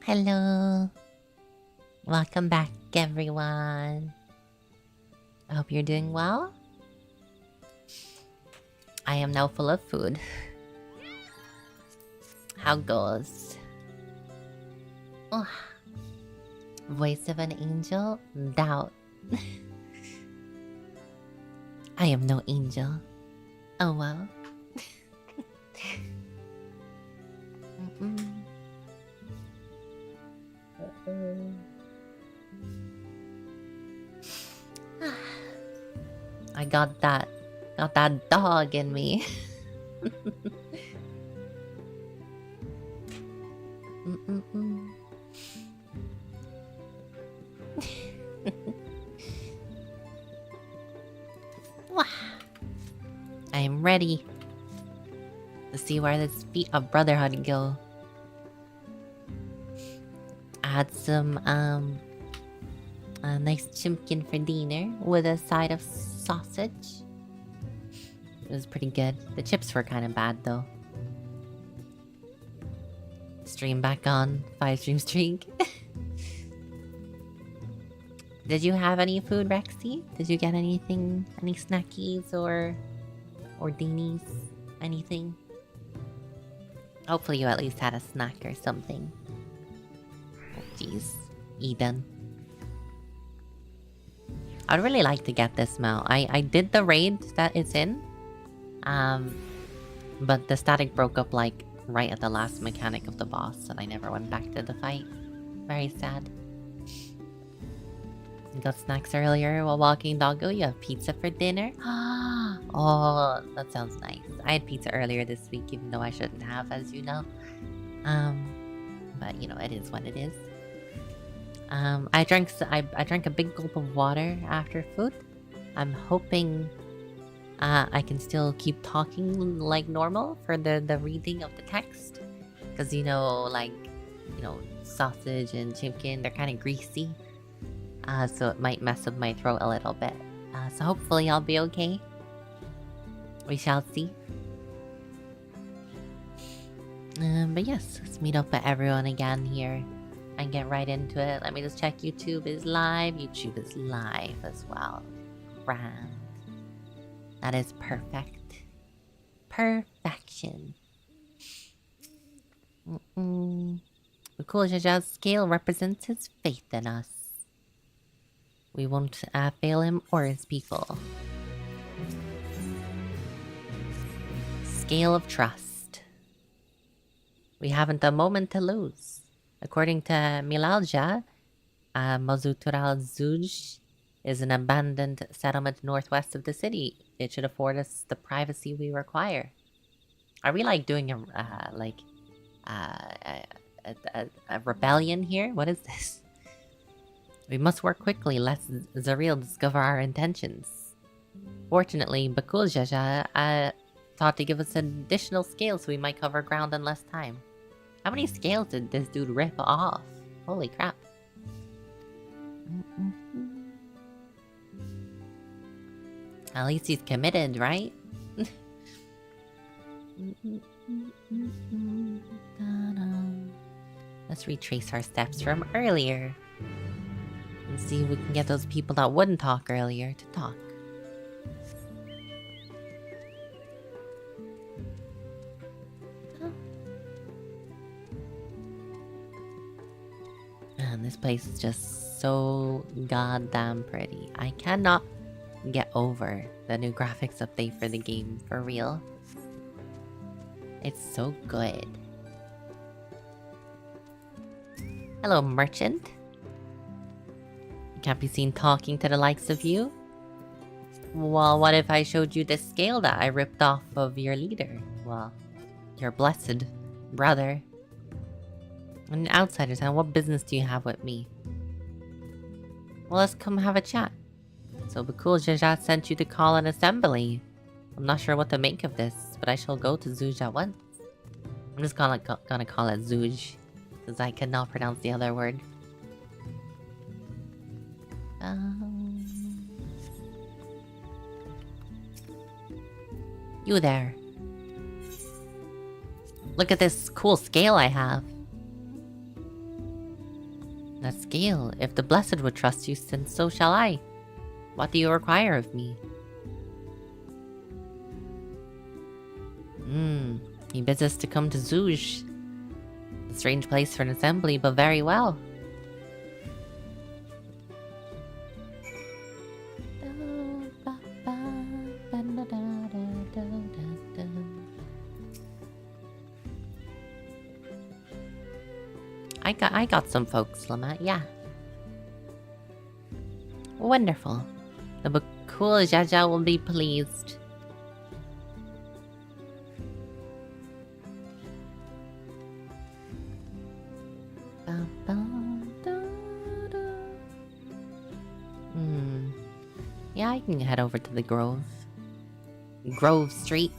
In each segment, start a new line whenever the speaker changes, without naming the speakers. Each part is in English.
Hello. Welcome back, everyone. I hope you're doing well. I am now full of food. How goes? Oh. Voice of an angel? Doubt. I am no angel. Oh well. I got that dog in me. I am ready to see where this feat of Brotherhood go. I had some a nice chimkin for dinner with a side of sausage. It was pretty good. The chips were kind of bad though. Stream back on. 5-stream streak. Did you have any food, Rexy? Did you get anything? Any snackies or deenies? Anything? Hopefully you at least had a snack or something. Oh jeez. Eden. I'd really like to get this mount. I did the raid that it's in. But the static broke up like right at the last mechanic of the boss and I never went back to the fight. Very sad. You got snacks earlier while walking doggo. You have pizza for dinner. Oh, that sounds nice. I had pizza earlier this week, even though I shouldn't have, as you know. But you know, it is what it is. I drank a big gulp of water after food. I'm hoping I can still keep talking like normal for the reading of the text, because you know, like, you know, sausage and chimkin, they're kind of greasy, so it might mess up my throat a little bit. So hopefully I'll be okay. We shall see. But yes, let's meet up with everyone again here and get right into it. Let me just check. YouTube is live. YouTube is live as well. Grand. That is perfect. Perfection. The cool Jaja's scale represents his faith in us. We won't fail him or his people. Scale of trust. We haven't a moment to lose. According to Milalja, Mozutural Zuj is an abandoned settlement northwest of the city. It should afford us the privacy we require. Are we like doing a rebellion here? What is this? We must work quickly lest Zariel discover our intentions. Fortunately, Bakul Jaja thought to give us an additional scale so we might cover ground in less time. How many scales did this dude rip off? Holy crap. At least he's committed, right? Let's retrace our steps from earlier. And see if we can get those people that wouldn't talk earlier to talk. Man, this place is just so goddamn pretty. I cannot get over the new graphics update for the game, for real. It's so good. Hello, merchant. You can't be seen talking to the likes of you. Well, what if I showed you this scale that I ripped off of your leader? Well, your blessed brother. An outsider town, what business do you have with me? Well, let's come have a chat. So Bakul Jaja sent you to call an assembly. I'm not sure what to make of this, but I shall go to Zuj at once. I'm just gonna call it Zuj, because I cannot pronounce the other word. You there. Look at this cool scale I have. That scale, if the Blessed would trust you, then so shall I. What do you require of me? He bids us to come to Zuj. A strange place for an assembly, but very well. I got some folks, Lamat, yeah. Wonderful. The Bakul Jaja will be pleased. Yeah, I can head over to the Grove. Grove Street.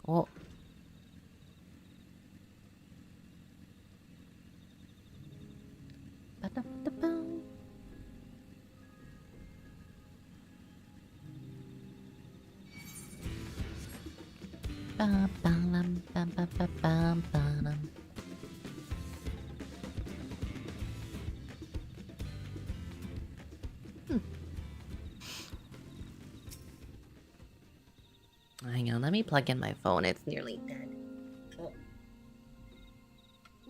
Oh. Hang on, let me plug in my phone. It's nearly dead. Oh.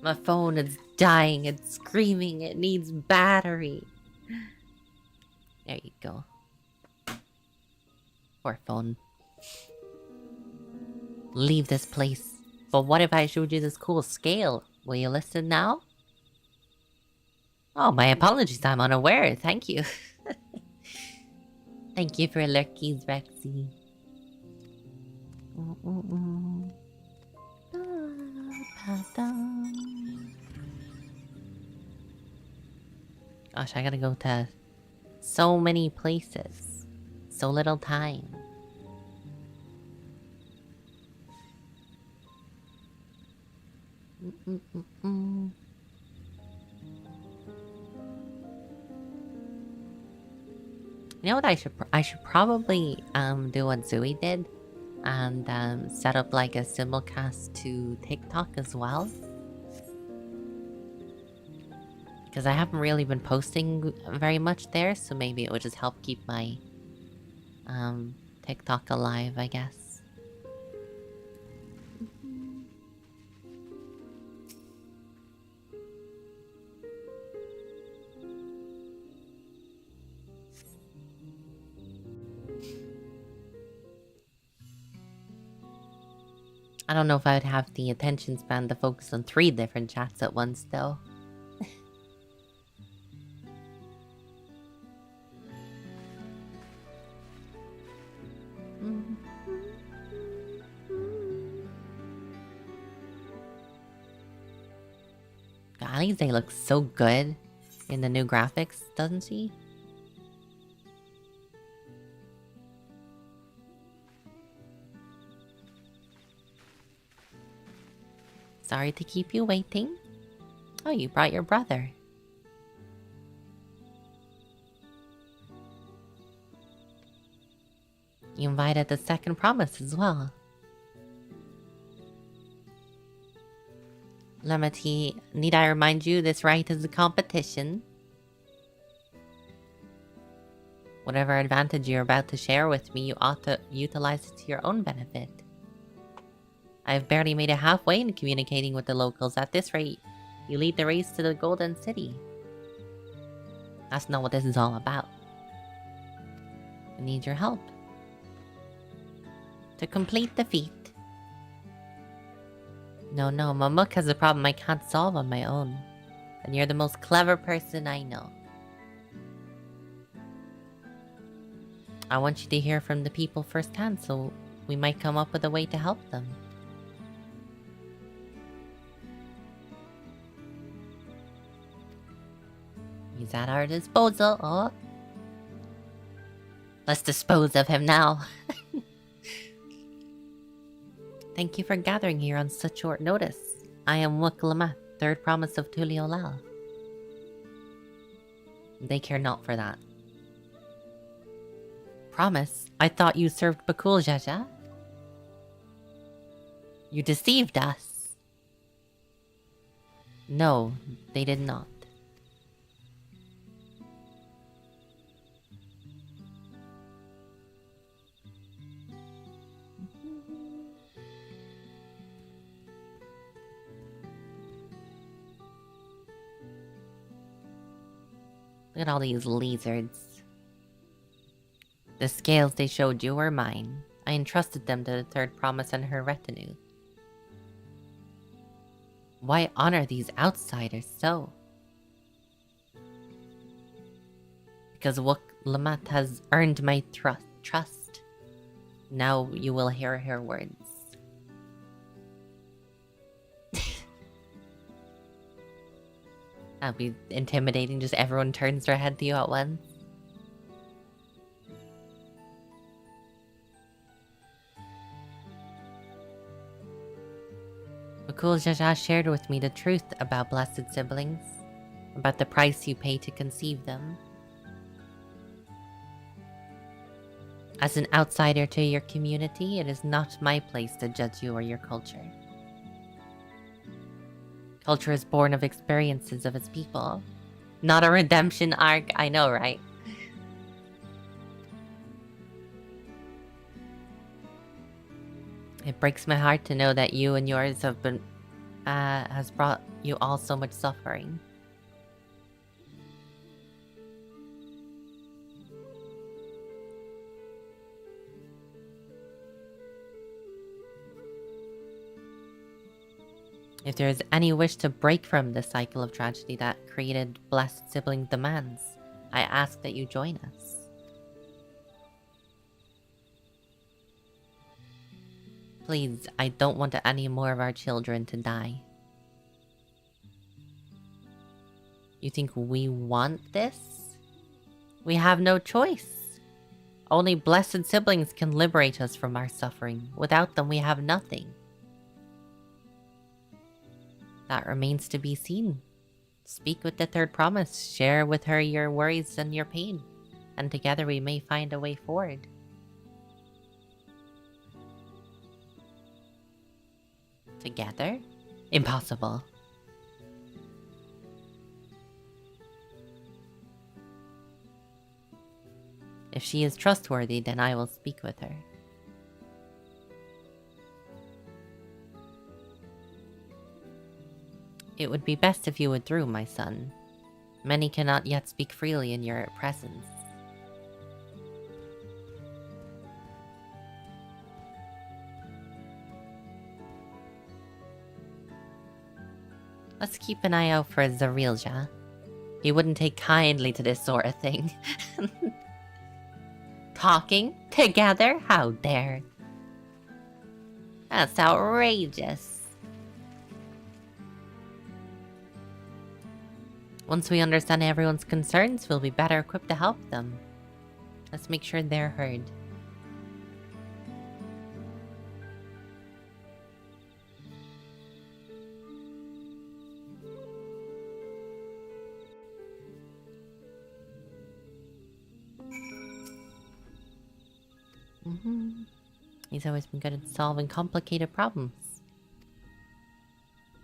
My phone is dying. It's screaming. It needs battery. There you go. Poor phone. leave this place. But what if I showed you this cool scale? Will you listen now? Oh, my apologies, I'm unaware. Thank you. Thank you for lurkies, Rexy. Gosh, I gotta go to so many places. So little time. You know what I should probably do what Zooey did and set up like a simulcast to TikTok as well. Because I haven't really been posting very much there, so maybe it would just help keep my TikTok alive, I guess. I don't know if I would have the attention span to focus on 3 different chats at once, though. God, Alize looks so good in the new graphics, doesn't she? Sorry to keep you waiting. Oh, you brought your brother. You invited the second promise as well. Lemity, need I remind you, this rite is a competition. Whatever advantage you're about to share with me, you ought to utilize it to your own benefit. I've barely made it halfway in communicating with the locals. At this rate, you lead the race to the Golden City. That's not what this is all about. I need your help. To complete the feat. No, Mamuk has a problem I can't solve on my own. And you're the most clever person I know. I want you to hear from the people firsthand, so we might come up with a way to help them. He's at our disposal. Oh. Let's dispose of him now. Thank you for gathering here on such short notice. I am Wuklamat, third promise of Tuliolal. They care not for that. Promise? I thought you served Bakul, Jaja. You deceived us. No, they did not. Look at all these lizards. The scales they showed you were mine. I entrusted them to the third promise and her retinue. Why honor these outsiders so? Because Lamat has earned my trust. Now you will hear her words. That'd be intimidating, just everyone turns their head to you at once. Bakul Jaja shared with me the truth about blessed siblings, about the price you pay to conceive them. As an outsider to your community, it is not my place to judge you or your culture. Culture is born of experiences of its people. Not a redemption arc, I know, right? It breaks my heart to know that you and yours have been... has brought you all so much suffering. If there is any wish to break from the cycle of tragedy that created Blessed Sibling demands, I ask that you join us. Please, I don't want any more of our children to die. You think we want this? We have no choice. Only Blessed Siblings can liberate us from our suffering. Without them, we have nothing. That remains to be seen. Speak with the third promise. Share with her your worries and your pain. And together we may find a way forward. Together? Impossible. If she is trustworthy, then I will speak with her. It would be best if you withdrew, my son. Many cannot yet speak freely in your presence. Let's keep an eye out for Zarilja. He wouldn't take kindly to this sort of thing. Talking together? How dare. That's outrageous. Once we understand everyone's concerns, we'll be better equipped to help them. Let's make sure they're heard. He's always been good at solving complicated problems.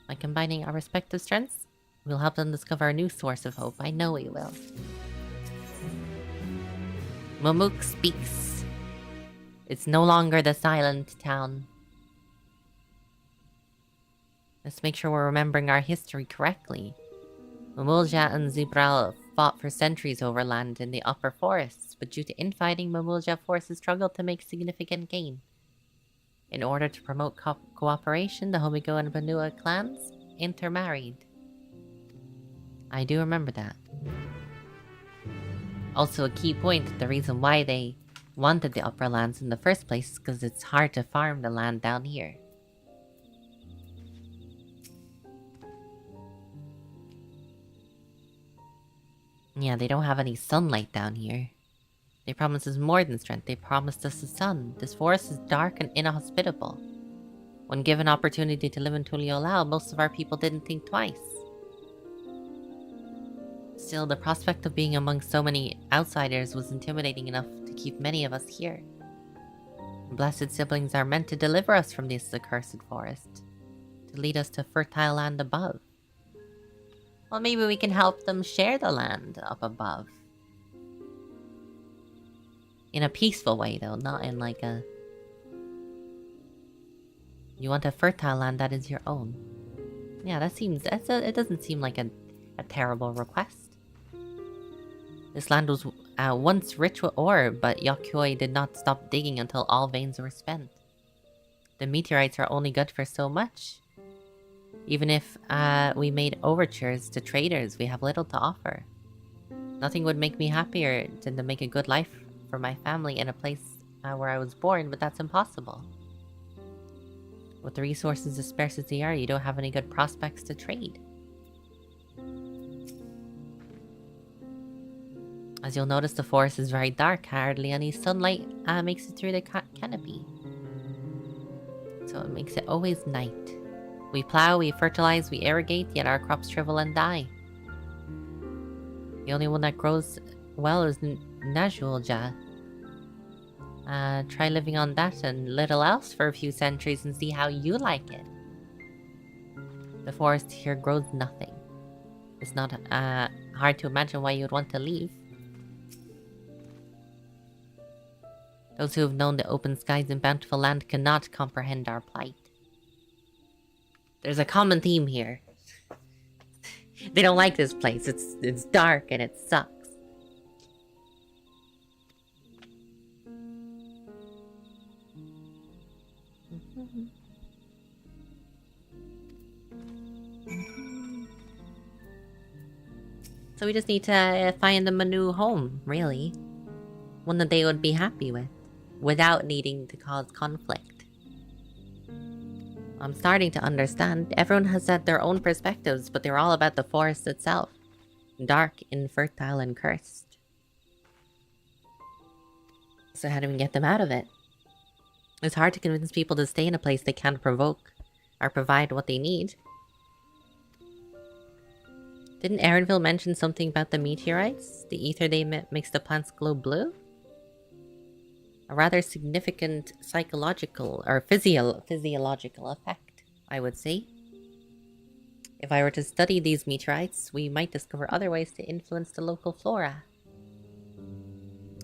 By combining our respective strengths, we'll help them discover a new source of hope. I know we will. Momuk speaks. It's no longer the silent town. Let's make sure we're remembering our history correctly. Mamulja and Zibral fought for centuries over land in the upper forests, but due to infighting, Mamulja forces struggled to make significant gain. In order to promote cooperation, the Homigo and Banua clans intermarried. I do remember that. Also a key point, the reason why they wanted the upper lands in the first place is because it's hard to farm the land down here. Yeah, they don't have any sunlight down here. They promised us more than strength, they promised us the sun. This forest is dark and inhospitable. When given opportunity to live in Tuliolao, most of our people didn't think twice. Still, the prospect of being among so many outsiders was intimidating enough to keep many of us here. Blessed Siblings are meant to deliver us from this accursed forest, to lead us to fertile land above. Well, maybe we can help them share the land up above. In a peaceful way, though, not in like a... You want a fertile land that is your own. Yeah, that seems... it doesn't seem like a terrible request. This land was once rich with ore, but Yakyoi did not stop digging until all veins were spent. The meteorites are only good for so much. Even if we made overtures to traders, we have little to offer. Nothing would make me happier than to make a good life for my family in a place where I was born, but that's impossible. With the resources as sparse as they are, you don't have any good prospects to trade. As you'll notice, the forest is very dark. Hardly any sunlight makes it through the canopy. So it makes it always night. We plow, we fertilize, we irrigate, yet our crops shrivel and die. The only one that grows well is Najulja. Try living on that and little else for a few centuries and see how you like it. The forest here grows nothing. It's not hard to imagine why you'd want to leave. Those who have known the open skies and bountiful land cannot comprehend our plight. There's a common theme here. They don't like this place. It's dark and it sucks. So we just need to find them a new home, really. One that they would be happy with, without needing to cause conflict. I'm starting to understand. Everyone has had their own perspectives, but they're all about the forest itself. Dark, infertile, and cursed. So how do we get them out of it? It's hard to convince people to stay in a place they can't provoke or provide what they need. Didn't Aaronville mention something about the meteorites? The ether they emit makes the plants glow blue? A rather significant psychological or physiological effect, I would say. If I were to study these meteorites, we might discover other ways to influence the local flora.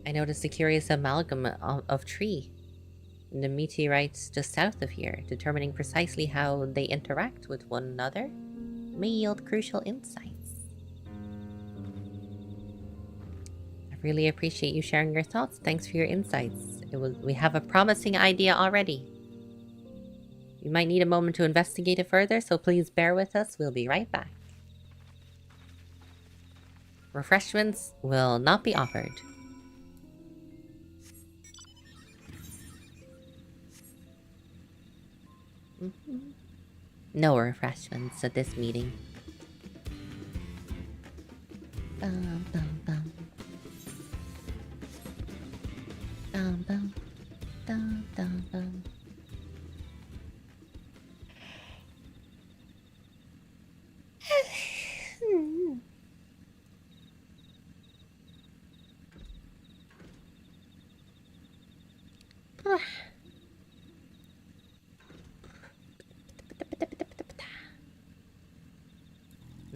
I noticed a curious amalgam of tree in the meteorites just south of here, determining precisely how they interact with one another may yield crucial insights. I really appreciate you sharing your thoughts. Thanks for your insights. We have a promising idea already. We might need a moment to investigate it further, so please bear with us. We'll be right back. Refreshments will not be offered. No refreshments at this meeting. Bum, bum, bum. Bum, bum. Dum, dum, bum.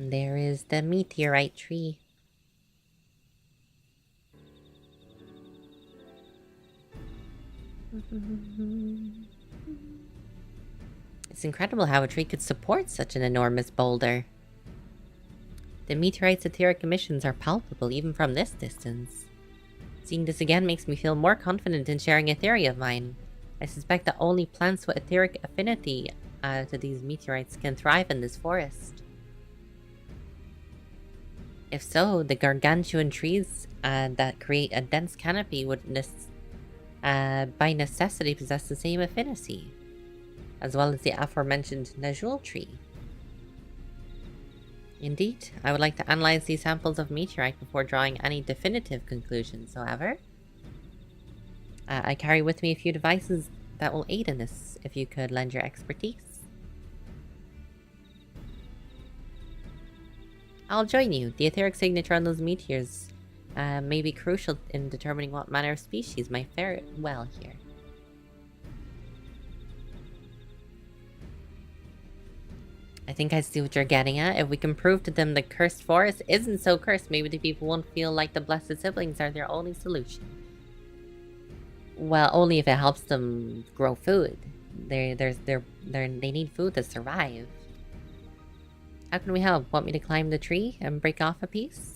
There is the meteorite tree. It's incredible how a tree could support such an enormous boulder. The meteorite's etheric emissions are palpable even from this distance. Seeing this again makes me feel more confident in sharing a theory of mine. I suspect that only plants with etheric affinity to these meteorites can thrive in this forest. If so, the gargantuan trees that create a dense canopy would by necessity possess the same affinity, as well as the aforementioned Najul tree. Indeed, I would like to analyze these samples of meteorite before drawing any definitive conclusions, however. I carry with me a few devices that will aid in this, if you could lend your expertise. I'll join you. The etheric signature on those meteors may be crucial in determining what manner of species might fare well here. I think I see what you're getting at. If we can prove to them the cursed forest isn't so cursed, maybe the people won't feel like the blessed siblings are their only solution. Well, only if it helps them grow food. They need food to survive. How can we help? Want me to climb the tree and break off a piece?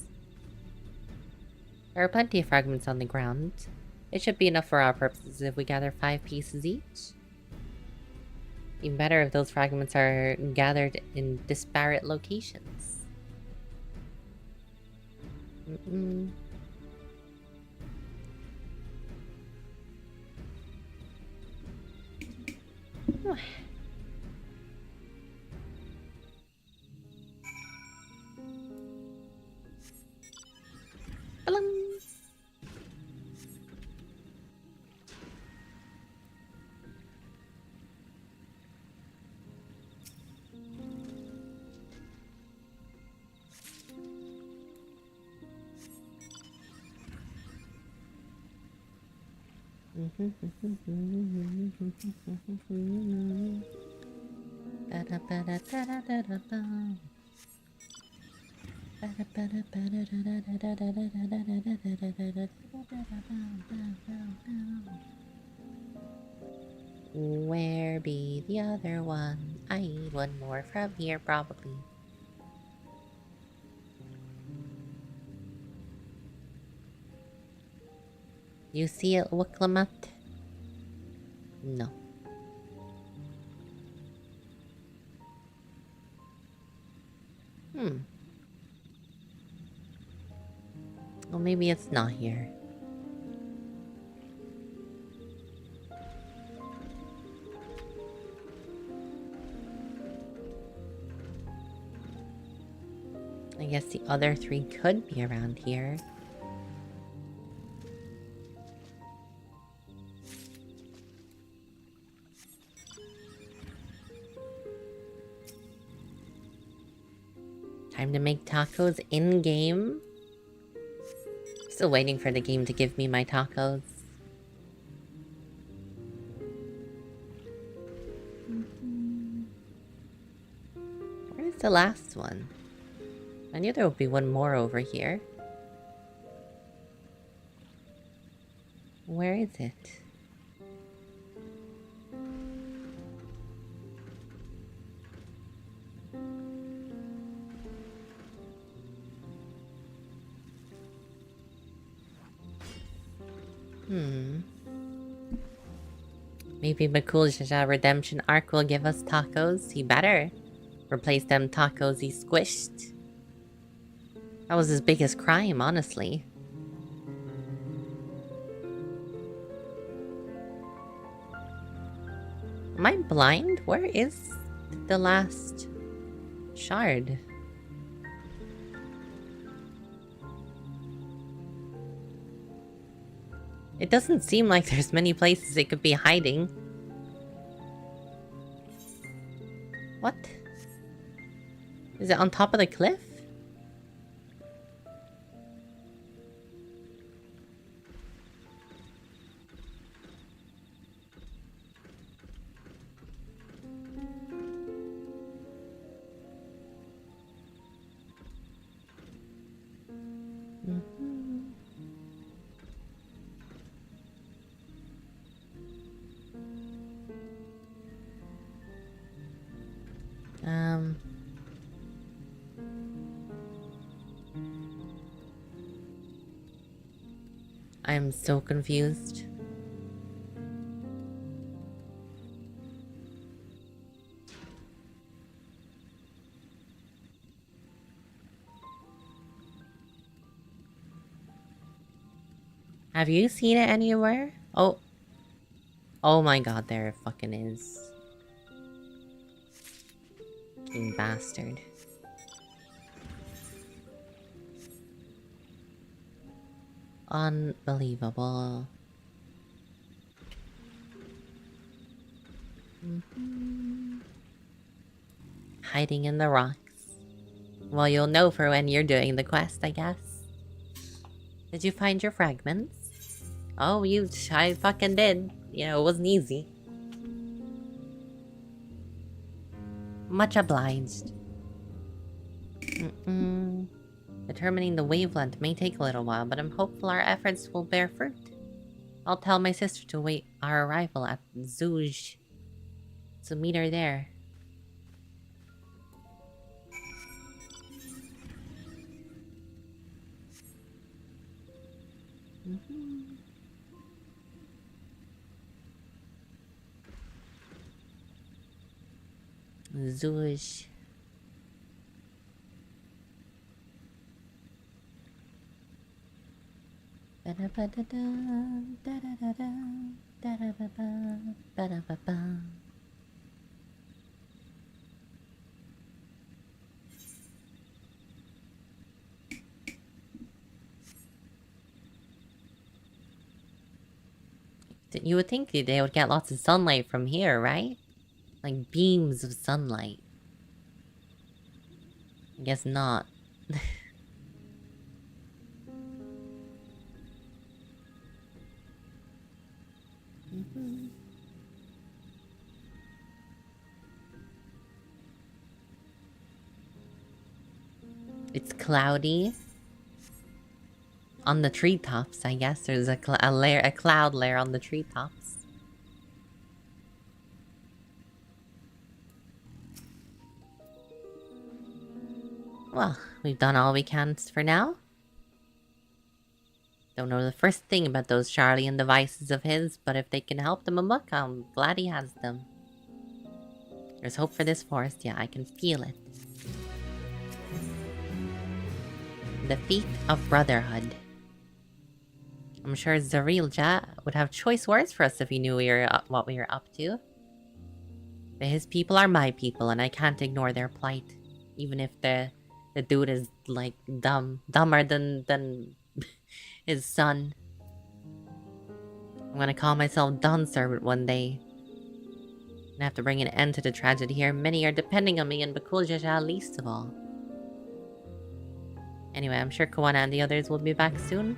There are plenty of fragments on the ground. It should be enough for our purposes if we gather 5 pieces each. Even better if those fragments are gathered in disparate locations. Where be the other one? I need one more from here, probably. You see it, Wiklamat? No. Well, maybe it's not here. I guess the other 3 could be around here. Time to make tacos in-game. Still waiting for the game to give me my tacos. Where's the last one? I knew there would be one more over here. Where is it? Maybe McCool's redemption arc will give us tacos. He better replace them tacos he squished. That was his biggest crime, honestly. Am I blind? Where is the last shard? It doesn't seem like there's many places it could be hiding. What? Is it on top of the cliff? I'm so confused. Have you seen it anywhere? Oh. Oh my god, there it fucking is. Fucking bastard. Unbelievable. Hiding in the rocks. Well, you'll know for when you're doing the quest, I guess. Did you find your fragments? Oh, I fucking did. You know, it wasn't easy. Much obliged. Determining the wavelength may take a little while, but I'm hopeful our efforts will bear fruit. I'll tell my sister to wait our arrival at Zouj. So meet her there. Zouj. You would think they would get lots of sunlight from here, right? Like beams of sunlight. I guess not. It's cloudy. On the treetops, I guess. There's a cloud layer on the treetops. Well, we've done all we can for now. Don't know the first thing about those Charlian devices of his, but if they can help them amok, I'm glad he has them. There's hope for this forest, yeah, I can feel it. The feet of Brotherhood. I'm sure Zarilja would have choice words for us if he knew what we were up to. But his people are my people, and I can't ignore their plight. Even if the dude is, like, dumber than his son. I'm gonna call myself Dawn Servant one day. I have to bring an end to the tragedy here. Many are depending on me, and Bakul Jaja least of all. Anyway, I'm sure Kawana and the others will be back soon.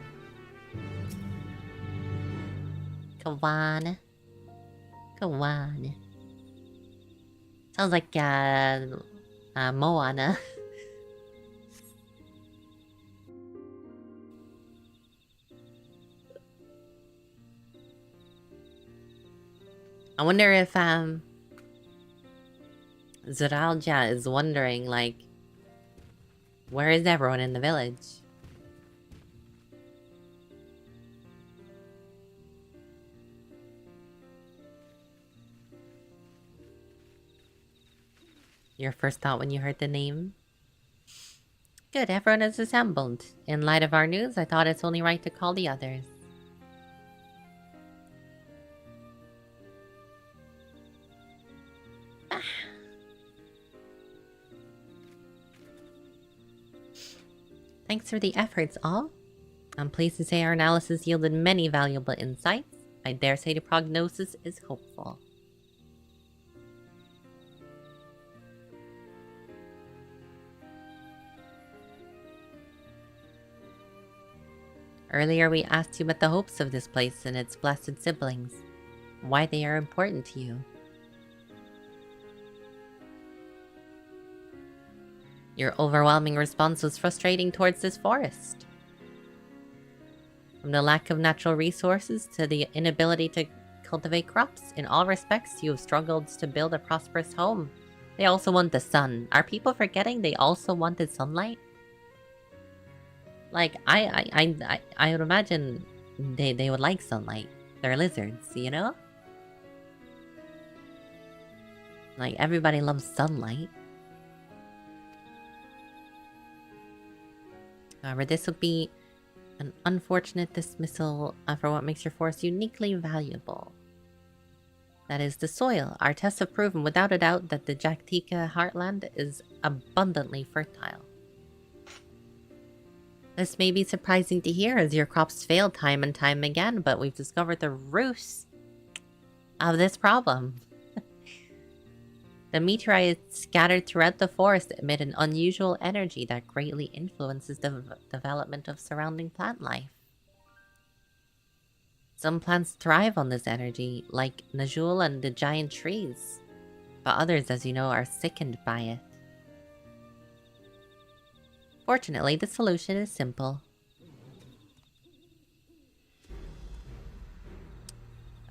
Kawana. Kawana. Sounds like, Moana. I wonder if, Zeralja is wondering, like, where is everyone in the village? Your first thought when you heard the name? Good, everyone is assembled. In light of our news, I thought it's only right to call the others. Thanks for the efforts, all. I'm pleased to say our analysis yielded many valuable insights. I dare say the prognosis is hopeful. Earlier we asked you about the hopes of this place and its blessed siblings. Why they are important to you. Your overwhelming response was frustrating towards this forest. From the lack of natural resources to the inability to cultivate crops, in all respects you have struggled to build a prosperous home. They also want the sun. Are people forgetting they also wanted sunlight? Like, I would imagine they would like sunlight. They're lizards, you know? Like, everybody loves sunlight. However, this would be an unfortunate dismissal for what makes your forest uniquely valuable. That is the soil. Our tests have proven without a doubt that the Jaktika heartland is abundantly fertile. This may be surprising to hear as your crops fail time and time again, but we've discovered the roots of this problem. The meteorites scattered throughout the forest emit an unusual energy that greatly influences the development of surrounding plant life. Some plants thrive on this energy, like Najul and the giant trees, but others, as you know, are sickened by it. Fortunately, the solution is simple.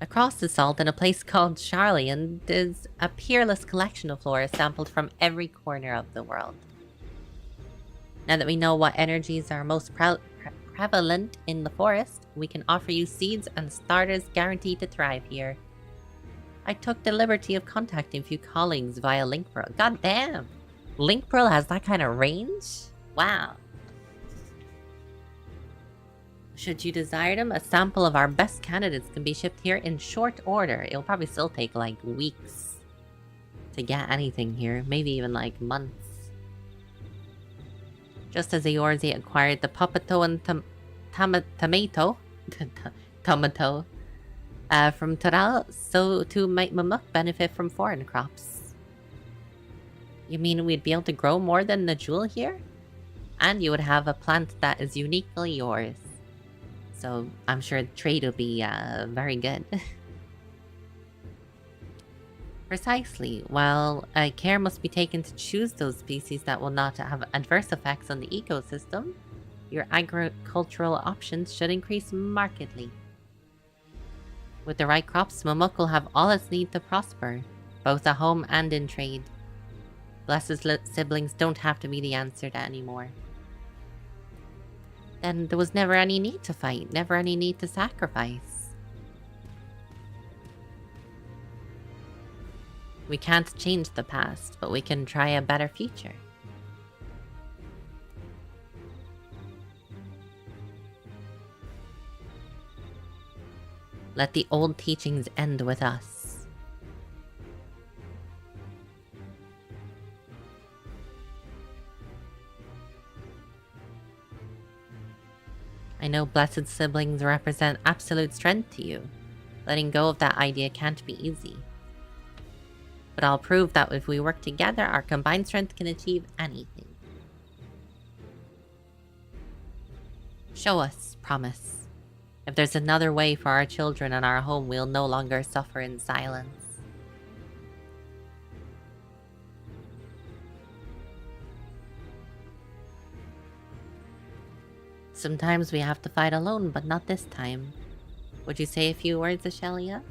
Across the salt, in a place called Charlian, there's a peerless collection of flora sampled from every corner of the world. Now that we know what energies are most prevalent in the forest, we can offer you seeds and starters guaranteed to thrive here. I took the liberty of contacting a few colleagues via Linkpearl. God damn! Linkpearl has that kind of range? Wow. Should you desire them, a sample of our best candidates can be shipped here in short order. It'll probably still take like weeks to get anything here. Maybe even like months. Just as Eorzi acquired the Papato and Tomato from Taral, so too might Mamuk benefit from foreign crops. You mean we'd be able to grow more than the jewel here? And you would have a plant that is uniquely yours. So I'm sure trade will be very good. Precisely. While care must be taken to choose those species that will not have adverse effects on the ecosystem, your agricultural options should increase markedly. With the right crops, Mamuk will have all its need to prosper, both at home and in trade. Blessed siblings don't have to be the answer to anymore. Then there was never any need to fight, never any need to sacrifice. We can't change the past, but we can try a better future. Let the old teachings end with us. I know blessed siblings represent absolute strength to you. Letting go of that idea can't be easy. But I'll prove that if we work together, our combined strength can achieve anything. Show us, promise. If there's another way for our children and our home, we'll no longer suffer in silence. Sometimes we have to fight alone, but not this time. Would you say a few words, Ashelia?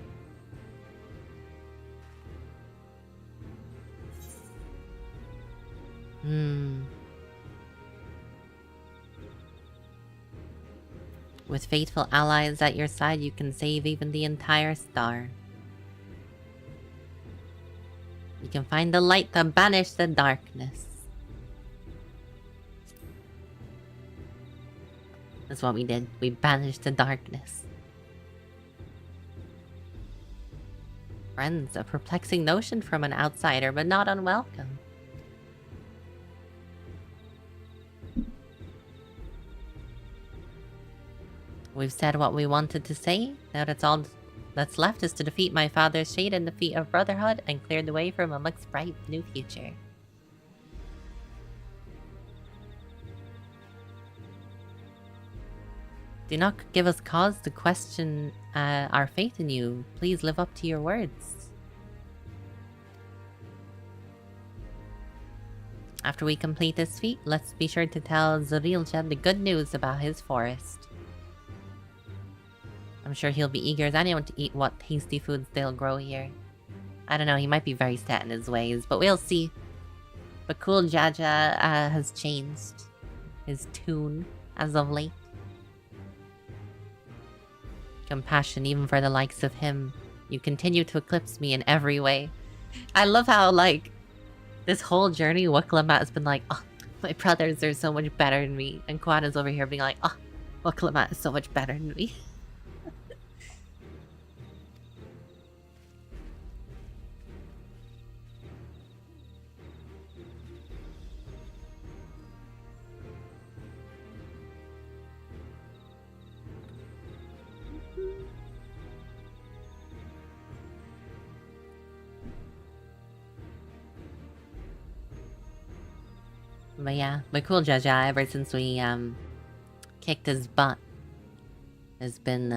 With faithful allies at your side, you can save even the entire star. You can find the light to banish the darkness. That's what we did. We banished the darkness. Friends, a perplexing notion from an outsider, but not unwelcome. We've said what we wanted to say. Now that's all that's left is to defeat my father's shade and defeat of Brotherhood and clear the way for Mamuk's bright new future. Do not give us cause to question our faith in you. Please live up to your words. After we complete this feat, let's be sure to tell Zorilja the good news about his forest. I'm sure he'll be eager as anyone to eat what tasty foods they'll grow here. I don't know, he might be very set in his ways, but we'll see. But cool Jaja has changed his tune as of late. Compassion even for the likes of him. You continue to eclipse me in every way. I love how, like, this whole journey, Waklamat has been like, oh, my brothers are so much better than me. And Quada's over here being like, oh, Waklamat is so much better than me. But yeah, but cool Jaja, ever since we kicked his butt, has been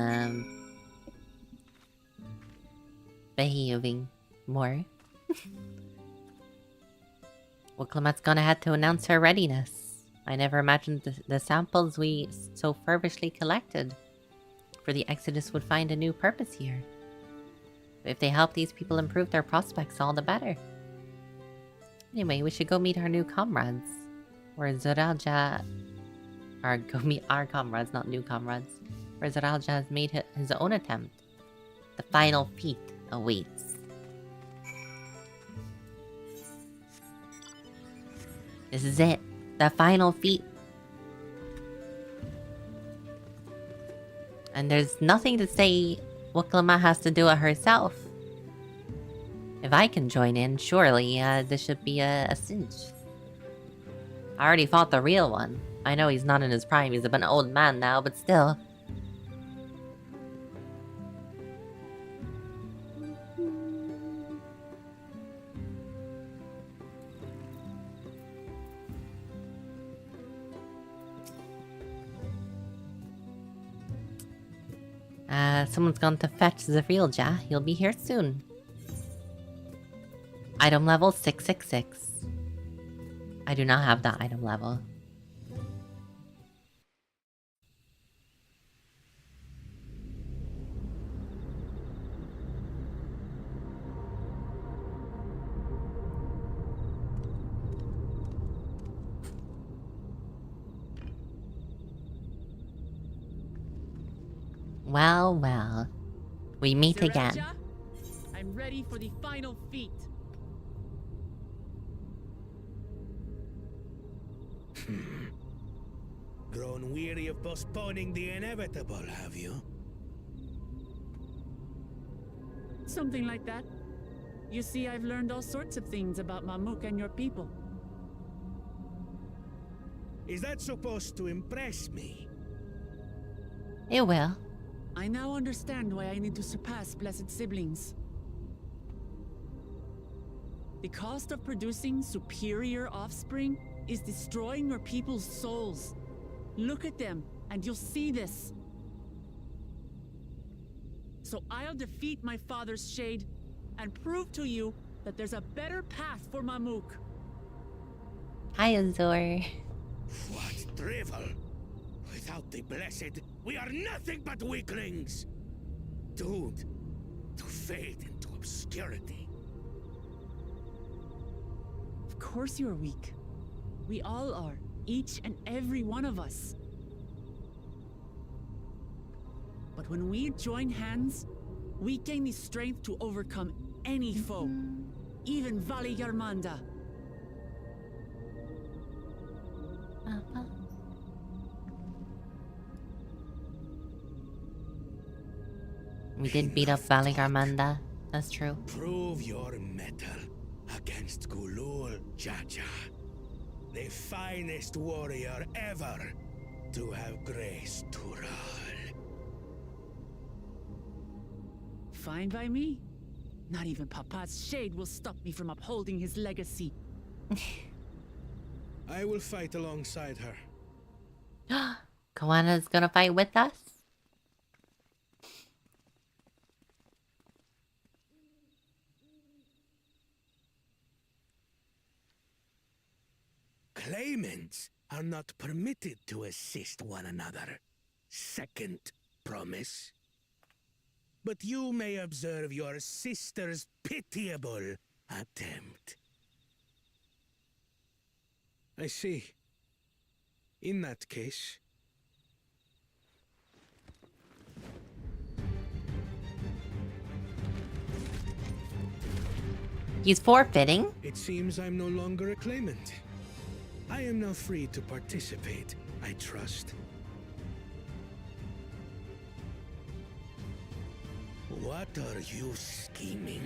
behaving more. Well, Clement's gonna have to announce her readiness. I never imagined the samples we so feverishly collected for the Exodus would find a new purpose here. But if they help these people improve their prospects, all the better. Anyway, we should go meet our new comrades. Where Zorilja... Or go meet our comrades, not new comrades. Where Zorilja has made his own attempt. The final feat awaits. This is it. The final feat. And there's nothing to say Waklama has to do it herself. If I can join in, surely this should be a cinch. I already fought the real one. I know he's not in his prime, he's an old man now, but still. Someone's gone to fetch Zorilja. He'll be here soon. Item level 666. I do not have that item level. Well, well. We meet again.
I'm ready for the final feat.
Grown weary of postponing the inevitable, have you?
something like that. You see, I've learned all sorts of things about Mamuk and your people.
Is that supposed to impress me?
It will.
I now understand why I need to surpass blessed siblings. The cost of producing superior offspring is destroying your people's souls. Look at them, and you'll see this. So I'll defeat my father's shade, and prove to you that there's a better path for Mamuk.
Hi, Azor.
What drivel? Without the blessed, we are nothing but weaklings! Doomed to fade into obscurity.
Of course you're weak. We all are, each and every one of us. But when we join hands, we gain the strength to overcome any foe, even Vali Yarmanda.
We did beat up Valley Garmanda. That's true.
Prove your mettle against Gulul Jaja, the finest warrior ever to have graced Tural.
Fine by me. Not even Papa's shade will stop me from upholding his legacy.
I will fight alongside her.
Koana's gonna fight with us?
Claimants are not permitted to assist one another. Second promise. But you may observe your sister's pitiable attempt. I see. In that case...
He's forfeiting?
It seems I'm no longer a claimant. I am now free to participate, I trust. What are you scheming?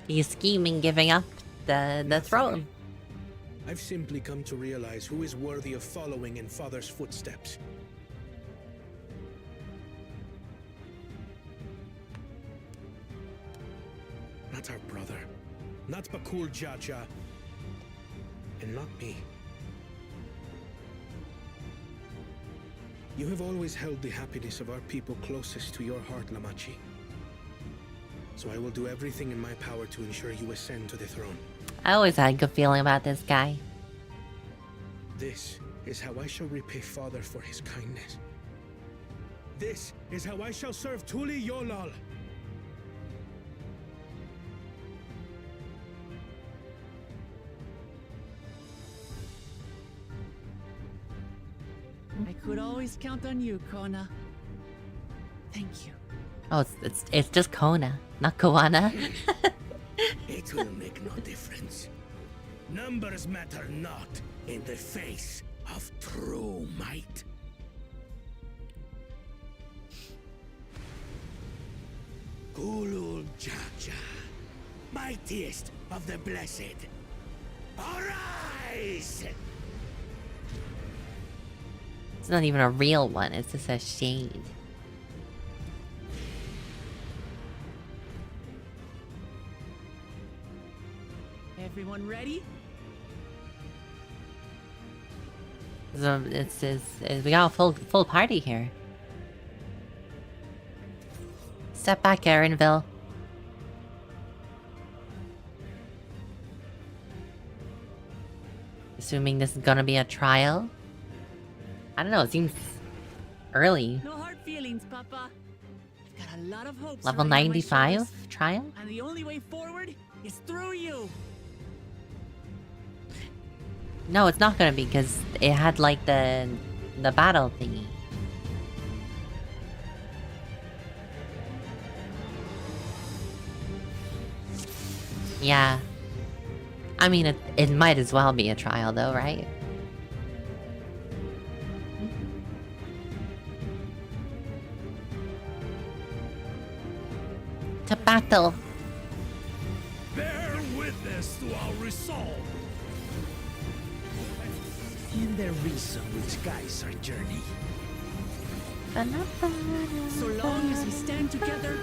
He's scheming giving up the throne.
I've simply come to realize who is worthy of following in Father's footsteps. Not our brother, not Bakul Jaja, and not me. You have always held the happiness of our people closest to your heart, Lamachi. So I will do everything in my power to ensure you ascend to the throne.
I always had a good feeling about this guy.
This is how I shall repay Father for his kindness. This is how I shall serve Tuli Yolal.
I could always count on you, Kona. Thank you.
Oh, it's just Kona, not Koana.
It will make no difference. Numbers matter not in the face of true might. Gulul Jaja, mightiest of the blessed, arise!
It's not even a real one, it's just a shade.
Everyone ready?
So we got a full party here. Step back, Aaronville. Assuming this is gonna be a trial. I don't know, it seems early.
No hard feelings, Papa. I've got a lot of hopes.
Level
riding on my
95
shoulders,
trial?
and the only way forward is through you.
No, it's not gonna be because it had like the battle thingy. Yeah. I mean, it might as well be a trial though, right? Tobacco battle.
Bear witness to our resolve.
And the reason which guides our journey.
So long as we stand together,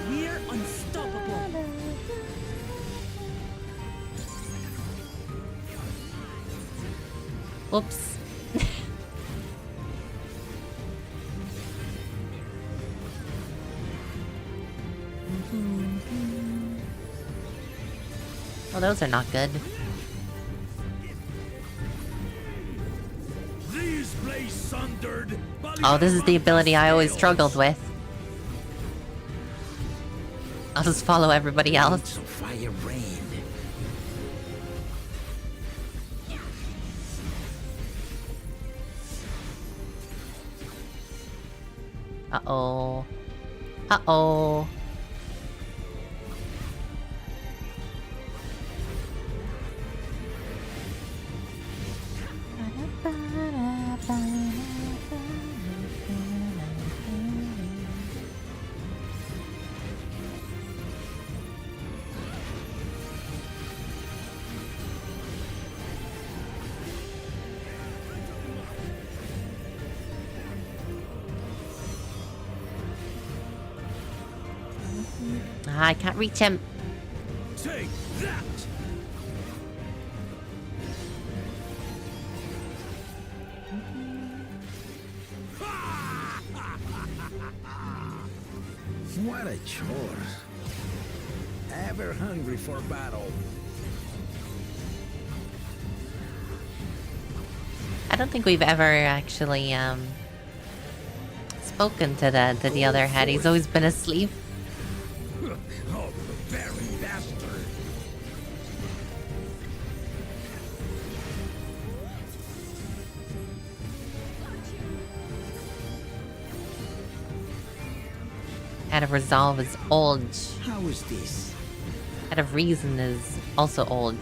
we're unstoppable.
Whoops. Well, those are not good.
These blaze sundered.
Oh, this is the ability I always struggled with. I'll just follow everybody else.
Of fire rain.
Uh-oh. Uh-oh. I can't reach him.
Take that.
What a chore. Ever hungry for battle.
I don't think we've ever actually spoken to the other head. He's always been asleep.
Oh, barbarian bastard.
Out of resolve is old.
How is this?
Out of reason is also old.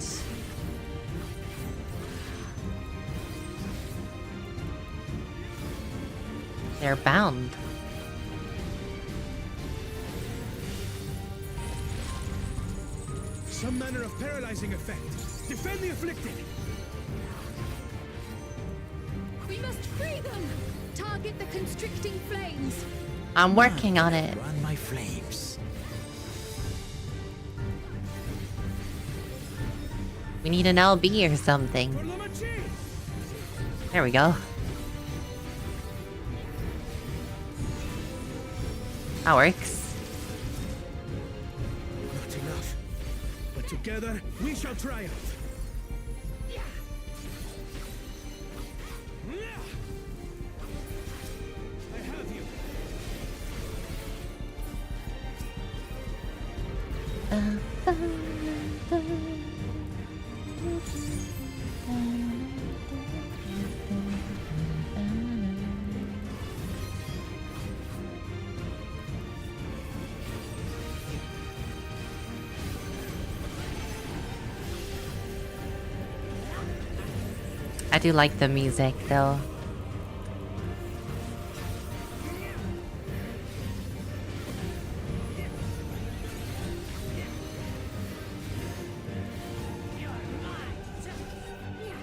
They're bound.
Some manner of paralyzing effect. Defend the afflicted.
We must free them! Target the constricting flames!
I'm working on it.
Run my flames.
We need an LB or something.
For the machine.
There we go. That works.
Not enough. But together, we shall triumph. I have you.
I do like the music though.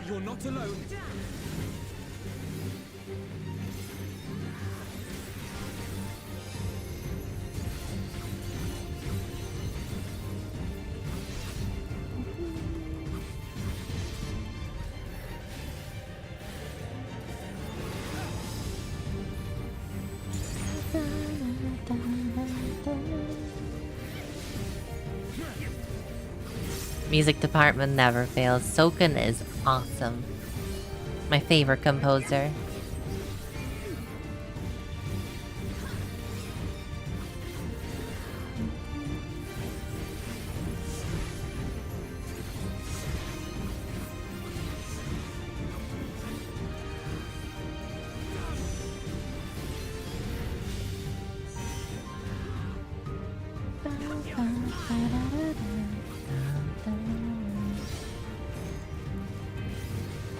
You're not alone.
Music department never fails. Soken is awesome. My favorite composer.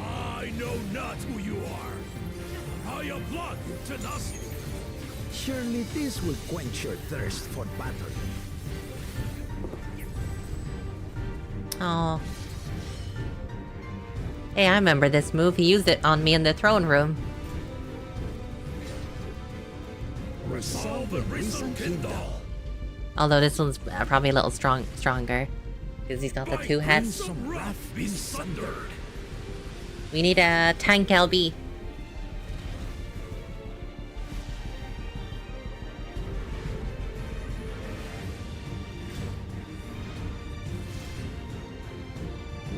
I know not who you are. I applaud your tenacity.
Surely this will quench your thirst for battle.
Oh. Hey, I remember this move. He used it on me in the throne room.
Resolve the recent Kindle.
Although this one's probably a little stronger. Because he's got the two heads.
Some wrath be sundered.
We need a tank LB.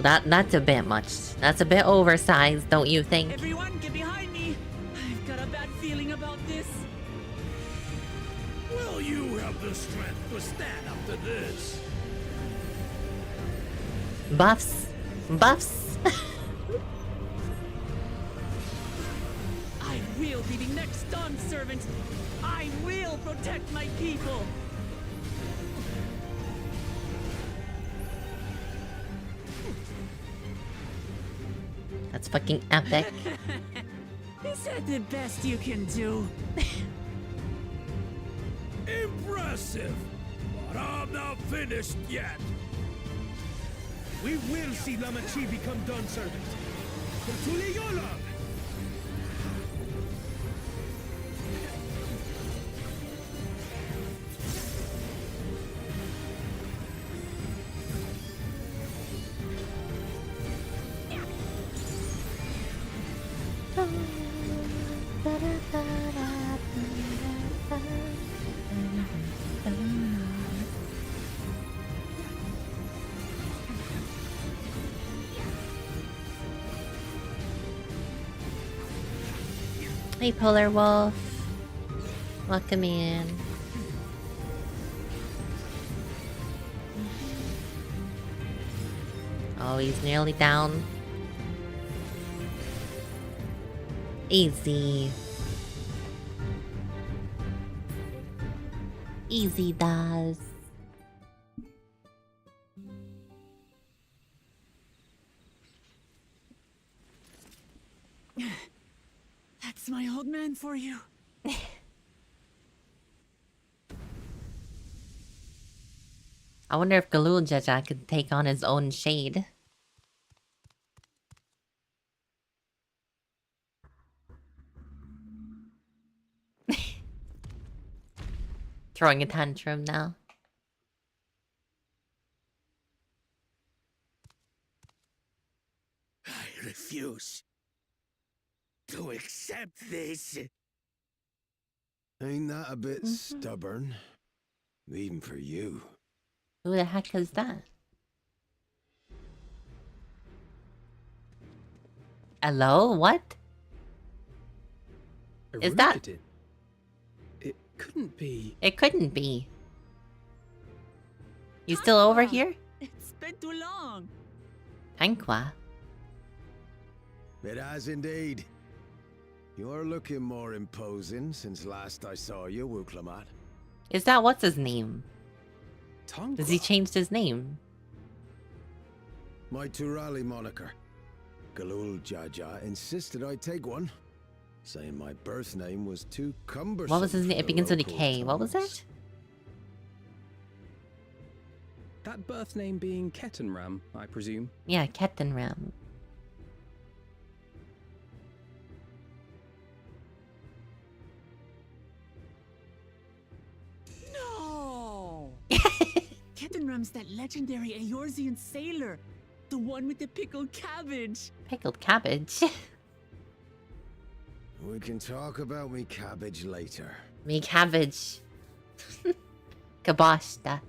That's a bit much. That's a bit oversized, don't you think?
Everyone, get behind me! I've got a bad feeling about this.
Will you have the strength to stand up to this?
Buffs. Buffs.
I will be the next Dawn servant. I will protect my people.
That's fucking epic.
Is that the best you can do?
Impressive! But I'm not finished yet. We will see Lamachi become Dawn servant. Kutuli Yola!
Hey, Polar Wolf. Welcome in. Oh, he's nearly down. Easy. Easy does.
That's my old man for you.
I wonder if Galul Jaja could take on his own shade. Throwing a tantrum now.
I refuse to accept this.
Ain't that a bit stubborn? Even for you.
Who the heck is that? Hello? What? Is that?
It couldn't be.
It couldn't be. You still over here?
It's been too long.
Tanqua.
It has indeed. You're looking more imposing since last I saw you, Wuklamat.
Is that what's his name?
Tongue.
Has he changed his name?
My Turali moniker. Galul Jaja insisted I take one, saying my birth name was too cumbersome.
What was his name?
for
It
the
begins with a
local
K. What was
tongues.
it?
That birth name being Kettenram, I presume.
Yeah, Kettenram.
No! Kettenram's that legendary Eorzean sailor. The one with the pickled cabbage.
Pickled cabbage.
We can talk about me cabbage later.
Me cabbage. Kabashta.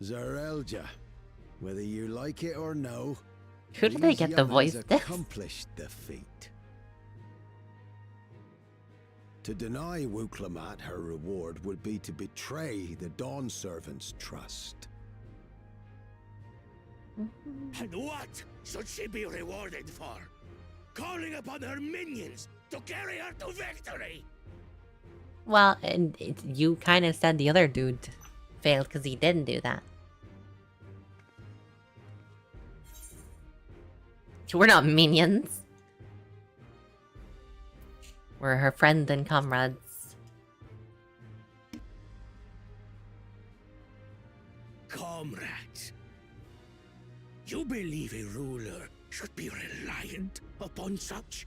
Zarelja, whether you like it or no,
Who did they
these
get the
young'uns
voice this?
accomplished the feat. To deny Wuklamat her reward would be to betray the Dawn Servant's trust.
And what should she be rewarded for? Calling upon her minions to carry her to victory!
Well, and you kind of said the other dude failed because he didn't do that. We're not minions. We're her friends and comrades.
You believe a ruler should be reliant upon such?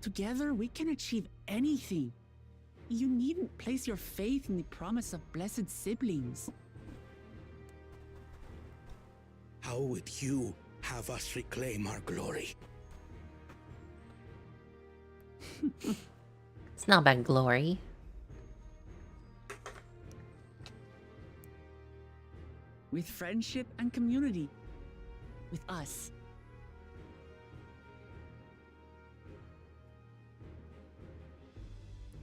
Together, we can achieve anything. You needn't place your faith in the promise of blessed siblings.
How would you have us reclaim our glory?
It's not about glory.
With friendship and community. With us.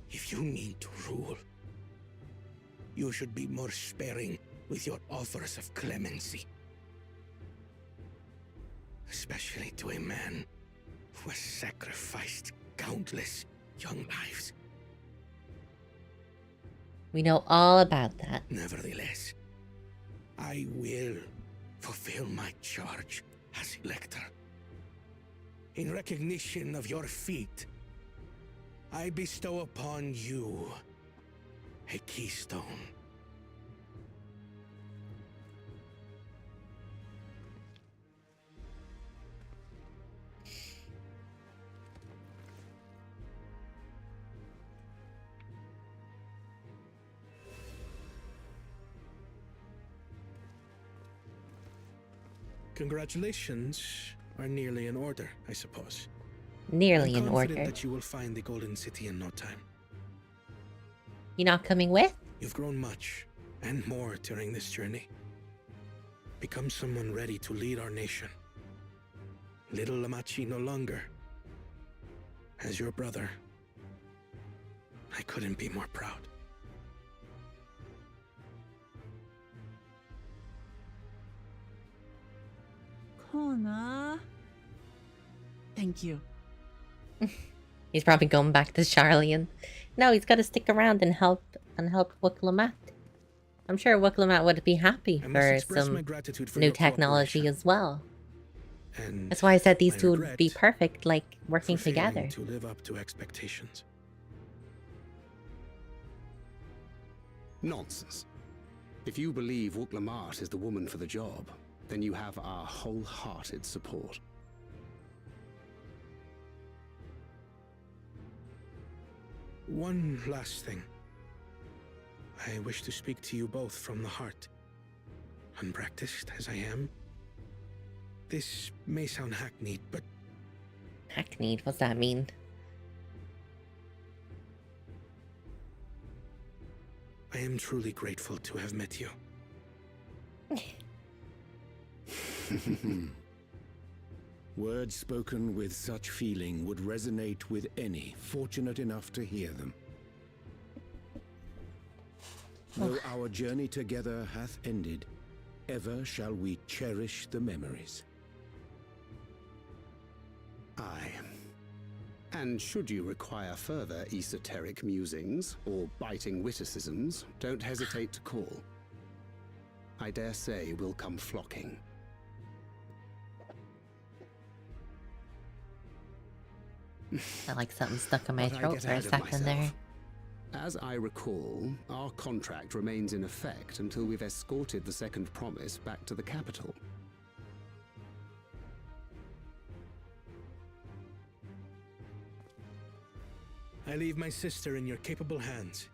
If you need to rule, you should be more sparing with your offers of clemency. Especially to a man who has sacrificed countless young lives.
We know all about that.
Nevertheless, I will fulfill my charge as Elector. In recognition of your feat, I bestow upon you a keystone. Congratulations are nearly in order, I suppose.
Nearly
I'm
in
confident
order.
that you will find the Golden City in no time.
You not coming with?
You've grown much, and more during this journey. Become someone ready to lead our nation. Little Lamachi no longer. As your brother, I couldn't be more proud.
Kona. Thank you.
He's probably going back to Charlian. No, he's got to stick around and help Wiklamat. I'm sure Wiklamat would be happy
I must
for
express my
some
gratitude for
new
your
technology
cooperation,
as well.
and
That's why I said these
my
two would be
regret
perfect, like working
for failing
together.
to live up to expectations.
Nonsense. If you believe Wuklamat is the woman for the job, then you have our wholehearted support.
One last thing. I wish to speak to you both from the heart. Unpracticed as I am, this may sound hackneyed, but
Hackneyed, what's that mean?
I am truly grateful to have met you.
Words spoken with such feeling would resonate with any fortunate enough to hear them. Though our journey together hath ended, ever shall we cherish the memories.
Aye. And should you require further esoteric musings or biting witticisms, don't hesitate to call. I dare say we'll come flocking.
I like something stuck in my
But I
throat
get
for a
ahead of
second there.
myself. As I recall, our contract remains in effect until we've escorted the second promise back to the capital.
I leave my sister in your capable hands.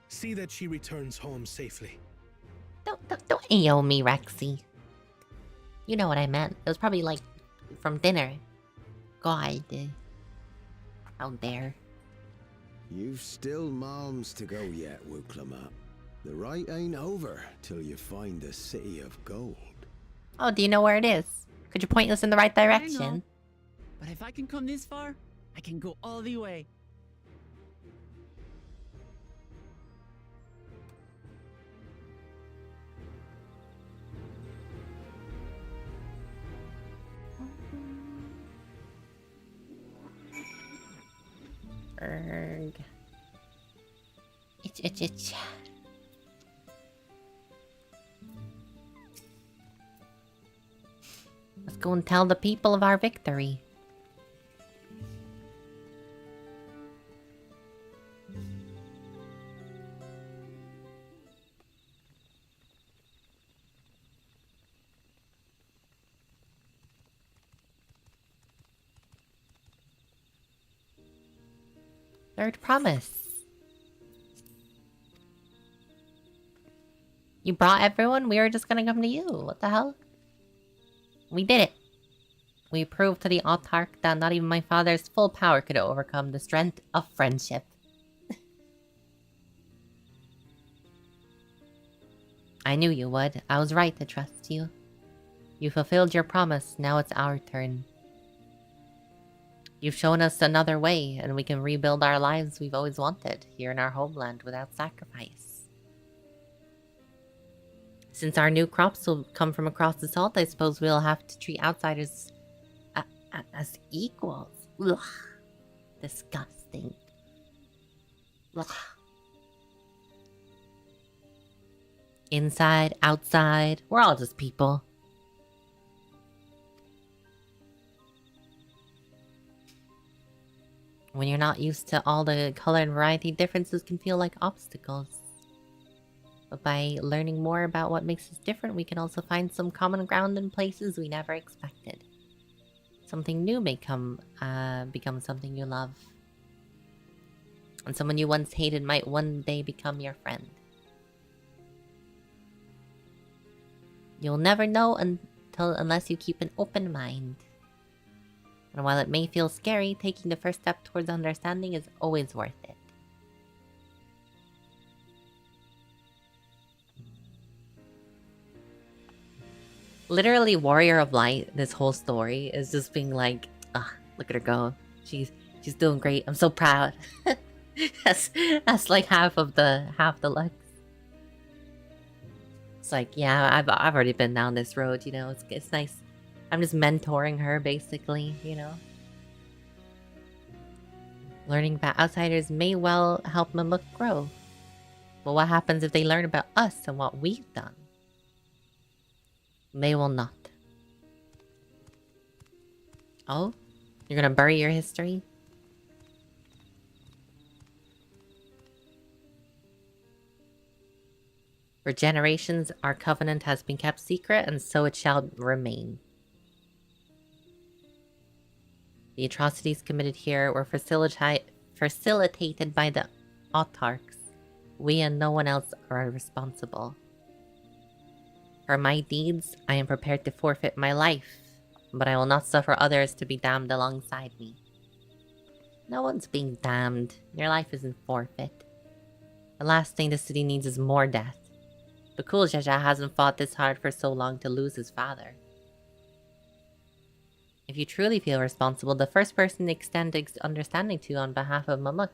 See that she returns home safely.
Don't AO me, Rexy. You know what I meant. It was probably like from dinner. God. How dare.
You've still malms to go yet, Wuklamat. The rite ain't over till you find the city of gold.
Oh, do you know where it is? Could you point us in the right
I know.
direction?
But if I can come this far, I can go all the way.
Erg. Itch. Let's go and tell the people of our victory. Third promise. You brought everyone? We were just gonna come to you. What the hell? We did it. We proved to the autarch that not even my father's full power could overcome the strength of friendship. I knew you would. I was right to trust you. You fulfilled your promise. Now it's our turn. You've shown us another way, and we can rebuild our lives we've always wanted here in our homeland without sacrifice. Since our new crops will come from across the salt, I suppose we'll have to treat outsiders as equals. Ugh. Disgusting. Ugh. Inside, outside, we're all just people. When you're not used to all the color and variety, differences can feel like obstacles. But by learning more about what makes us different, we can also find some common ground in places we never expected. Something new may become something you love. And someone you once hated might one day become your friend. You'll never know unless you keep an open mind. And while it may feel scary, taking the first step towards understanding is always worth it. Literally, Warrior of Light, this whole story is just being like, ah, look at her go. She's doing great. I'm so proud. that's like half the looks. It's like, yeah, I've already been down this road, you know. It's nice. I'm just mentoring her, basically, you know. Learning about outsiders may well help Mamuk grow. But what happens if they learn about us and what we've done? They will not. Oh? You're gonna bury your history? For generations, our covenant has been kept secret, and so it shall remain. The atrocities committed here were facilitated by the autarchs. We and no one else are responsible. For my deeds, I am prepared to forfeit my life, but I will not suffer others to be damned alongside me. No one's being damned. Your life isn't forfeit. The last thing the city needs is more death. But cool Jaja hasn't fought this hard for so long to lose his father. If you truly feel responsible, the first person to extend understanding to on behalf of Mamuk.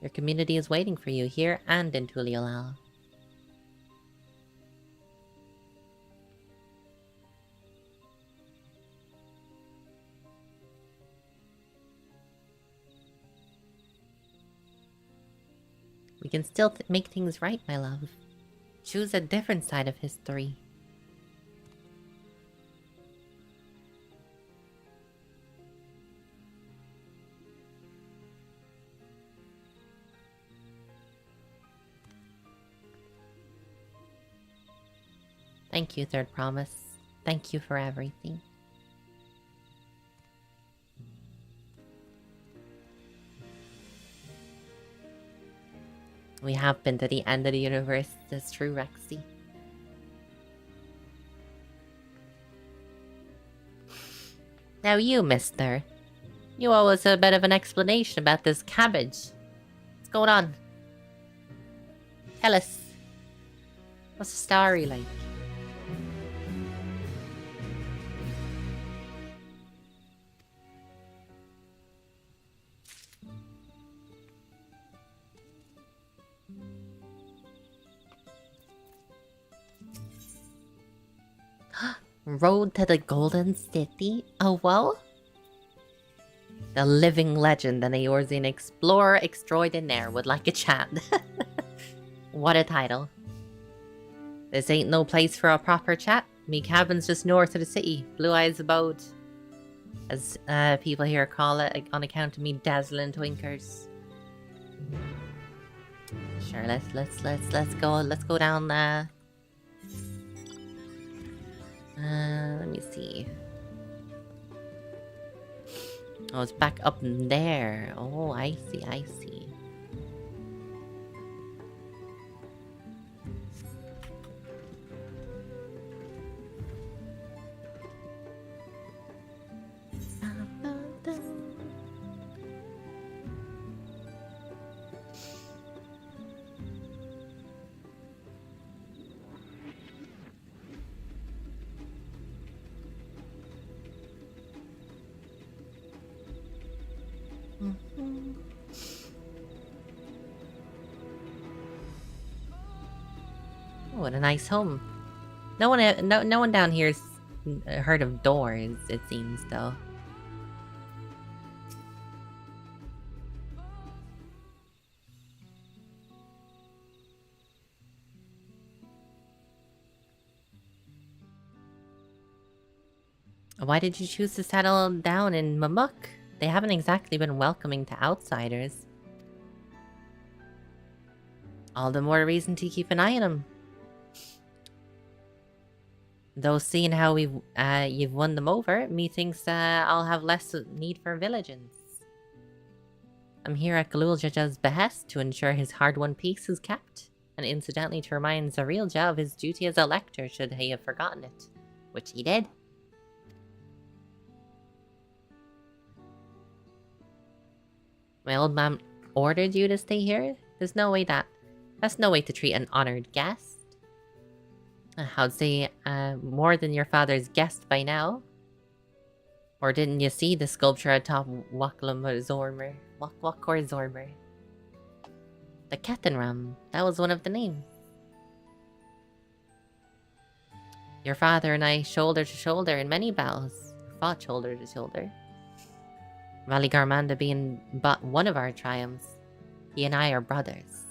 Your community is waiting for you here and in Tuliolal. We can still make things right, my love. Choose a different side of history. Thank you, Third Promise. Thank you for everything. We have been to the end of the universe. That's true, Rexy. Now you, mister. You owe us a bit of an explanation about this cabbage. What's going on? Tell us. What's the story like? Road to the Golden City? Oh, well? The living legend and Eorzean explorer extraordinaire would like a chat. What a title. This ain't no place for a proper chat. Me cabin's just north of the city. Blue Eyes Abode. As people here call it, on account of me dazzling twinkers. Sure, let's go down there. Let me see. Oh, it's back up there. Oh, I see, I see. Oh, what a nice home. No one down here's heard of doors, it seems, though. Why did you choose to settle down in Mamuk? They haven't exactly been welcoming to outsiders. All the more reason to keep an eye on them. Though seeing how you've won them over, methinks I'll have less need for vigilance. I'm here at Galul Jaja's behest to ensure his hard-won peace is kept, and incidentally to remind Zarilja of his duty as a lector should he have forgotten it, which he did. My old man ordered you to stay here? That's no way to treat an honored guest. I'd say more than your father's guest by now. Or didn't you see the sculpture atop Wakor Zormer? The Ketenram, that was one of the names. Your father and I shoulder to shoulder in many battles, fought shoulder to shoulder. Valley Garmanda being but one of our triumphs. He and I are brothers.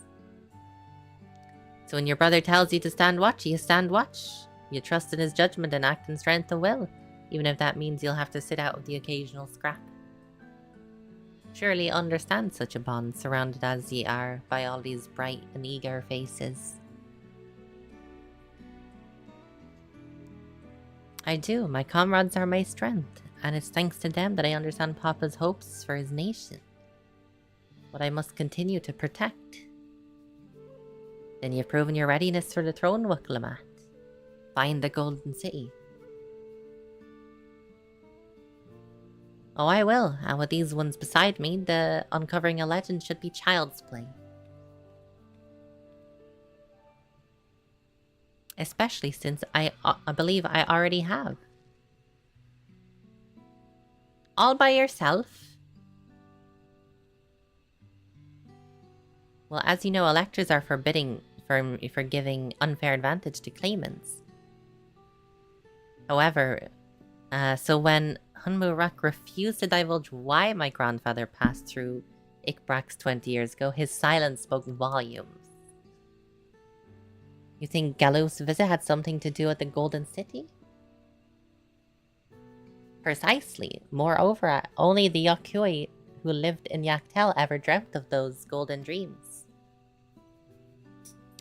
So when your brother tells you to stand watch, you stand watch. You trust in his judgment and act in strength of will, even if that means you'll have to sit out with the occasional scrap. Surely understand such a bond, surrounded as ye are by all these bright and eager faces. I do. My comrades are my strength, and it's thanks to them that I understand Papa's hopes for his nation. What I must continue to protect. Then you've proven your readiness for the throne, Wuklamat. Find the Golden City. Oh, I will, and with these ones beside me, the uncovering a legend should be child's play. Especially since I believe I already have. All by yourself? Well, as you know, electors are forbidding for giving unfair advantage to claimants. However, so when Hunmurak refused to divulge why my grandfather passed through Ikbrax 20 years ago, his silence spoke volumes. You think Galuf's visit had something to do with the Golden City? Precisely. Moreover, only the Yokoi who lived in Yaktel ever dreamt of those golden dreams.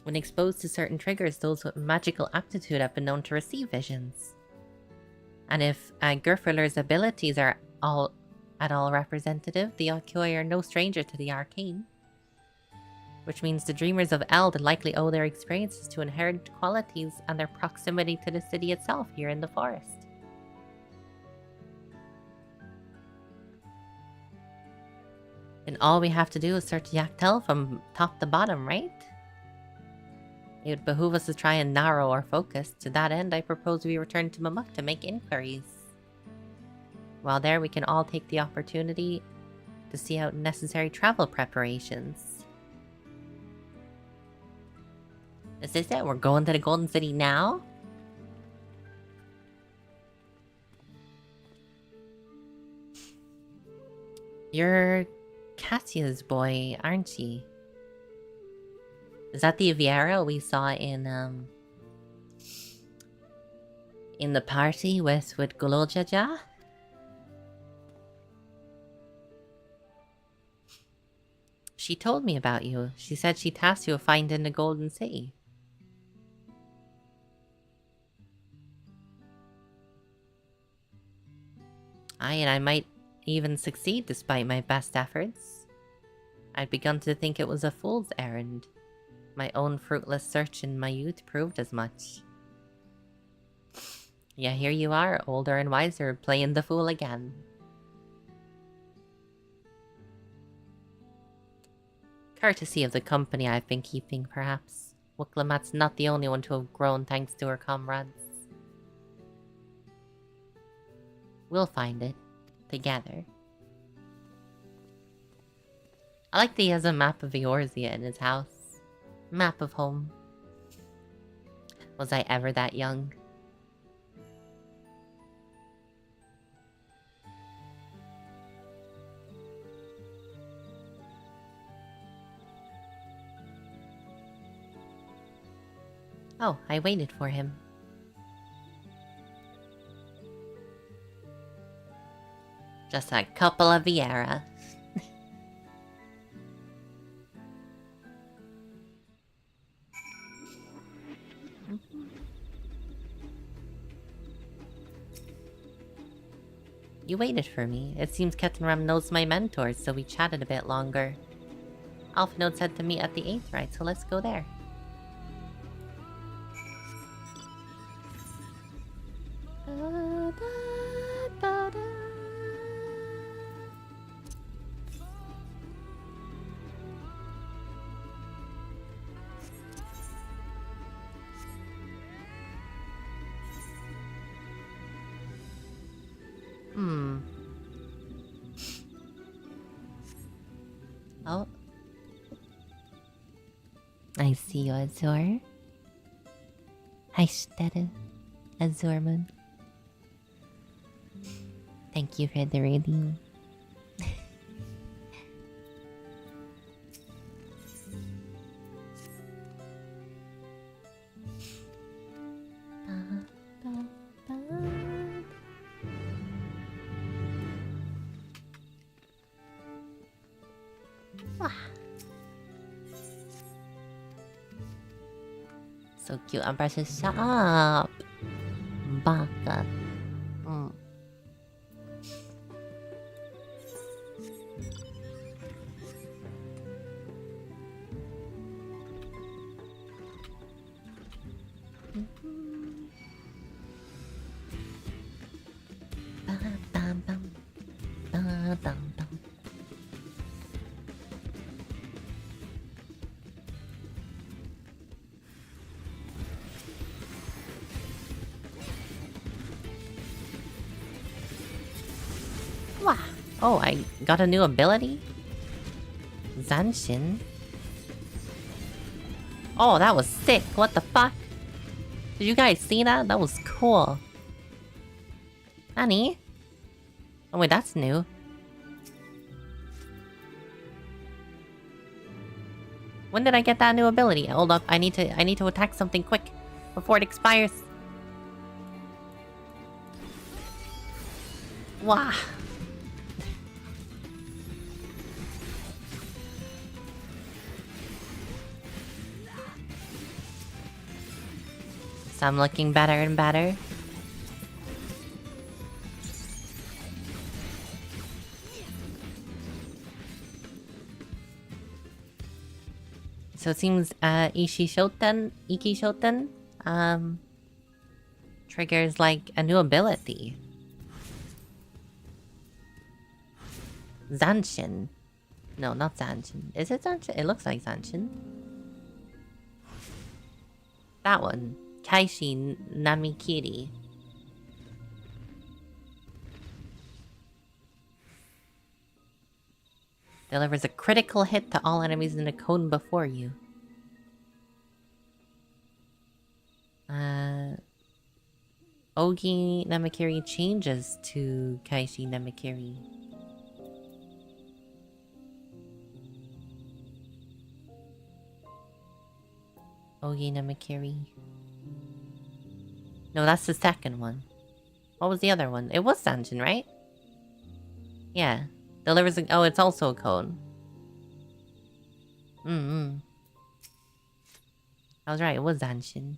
When exposed to certain triggers, those with magical aptitude have been known to receive visions. And if Gerfurler's abilities are at all representative, the Yokoi are no stranger to the arcane. Which means the dreamers of Eld likely owe their experiences to inherent qualities and their proximity to the city itself here in the forest. And all we have to do is search Yaktel from top to bottom, right? It would behoove us to try and narrow our focus. To that end, I propose we return to Mamuk to make inquiries. While there, we can all take the opportunity to see out necessary travel preparations. Is this it? We're going to the Golden City now? You're Cassia's boy, aren't you? Is that the Viera we saw in the party with Gololjaja? She told me about you. She said she tasked you with finding the Golden City. Aye, and I might even succeed despite my best efforts. I'd begun to think it was a fool's errand. My own fruitless search in my youth proved as much. Yeah, here you are, older and wiser, playing the fool again. Courtesy of the company I've been keeping, perhaps. Wiklamat's not the only one to have grown thanks to her comrades. We'll find it. Together. I like that he has a map of Eorzea in his house. Map of home. Was I ever that young? Oh, I waited for him. Just a couple of Viera. You waited for me. It seems Ketenram knows my mentors, so we chatted a bit longer. Alphnode said to meet at the 8th rite, so let's go there. Oh. I see you, Azor. Hi, Stedu. Azorman. Thank you for the reading. So cute. I'm precious. Shut up. Baka. Oh, I got a new ability? Zanshin? Oh, that was sick. What the fuck? Did you guys see that? That was cool. Nani? Oh wait, that's new. When did I get that new ability? Hold up, I need to attack something quick before it expires. Wow. So I'm looking better and better. So it seems Iki Shoten triggers like a new ability. Zanshin. No, not Zanshin. Is it Zanshin? It looks like Zanshin. That one. Kaishi Namikiri. Delivers a critical hit to all enemies in a cone before you. Ogi Namakiri changes to Kaishi Namakiri. Ogi Namakiri. No, that's the second one. What was the other one? It was Zanshin, right? Yeah. Delivers a... Oh, it's also a cone. I was right, it was Zanshin.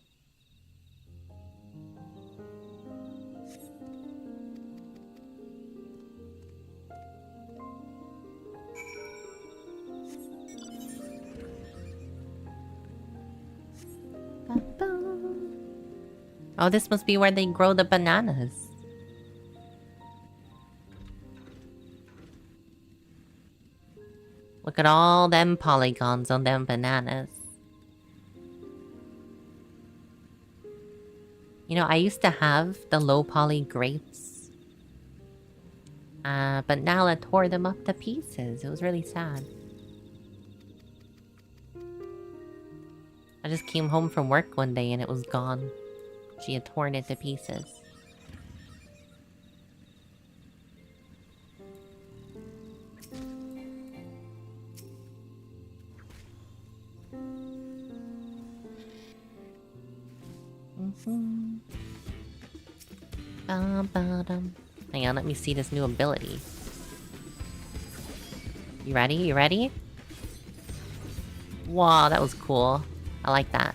Oh, this must be where they grow the bananas. Look at all them polygons on them bananas. You know, I used to have the low poly grapes. But now I tore them up to pieces. It was really sad. I just came home from work one day and it was gone. She had torn it to pieces. Hang on, let me see this new ability. You ready? You ready? Wow, that was cool. I like that.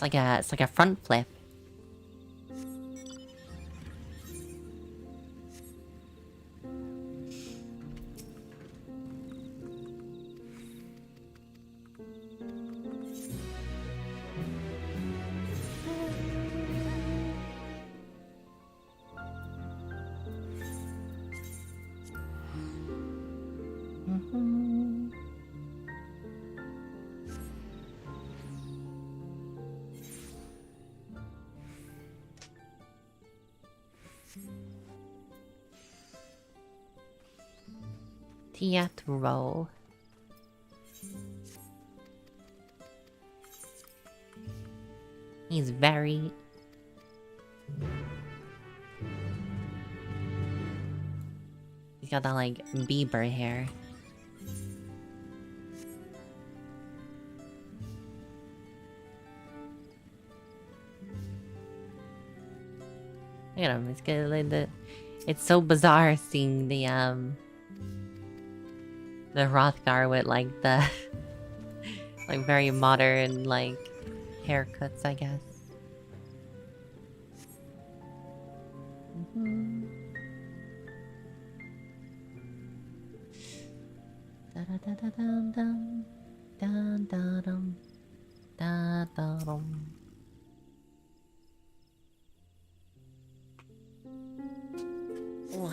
It's like a front flip. Teatro. He's very... He's got that, like, Bieber hair. Look at him, it's good, like, it's so bizarre seeing the Hrothgar with, like, the... like, very modern, like, haircuts, I guess. Da-da-da-da-dum-dum. Da-da-dum. Da-da-dum. Ooh.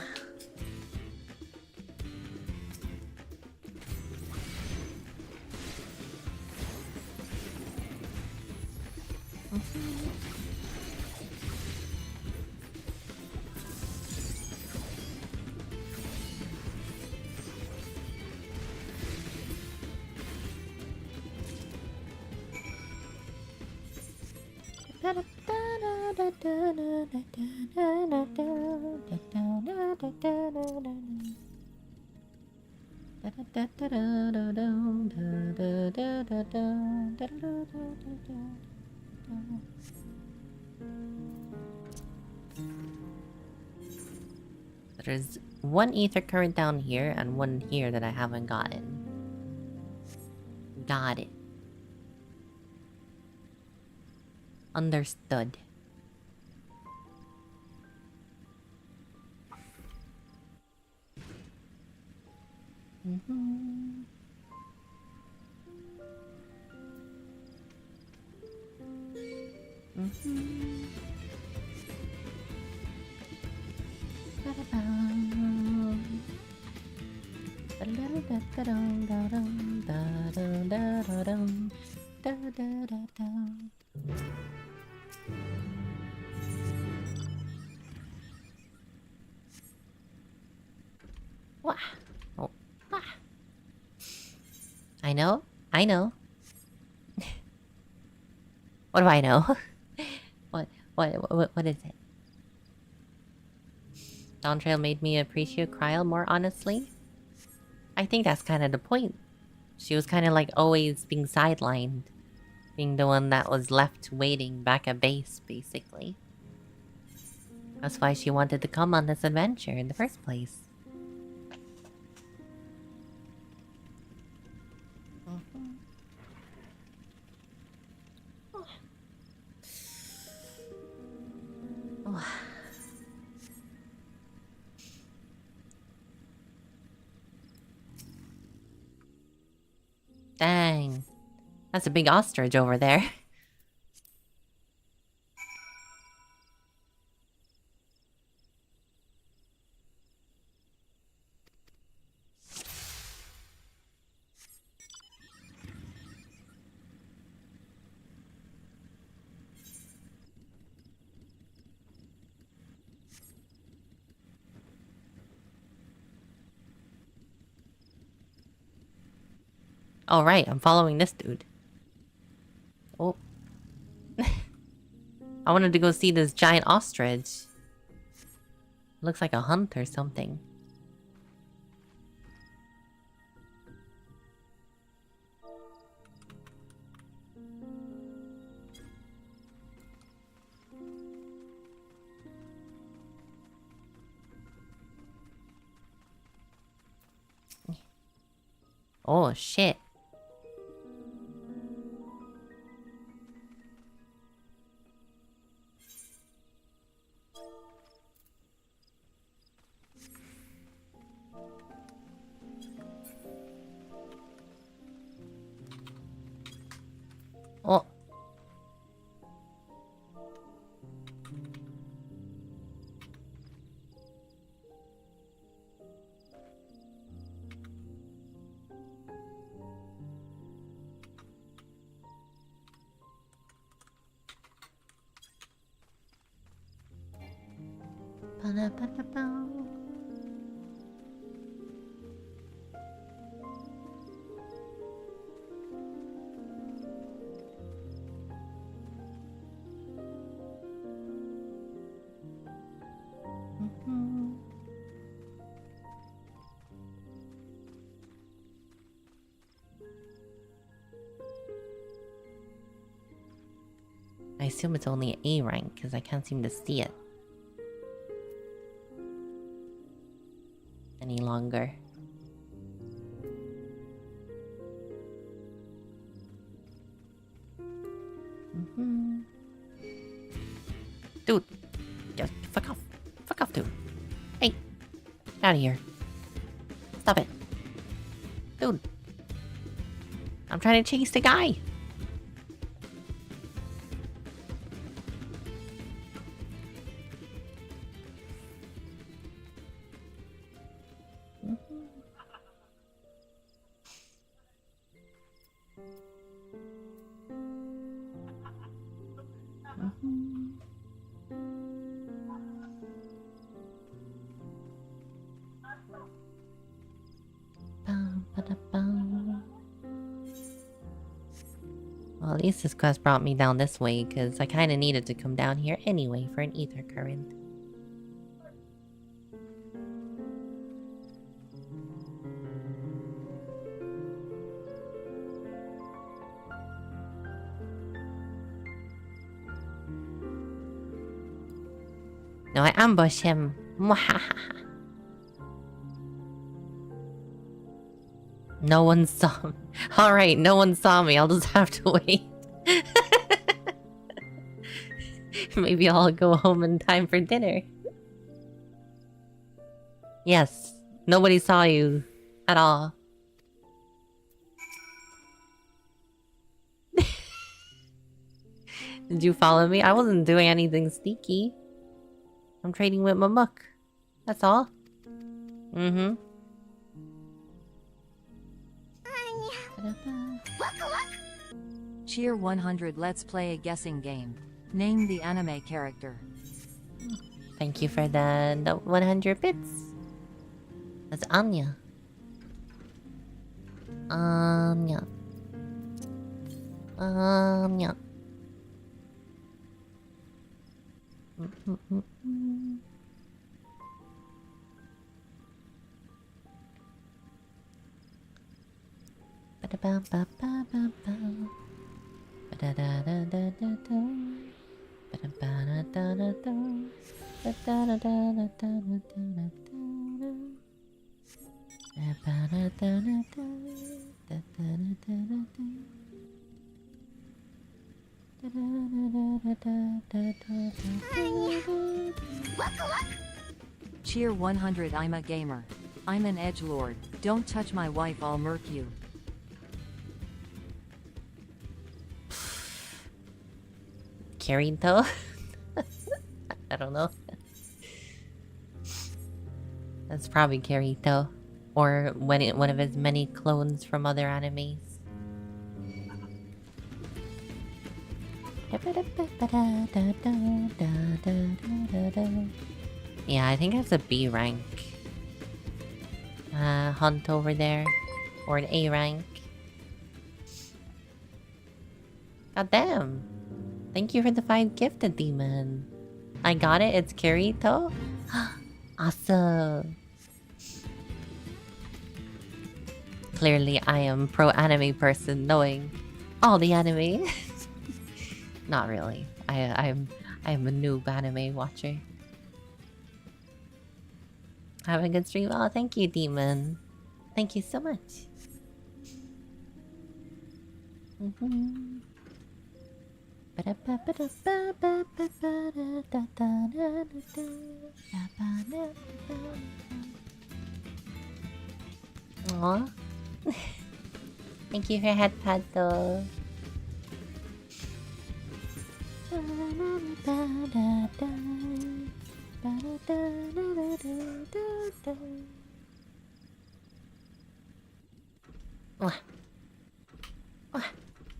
There's one ether current down here and one here that I haven't gotten. Got it. Understood. Wah. Oh. Wah. I know. I know. What do I know? What is it? DAWNTRAIL made me appreciate Kryl more honestly. I think that's kind of the point. She was kind of like always being sidelined. Being the one that was left waiting back at base, basically. That's why she wanted to come on this adventure in the first place. That's a big ostrich over there. All right, I'm following this dude. Oh. I wanted to go see this giant ostrich. Looks like a hunt or something. Oh, shit. Oh. Ba-da-ba-da-bow. I assume it's only A rank because I can't seem to see it any longer. Dude, just fuck off. Fuck off, dude. Hey, get out of here. Stop it. Dude. I'm trying to chase the guy. Well, at least this quest brought me down this way, because I kind of needed to come down here anyway for an ether current. No, I ambush him. No one saw me. Alright, no one saw me. I'll just have to wait. Maybe I'll go home in time for dinner. Yes, nobody saw you at all. Did you follow me? I wasn't doing anything sneaky. I'm trading with my muck. That's all. Mm-hmm.
Cheer 100. Let's play a guessing game. Name the anime character.
Thank you for the 100 bits. That's Anya. Anya. Anya.
Cheer 100. I'm a gamer. I'm an edgelord. Don't touch my wife, I'll murk you.
carried though? I don't know. That's probably Kirito. Or one of his many clones from other animes. Yeah, I think it's a B rank. Hunt over there. Or an A rank. God damn. Thank you for the 5 gifted, demon. I got it, it's Kirito? Awesome. Clearly, I am pro-anime person, knowing all the anime. Not really. I am a noob anime watcher. Have a good stream. Oh, thank you, demon. Thank you so much. Aww. Thank you for headpad though.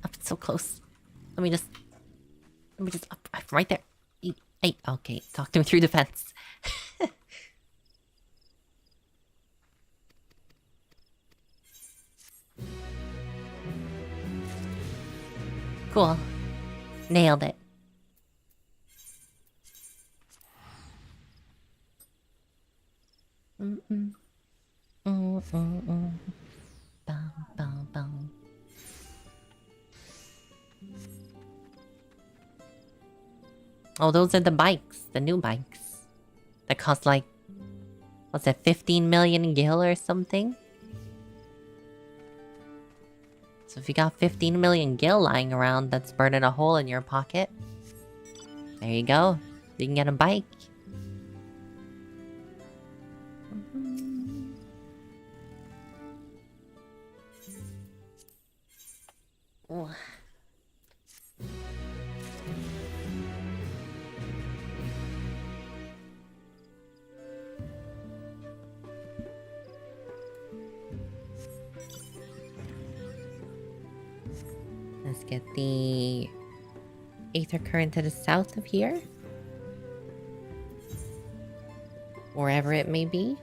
Up so close. Let me just up right there. Hey, okay, talk to me through the fence. Cool. Nailed it. Bum, bum, bum. Oh, those are the bikes, the new bikes. That cost like, what's that, 15 million gil or something? So if you got 15 million gil lying around, that's burning a hole in your pocket. There you go. You can get a bike. Ooh. Let's get the Aether Current to the south of here. Wherever it may be.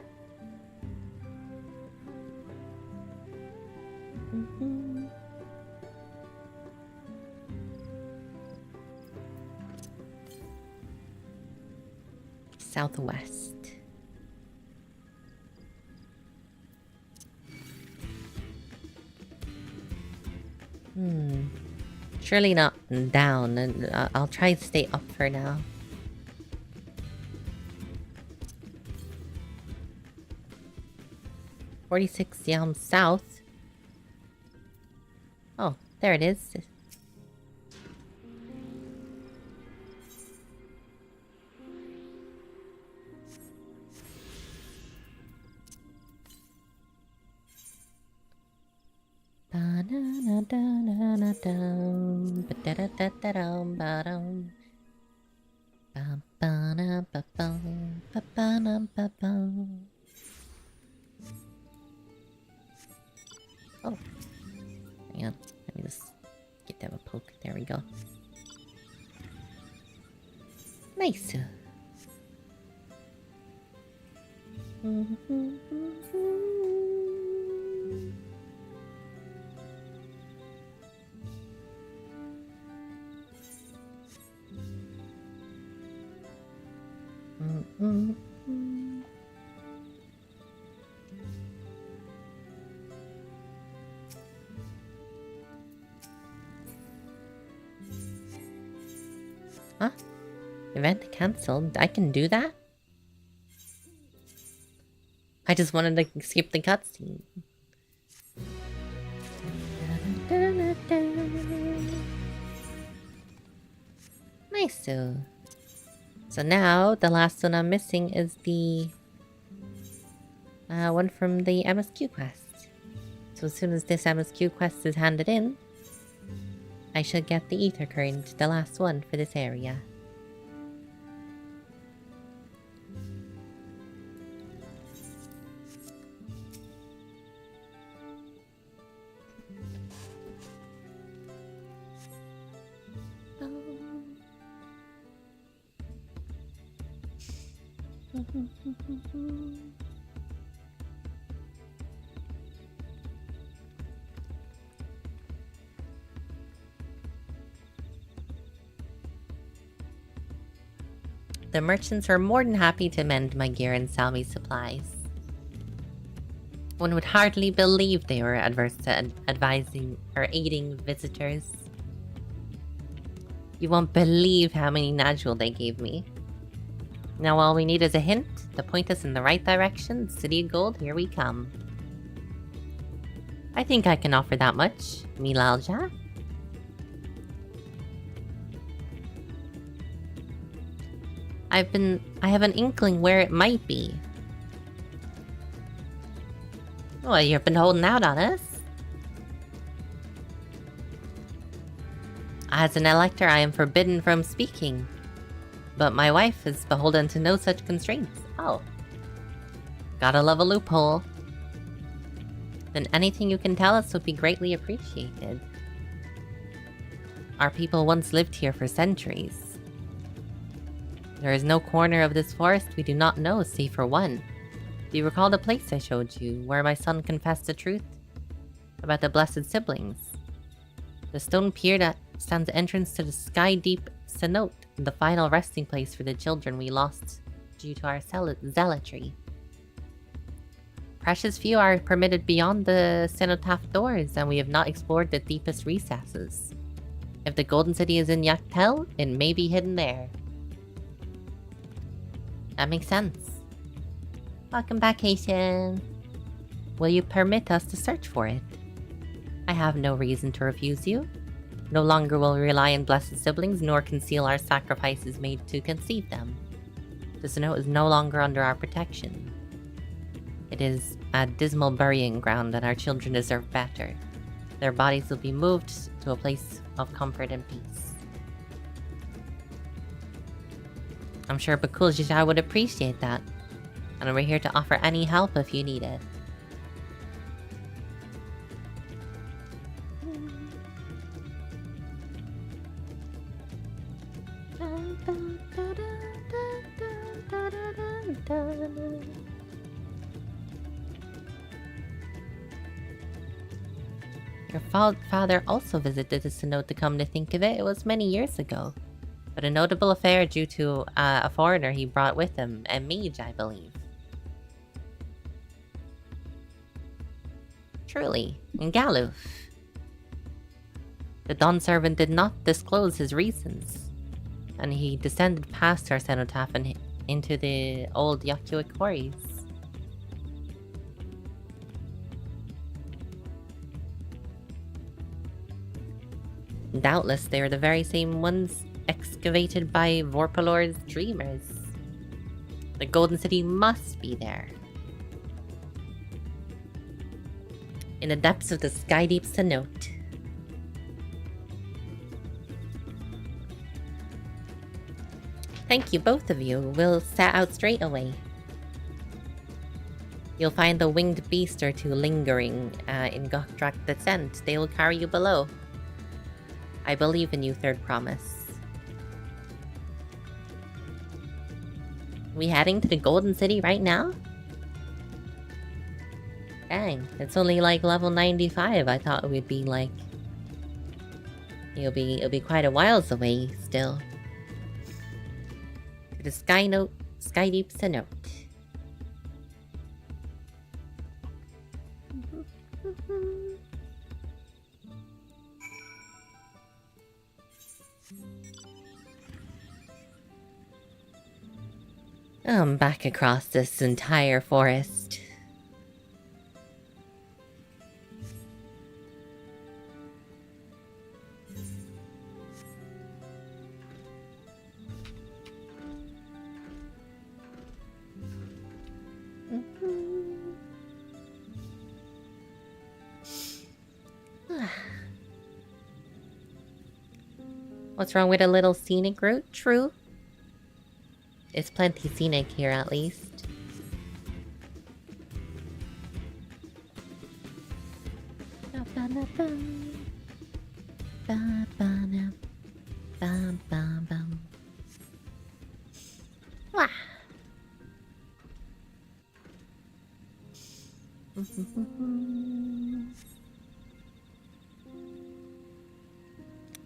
Southwest. Surely not down, and I'll try to stay up for now. "46 Yam South." Oh, there it is. Oh, hang on. Let me just get them a poke. There we go. Nice. Huh? Event cancelled? I can do that? I just wanted to skip the cutscene. Nice. So now the last one I'm missing is the one from the MSQ quest. So as soon as this MSQ quest is handed in, I should get the ether current, the last one for this area. The merchants are more than happy to mend my gear and sell me supplies. One would hardly believe they were adverse to advising or aiding visitors. You won't believe how many Najul they gave me. Now all we need is a hint to point us in the right direction. City of Gold, here we come. I think I can offer that much, Milalja. I have an inkling where it might be. Well, you've been holding out on us. As an elector, I am forbidden from speaking. But my wife is beholden to no such constraints. Oh. Gotta love a loophole. Then anything you can tell us would be greatly appreciated. Our people once lived here for centuries. There is no corner of this forest we do not know, save for one. Do you recall the place I showed you, where my son confessed the truth about the blessed siblings? The stone pier that stands entrance to the sky-deep cenote, the final resting place for the children we lost due to our zealotry. Precious few are permitted beyond the cenotaph doors, and we have not explored the deepest recesses. If the Golden City is in Yaktel, it may be hidden there. That makes sense. Welcome back, Haitian. Will you permit us to search for it? I have no reason to refuse you. No longer will we rely on blessed siblings, nor conceal our sacrifices made to conceive them. The cenote is no longer under our protection. It is a dismal burying ground, and our children deserve better. Their bodies will be moved to a place of comfort and peace. I'm sure Bakul Jija would appreciate that, and we're here to offer any help if you need it. Your father also visited the cenote, to come to think of it. It was many years ago. But a notable affair due to a foreigner he brought with him, a mage, I believe. Truly, in Galuf. The Dawn servant did not disclose his reasons, and he descended past our cenotaph and into the old Yakua quarries. Doubtless they are the very same ones excavated by Vorpalor's dreamers. The Golden City must be there. In the depths of the sky-deep cenote. Thank you, both of you. We'll set out straight away. You'll find the winged beast or two lingering in Gokdrak Descent. They will carry you below. I believe in you, Third Promise. We heading to the Golden City right now? Dang, it's only like level 95. I thought it would be like... It'll be quite a whiles away still. To the Sky Deep Cenote. I'm back across this entire forest. What's wrong with a little scenic route? True. It's plenty scenic here at least. Wah.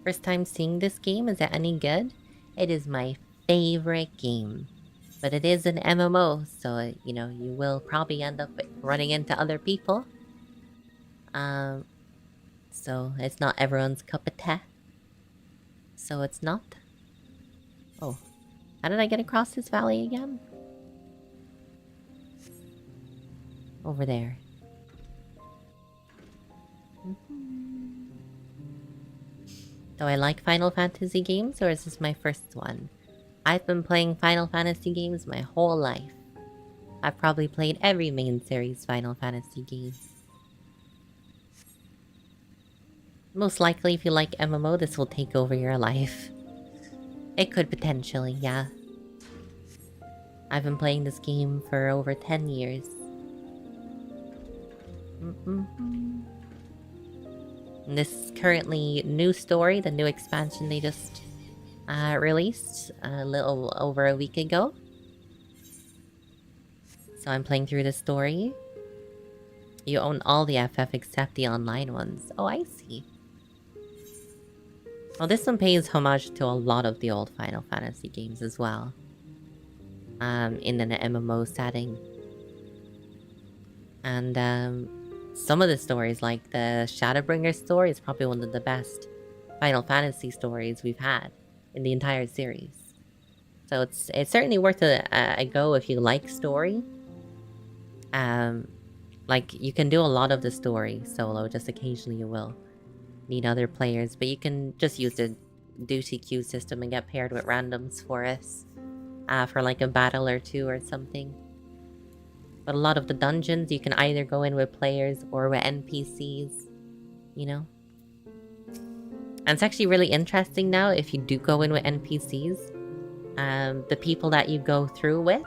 First time seeing this game, is it any good? It is my favorite game. But it is an MMO, so, you know, you will probably end up running into other people. So it's not everyone's cup of tea. So it's not. Oh. How did I get across this valley again? Over there. Do I like Final Fantasy games, or is this my first one? I've been playing Final Fantasy games my whole life. I've probably played every main series Final Fantasy game. Most likely, if you like MMO, this will take over your life. It could potentially, yeah. I've been playing this game for over 10 years. And this currently new story, the new expansion they just released a little over a week ago. So I'm playing through the story. You own all the FF except the online ones. Oh, I see. Well, this one pays homage to a lot of the old Final Fantasy games as well. In an MMO setting. And some of the stories, like the Shadowbringer story, is probably one of the best Final Fantasy stories we've had in the entire series. So it's certainly worth a go if you like story. Like, you can do a lot of the story solo, just occasionally you will need other players, but you can just use the duty queue system and get paired with randoms for us. For like a battle or two or something. But a lot of the dungeons, you can either go in with players or with NPCs, you know? And it's actually really interesting now, if you do go in with NPCs, the people that you go through with,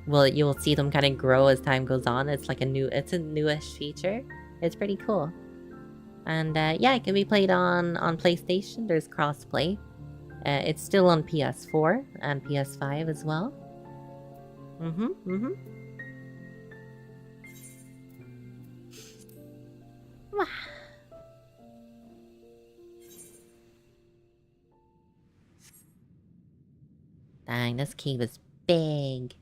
well, you will see them kind of grow as time goes on. It's like it's a newish feature. It's pretty cool. And yeah, it can be played on PlayStation. There's crossplay. It's still on PS4 and PS5 as well. Wah. Dang, this cave is big.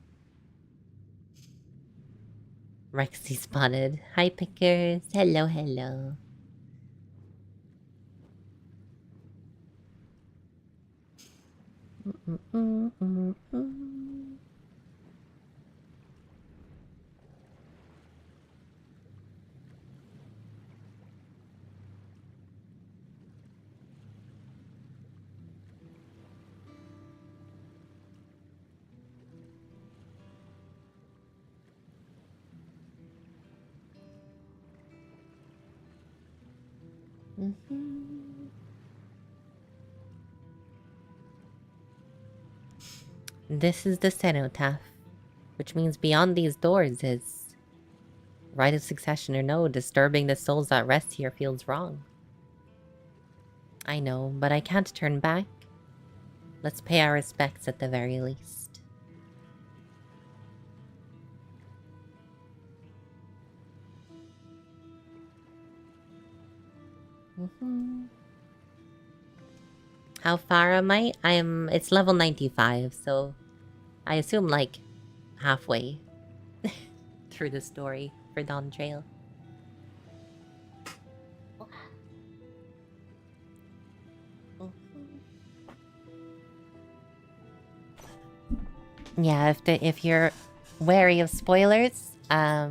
Rexy spotted. Hi, pickers. Hello, hello. This is the cenotaph, which means beyond these doors is right of succession or no, disturbing the souls that rest here feels wrong. I know, but I can't turn back. Let's pay our respects at the very least. How far am I? It's level 95, so I assume like halfway through the story for DAWNTRAIL. Yeah, if you're wary of spoilers, I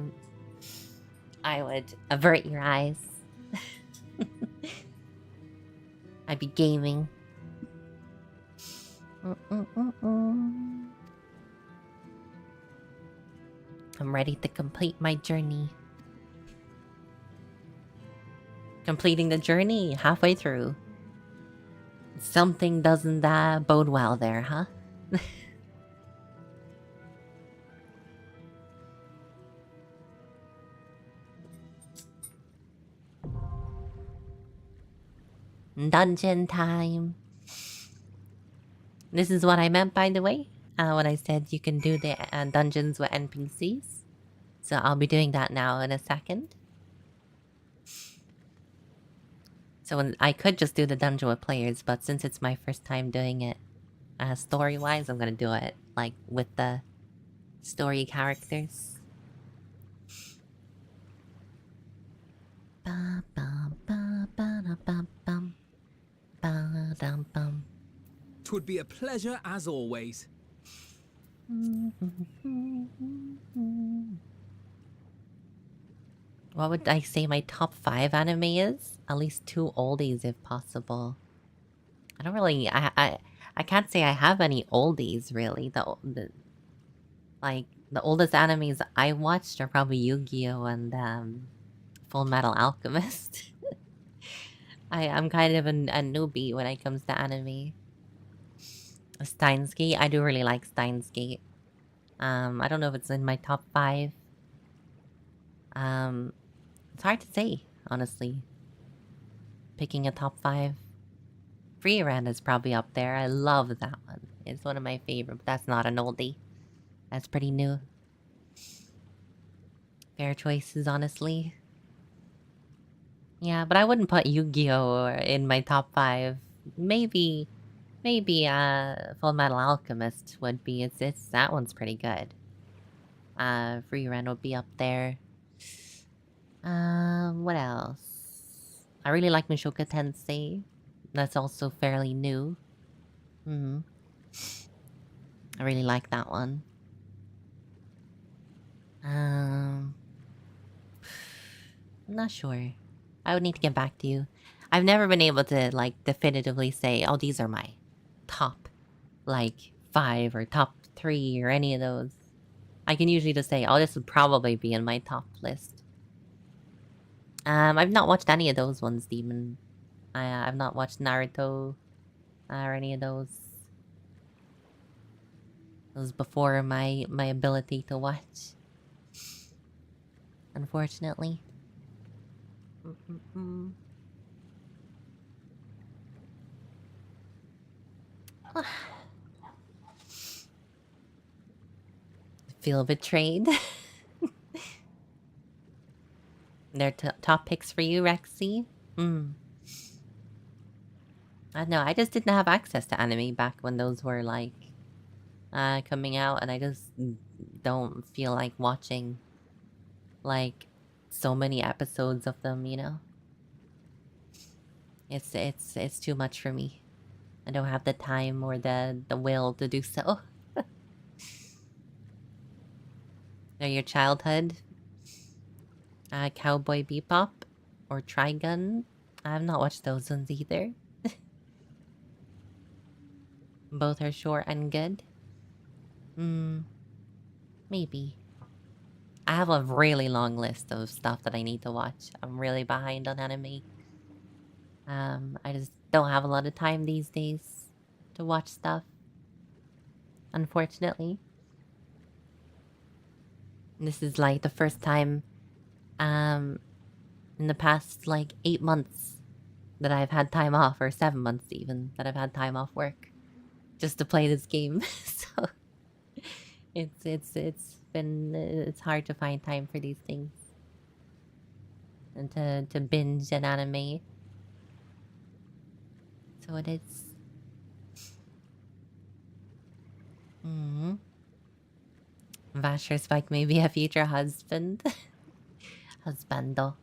would avert your eyes. I'd be gaming. I'm ready to complete my journey. Completing the journey halfway through. Something doesn't bode well there, huh? Dungeon time. This is what I meant, by the way, when I said you can do the dungeons with NPCs. So I'll be doing that now in a second. So I could just do the dungeon with players, but since it's my first time doing it story-wise, I'm gonna do it like with the story characters. Ba ba ba ba da bum bum. Ba dum bum.
'Twould be a pleasure as always.
What would I say my top 5 anime is? At least 2 oldies if possible. I don't really... I can't say I have any oldies, really. The oldest animes I watched are probably Yu-Gi-Oh! And Full Metal Alchemist. I'm kind of a newbie when it comes to anime. Steins Gate, I do really like Steins Gate. I don't know if it's in my top 5. It's hard to say, honestly. Picking a top 5. Freerun is probably up there. I love that one. It's one of my favorite, but that's not an oldie. That's pretty new. Fair choices, honestly. Yeah, but I wouldn't put Yu-Gi-Oh! In my top 5. Maybe Full Metal Alchemist would be. It's that one's pretty good. Freerun would be up there. What else? I really like Mushoku Tensei. That's also fairly new. I really like that one. I'm not sure. I would need to get back to you. I've never been able to, like, definitively say, oh, these are my top, like, 5 or top 3 or any of those. I can usually just say, oh, this would probably be in my top list. I've not watched any of those ones, Demon. I've not watched Naruto or any of those. Those before my ability to watch. Unfortunately. Feel betrayed. They're top picks for you, Rexy? I don't know, I just didn't have access to anime back when those were, like, coming out, and I just don't feel like watching, like, so many episodes of them, you know? It's too much for me. I don't have the time or the will to do so. They're your childhood? Cowboy Bebop? Or Trigun? I have not watched those ones either. Both are short and good. Maybe. I have a really long list of stuff that I need to watch. I'm really behind on anime. I just don't have a lot of time these days to watch stuff. Unfortunately. This is like the first time in the past like 8 months that I've had time off, or 7 months even, that I've had time off work just to play this game. So it's hard to find time for these things. And to binge an anime. So it is. Vasher Spike may be a future husband. Husbando.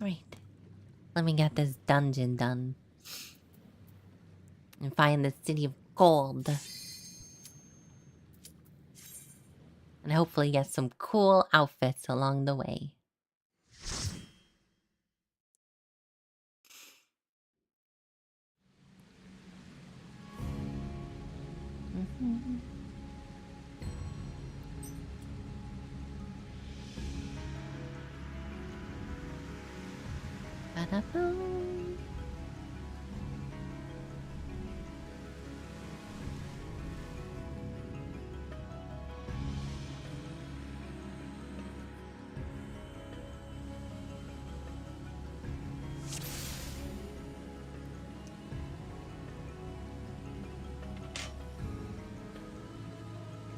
Right. Let me get this dungeon done. And find the city of gold. And hopefully get some cool outfits along the way. Ba-da-boom.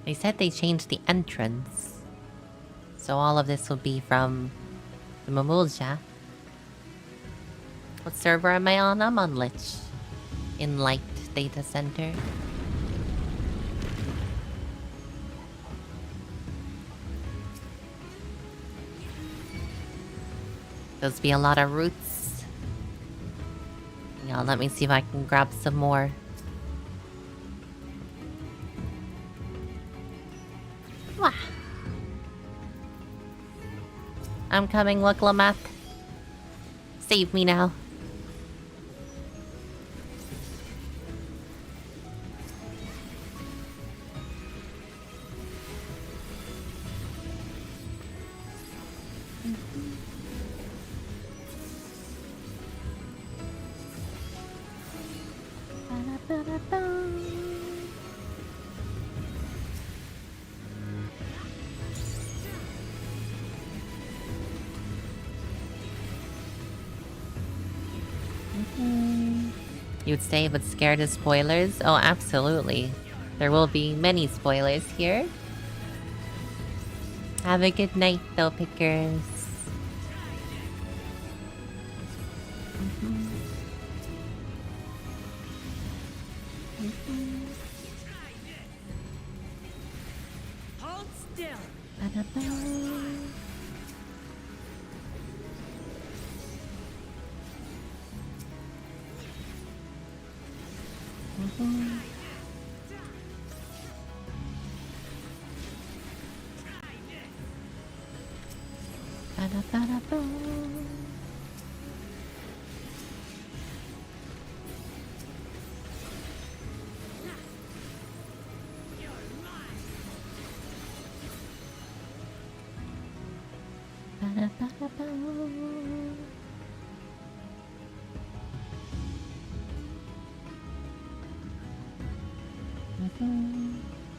They said they changed the entrance. So all of this will be from the Mamulja. What server am I on? I'm on Lich. In Light Data Center. There's be a lot of roots. Yeah, let me see if I can grab some more. Wah. I'm coming, Waklamat. Save me now. You'd say but scared of spoilers? Oh, absolutely. There will be many spoilers here. Have a good night, though, pickers.
Hold still.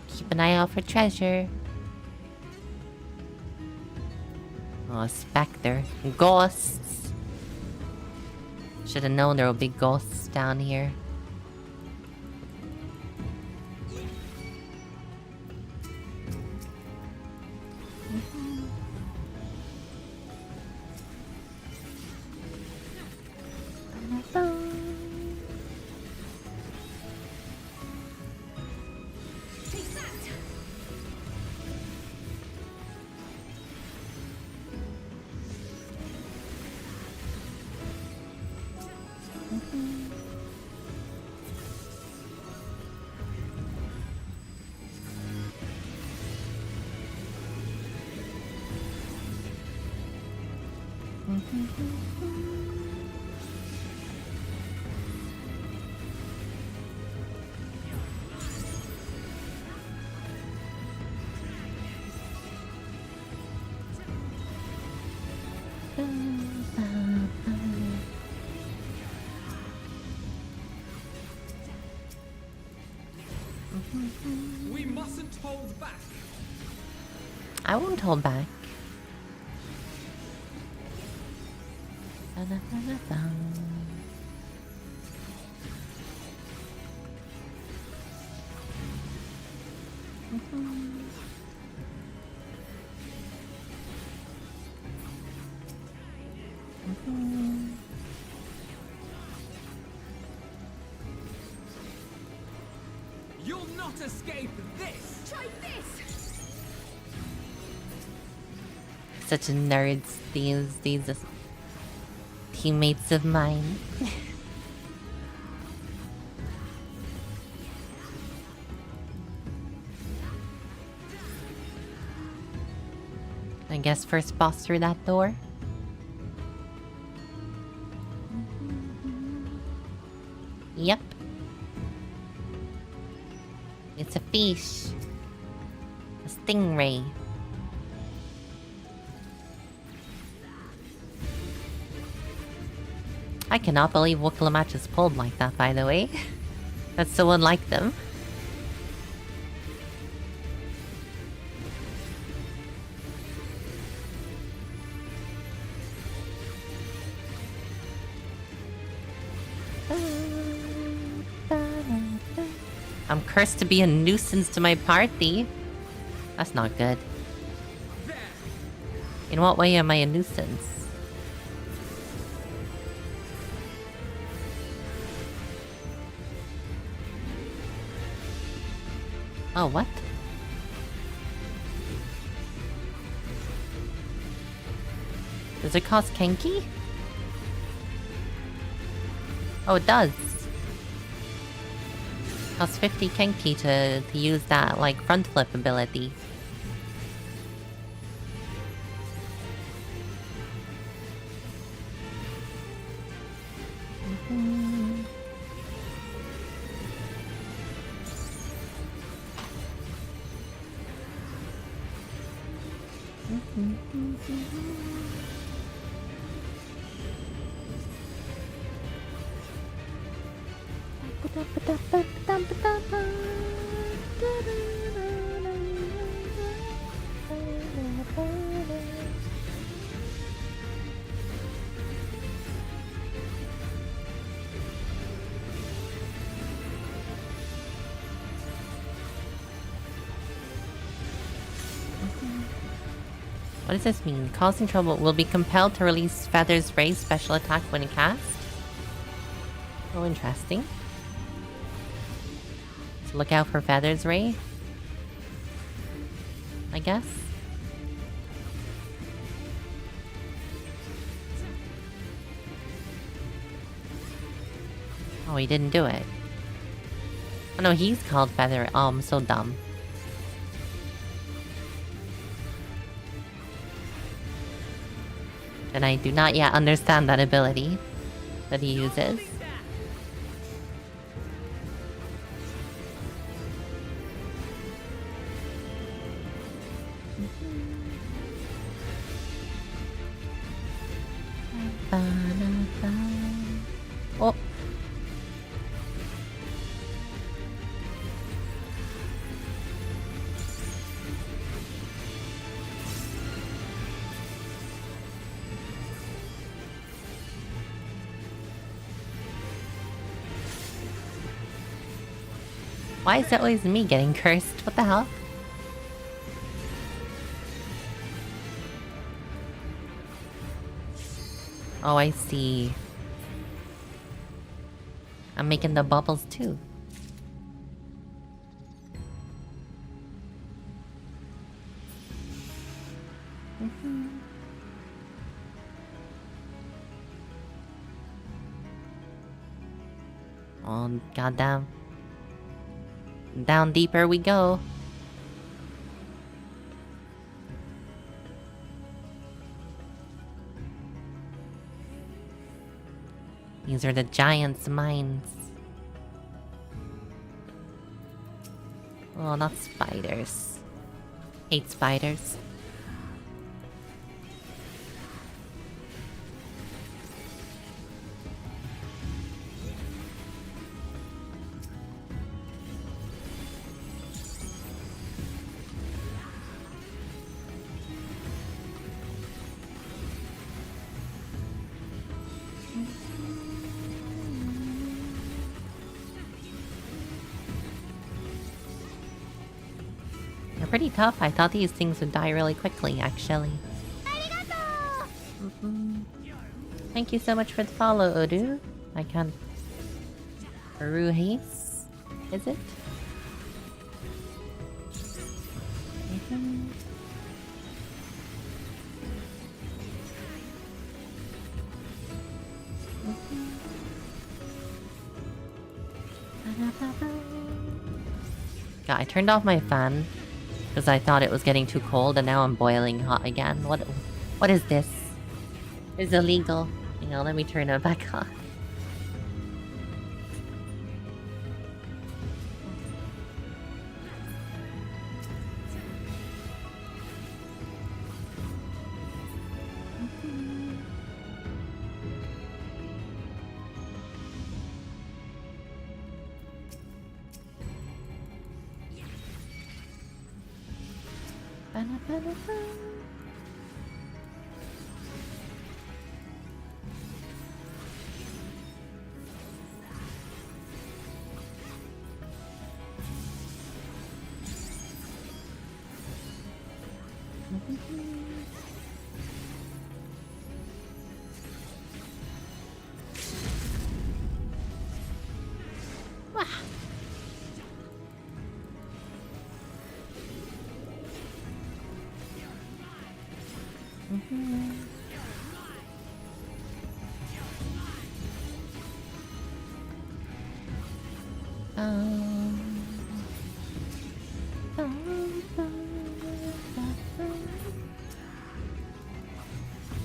Keep an eye out for treasure. Oh, specter. Ghosts. Should have known there would be ghosts down here.
We mustn't hold back.
I won't hold back.
You'll not escape this.
Try this!
Such nerds, these teammates of mine. I guess first boss through that door. Yep. It's a fish. A stingray. I cannot believe Wookiee is pulled like that, by the way. That's so unlike them. I'm cursed to be a nuisance to my party. That's not good. In what way am I a nuisance? Oh, what? Does it cost Kenki? Oh, it does. Costs 50 Kenki to use that, like, front flip ability. What does this mean? Causing trouble will be compelled to release Feather's Ray special attack when cast. Oh, interesting. So look out for Feather's Ray, I guess. Oh, he didn't do it. Oh no, he's called Feather. Oh, I'm so dumb. And I do not yet understand that ability that he uses. Oh. Why is it always me getting cursed? What the hell? Oh, I see. I'm making the bubbles too. Oh, goddamn. Down deeper we go. These are the giants' mines. Oh, not spiders. Hate spiders. Pretty tough. I thought these things would die really quickly, actually. Thank you so much for the follow, Odu. I can't... Ruhis? Is it? God, I turned off my fan because I thought it was getting too cold, and now I'm boiling hot again. What is this? It's illegal. You know, let me turn it back on.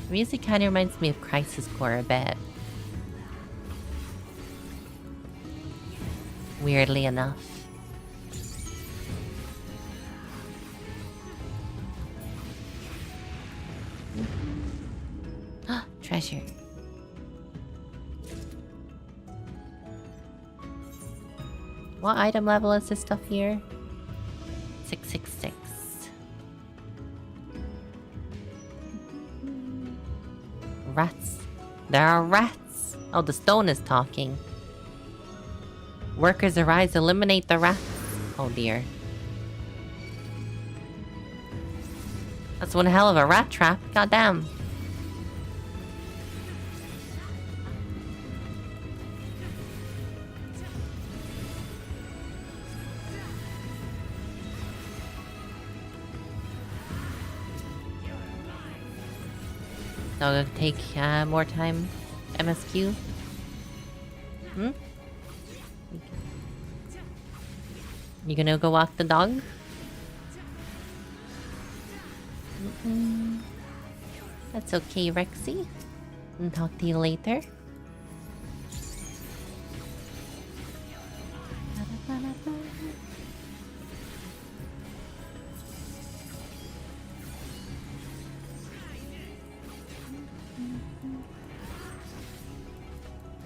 Music kind of reminds me of Crisis Core a bit. Weirdly enough. Treasure. What item level is this stuff here? 666. Rats. There are rats! Oh, the stone is talking. Workers arise, eliminate the rats. Oh dear. That's one hell of a rat trap. Goddamn. So it'll take more time. MSQ. Hmm? You gonna go walk the dog? That's okay, Rexy. I'll talk to you later.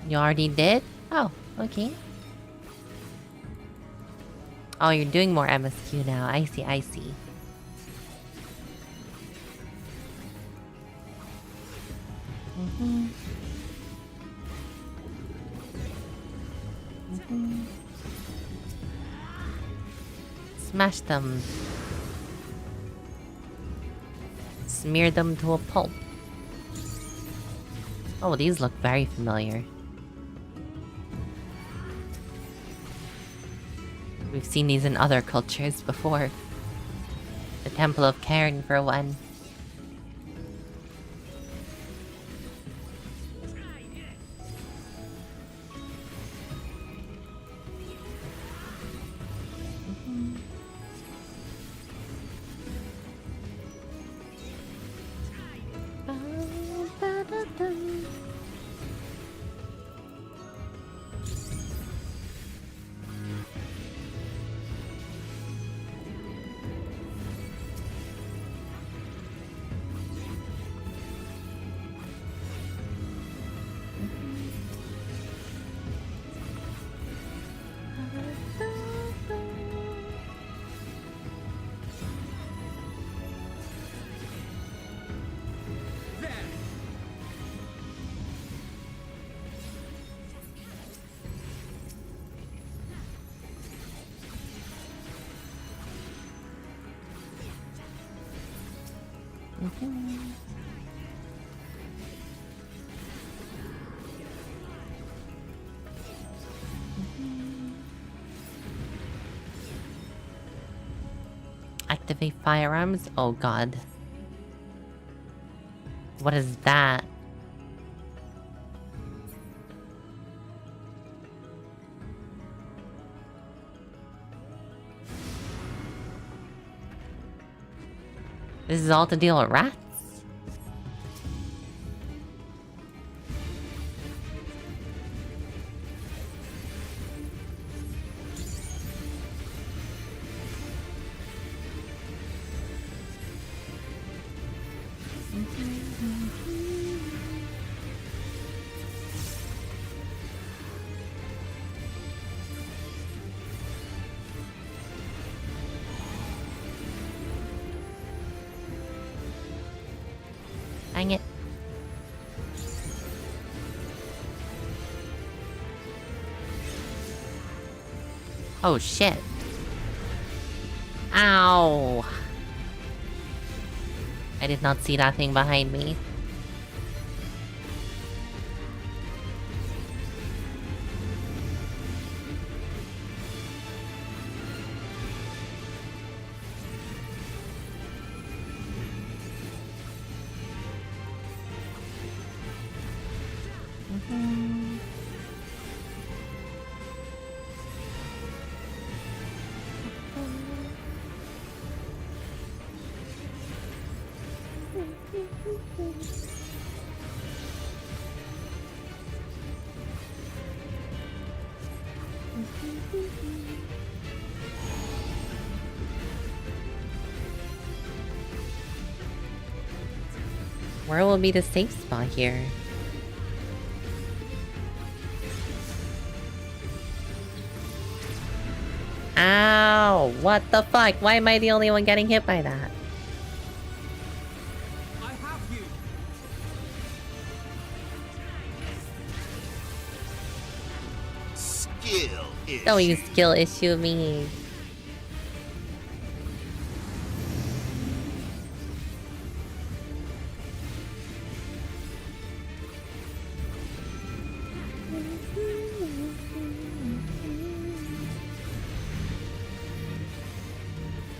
You already did? Oh, okay. Oh, you're doing more MSQ now. I see, I see. Smash them. Smear them to a pulp. Oh, these look very familiar. We've seen these in other cultures before. The Temple of Cairn, for one. Activate firearms? Oh god. What is that? This is all to deal with rats? Oh shit. Ow! I did not see that thing behind me. Where will be the safe spot here? Ow! What the fuck? Why am I the only one getting hit by that?
I have you.
Skill issue.
Don't use skill issue me.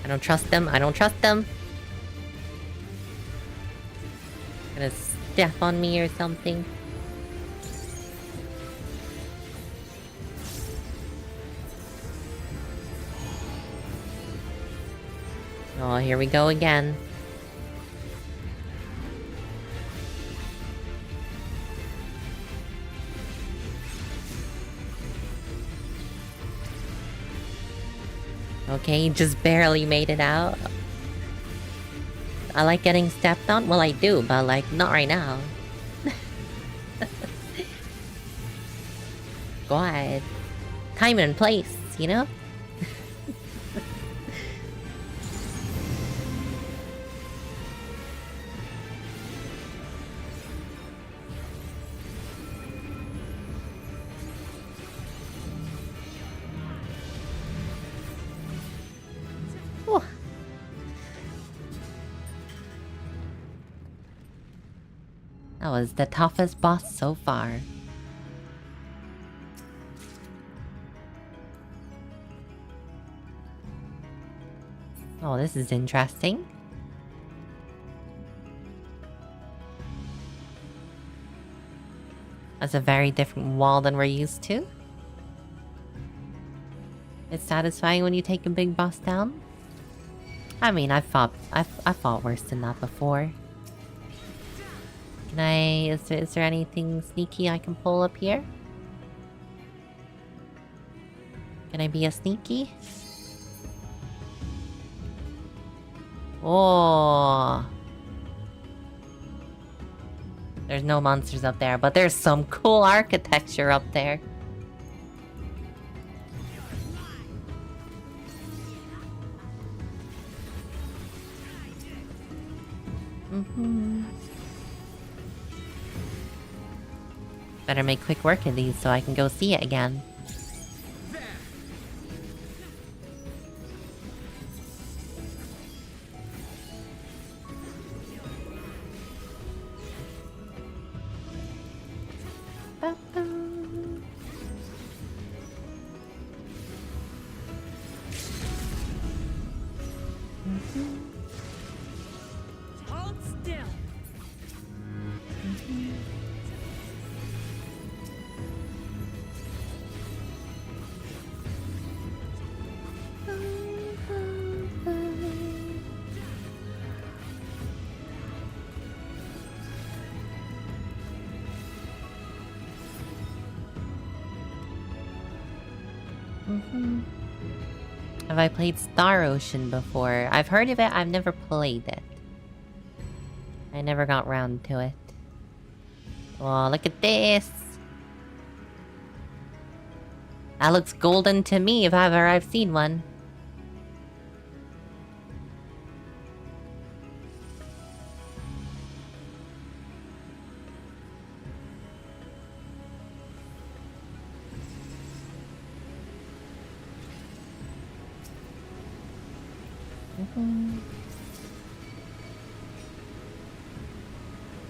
I don't trust them. I don't trust them. Gonna step on me or something. Oh, here we go again. Okay, just barely made it out. I like getting stepped on. Well, I do, but like, not right now. God. Time and place, you know? Whew. That was the toughest boss so far. Oh, this is interesting. That's a very different wall than we're used to. It's satisfying when you take a big boss down. I mean, I've fought worse than that before. Can I... Is there anything sneaky I can pull up here? Can I be a sneaky? Oh. There's no monsters up there, but there's some cool architecture up there. Better make quick work of these so I can go see it again.
Hold still.
Have I played Star Ocean before? I've heard of it, I've never played it. I never got round to it. Oh, look at this! That looks golden to me if ever I've seen one.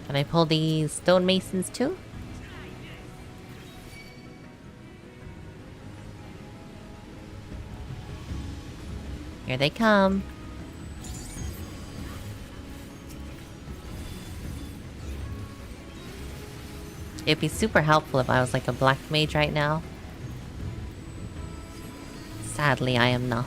Can I pull these stonemasons too? Here they come. It'd be super helpful if I was like a black mage right now. Sadly, I am not.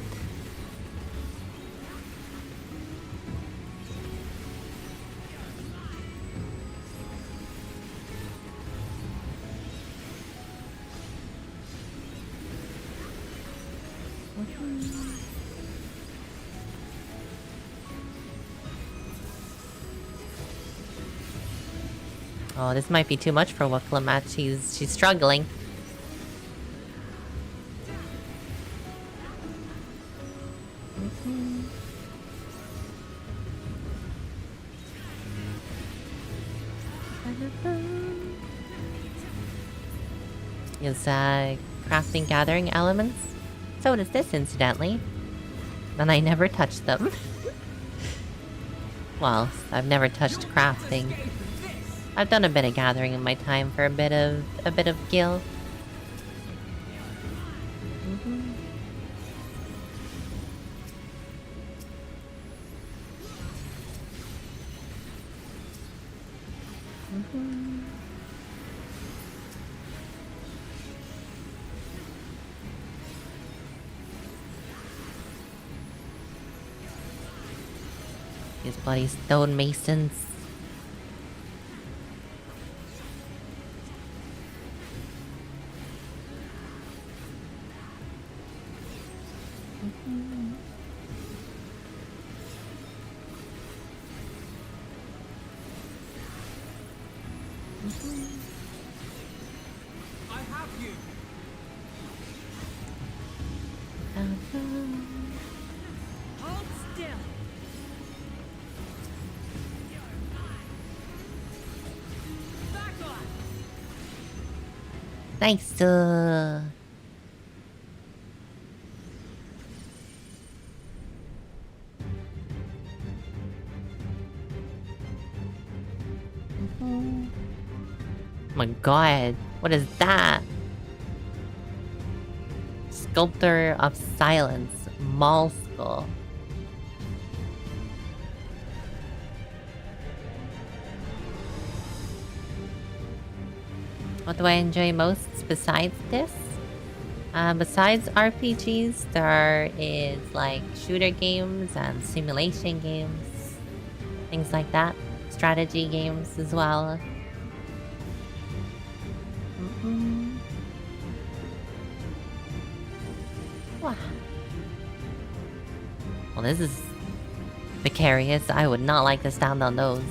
Oh, this might be too much for Wukalamat. She's struggling. Is crafting gathering elements? So does this, incidentally. And I never touched them. Well, I've never touched crafting. I've done a bit of gathering in my time for a bit of gil. These bloody stonemasons.
Hold still. Back off.
Nice. Oh my god, what is that? Sculptor of Silence, Maul Skull. What do I enjoy most besides this? Besides RPGs, there is like shooter games and simulation games. Things like that. Strategy games as well. Wow. Well, this is precarious. I would not like to stand on those.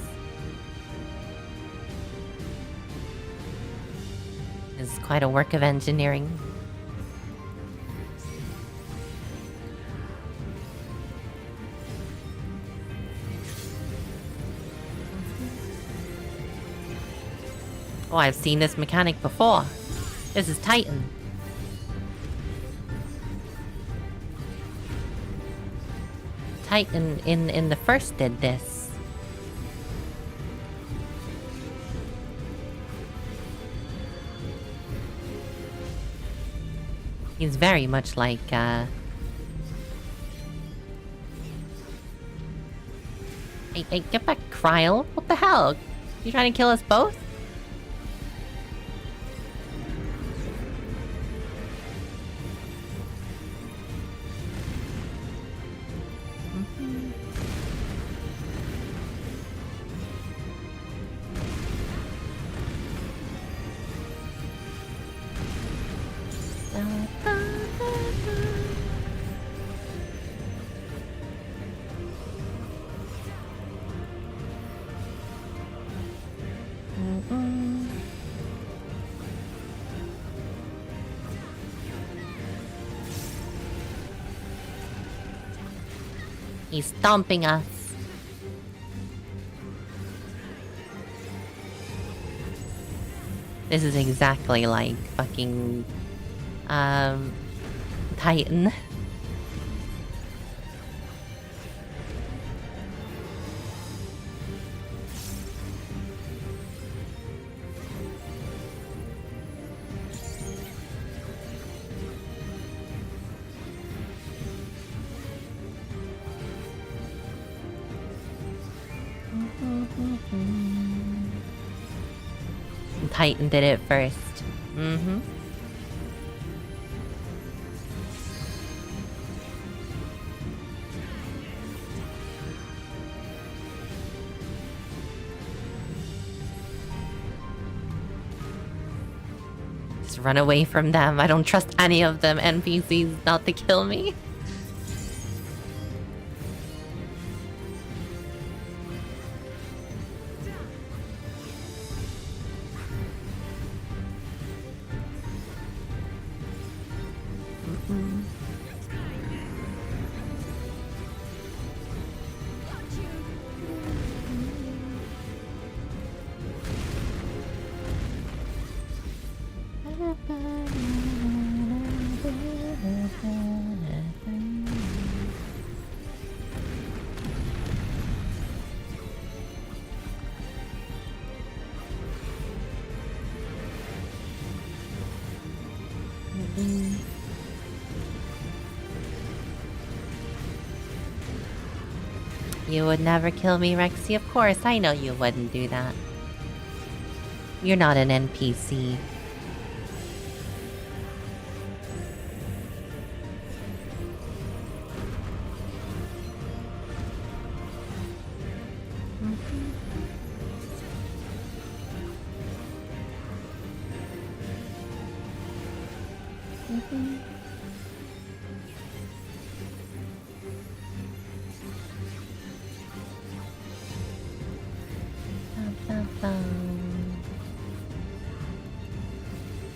It's quite a work of engineering. Oh, I've seen this mechanic before. This is Titan. Titan in the first did this. He's very much like Hey, get back, Kryl. What the hell? You trying to kill us both? He's stomping us. This is exactly like fucking Titan. Titan did it first. Mm-hmm. Just run away from them. I don't trust any of them NPCs not to kill me. You would never kill me, Rexy. Of course, I know you wouldn't do that. You're not an NPC.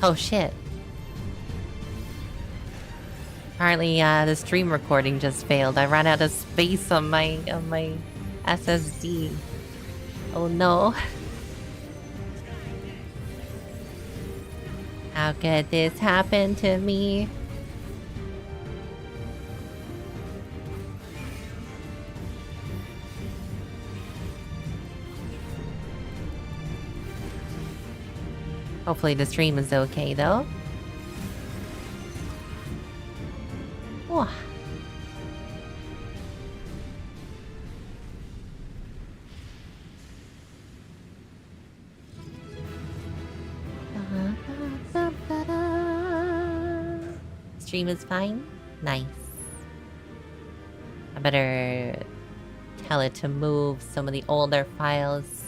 Oh shit. Apparently, the stream recording just failed. I ran out of space on my SSD. Oh no. How could this happen to me? Hopefully the stream is okay though. Whoa. Stream is fine? Nice. I better tell it to move some of the older files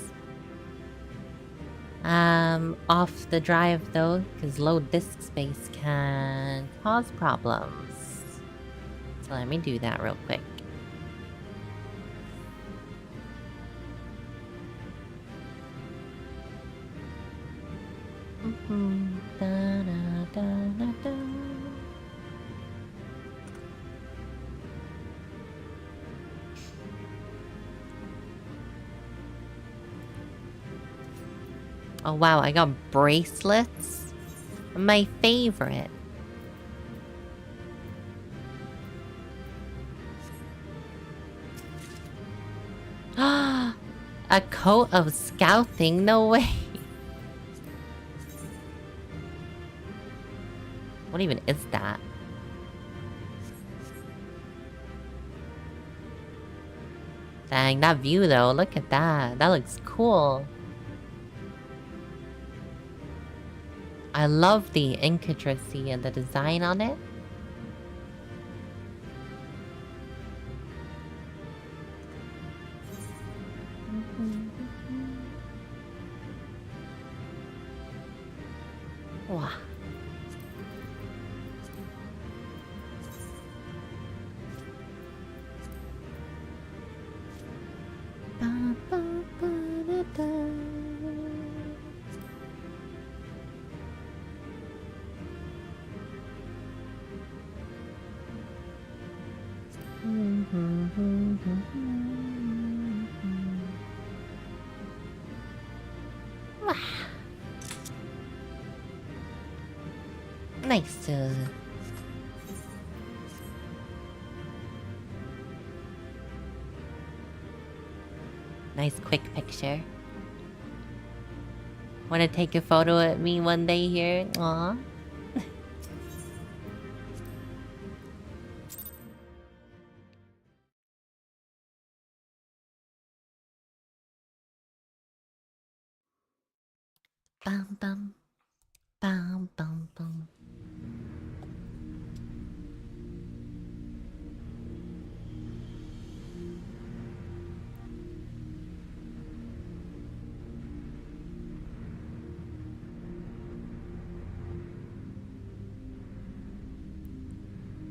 off the drive though, because low disk space can cause problems. So let me do that real quick. Oh wow, I got bracelets. My favorite. A coat of scouting? No way. What even is that? Dang, that view though, look at that. That looks cool. I love the intricacy and the design on it. Wow. Nice. Nice quick picture. Want to take a photo at me one day here? Aww. Bum, bum. Bum bum bum.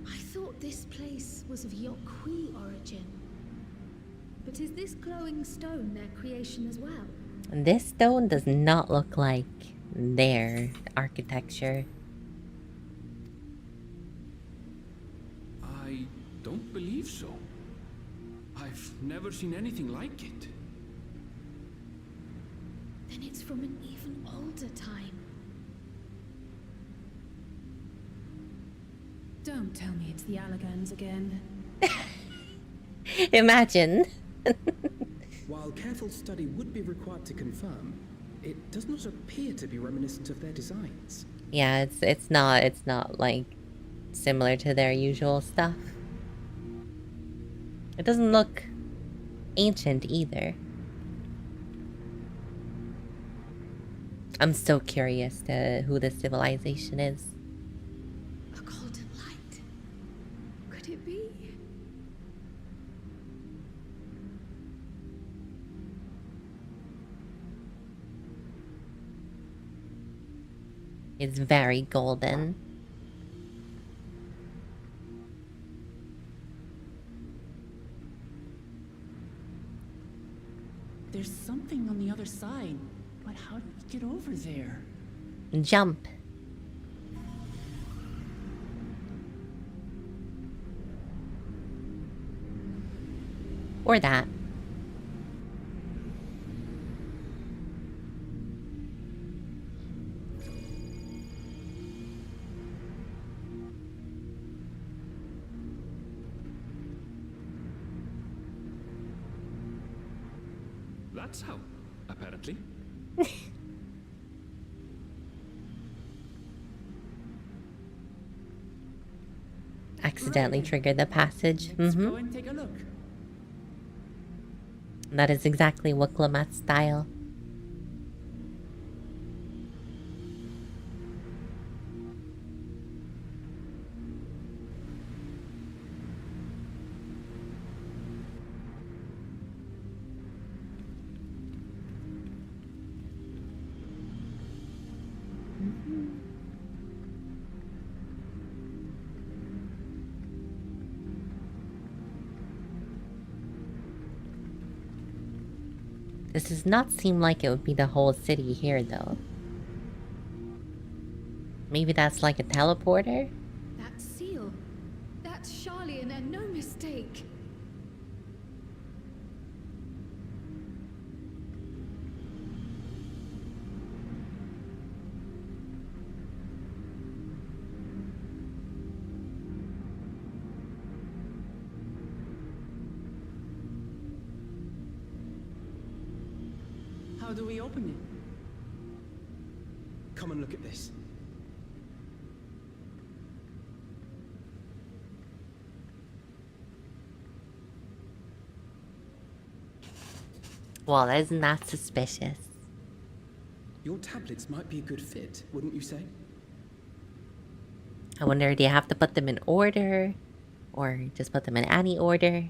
I thought this place was of Yokwi origin. But is this glowing stone their creation as well?
This stone does not look like their architecture.
I don't believe so. I've never seen anything like it.
Then it's from an even older time. Don't tell me it's the Allagans again.
Imagine.
While careful study would be required to confirm, it does not appear to be reminiscent of their designs.
Yeah, it's not like similar to their usual stuff. It doesn't look ancient either. I'm so curious to who this civilization is.
A golden light. Could it be?
It's very golden.
There's something on the other side, but how do we get over there?
Jump. Or that.
That's how, apparently.
Accidentally triggered the passage.
Let's go and take a look.
That is exactly Wicklamat's style. This does not seem like it would be the whole city here, though. Maybe that's like a teleporter?
That seal. That's Charlian and no mistake.
How do we open it?
Come and look at this.
Well, isn't that suspicious?
Your tablets might be a good fit, wouldn't you say?
I wonder, do you have to put them in order? Or just put them in any order?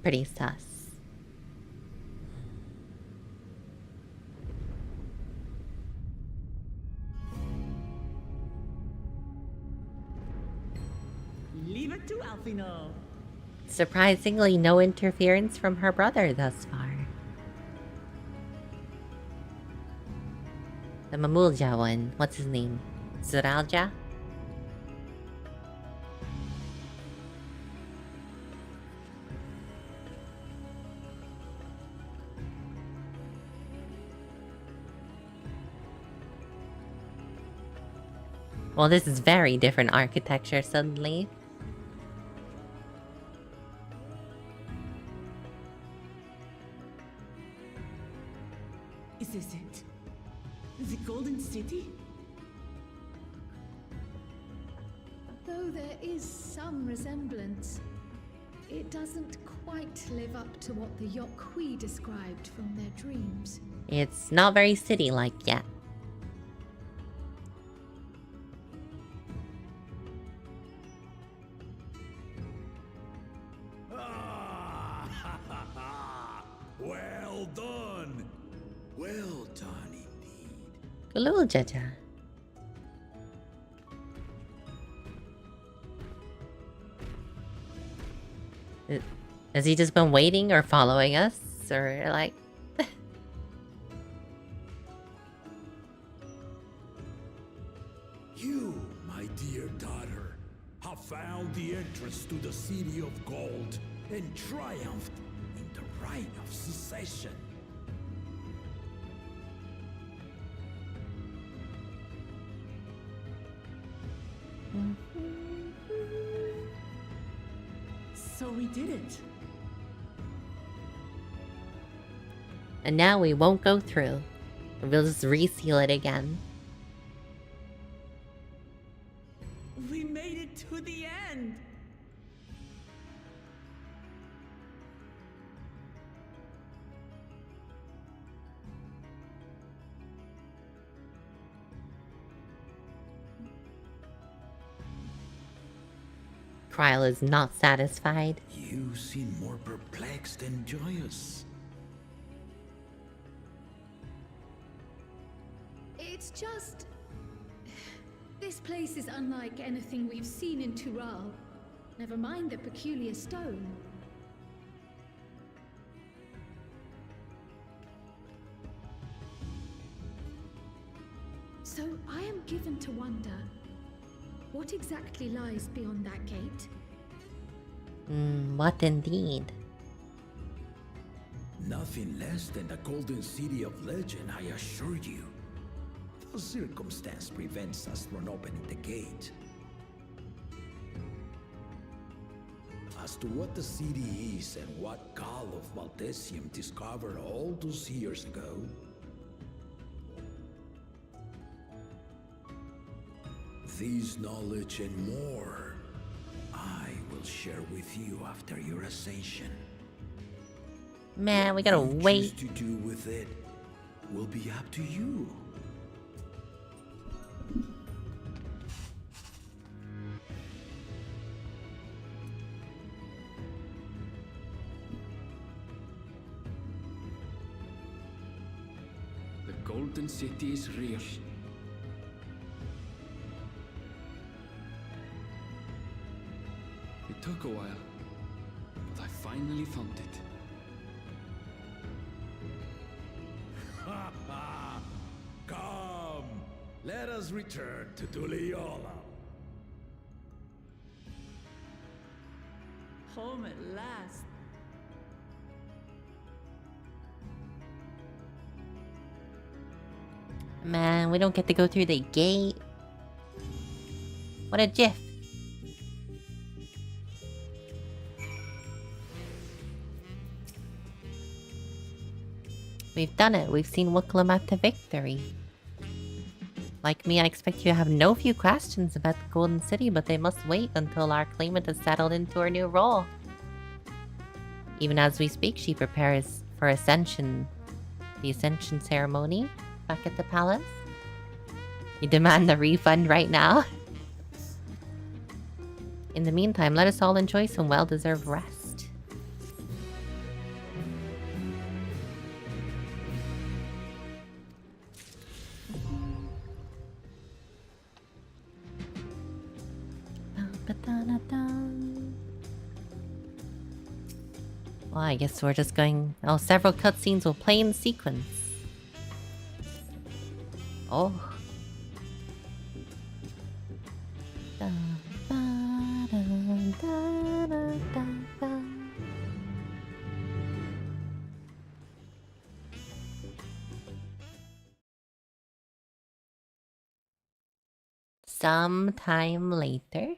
Pretty sus.
Leave it to Alfino.
Surprisingly, no interference from her brother thus far. The Mamulja one, what's his name? Zuralja? Well, this is very different architecture suddenly.
Is this it? The Golden City?
Though there is some resemblance, it doesn't quite live up to what the Yokwi described from their dreams.
It's not very city-like yet.
Well done! Well done indeed.
Hello, Jaja. Has he just been waiting or following us? Or like...
You, my dear daughter, have found the entrance to the City of Gold and triumphed in the right of secession.
So we did it.
And now we won't go through. We'll just reseal it again.
We made it to the end.
Kryl is not satisfied.
You seem more perplexed than joyous.
It's just... This place is unlike anything we've seen in Tural. Never mind the peculiar stone. So I am given to wonder, what exactly lies beyond that gate?
What indeed?
Nothing less than the Golden City of Legend, I assure you. The circumstance prevents us from opening the gate. As to what the city is and what Gall of Valdesium discovered all those years ago, this knowledge and more, I will share with you after your ascension.
Man, we gotta
What you
wait.
choose to do with it will be up to you.
The Golden City is real. It took a while, but I finally found it.
Come, let us return to Duliola.
Home at last.
Man, we don't get to go through the gate. What a jiff. We've done it. We've seen Wukalamat to victory. Like me, I expect you to have no few questions about the Golden City, but they must wait until our claimant has settled into her new role. Even as we speak, she prepares for Ascension, the Ascension ceremony back at the palace. You demand the refund right now? In the meantime, let us all enjoy some well-deserved rest. Well, I guess we're just going... Oh, several cutscenes will play in sequence. Oh. sometime later.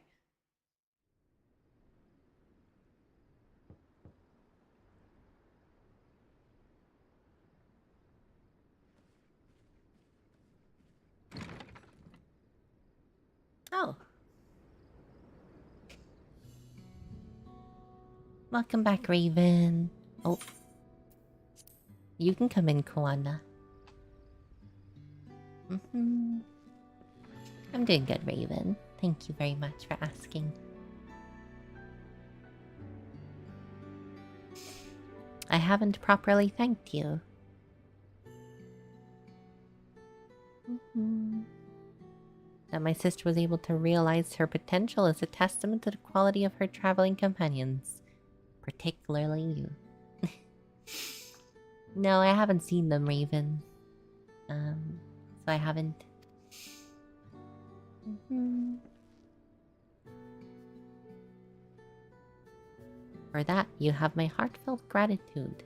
Oh. Welcome back, Raven. Oh. You can come in, Koana. I'm doing good, Raven. Thank you very much for asking. I haven't properly thanked you. That my sister was able to realize her potential is a testament to the quality of her traveling companions. Particularly you. No, I haven't seen them, Raven. So I haven't. For that, you have my heartfelt gratitude.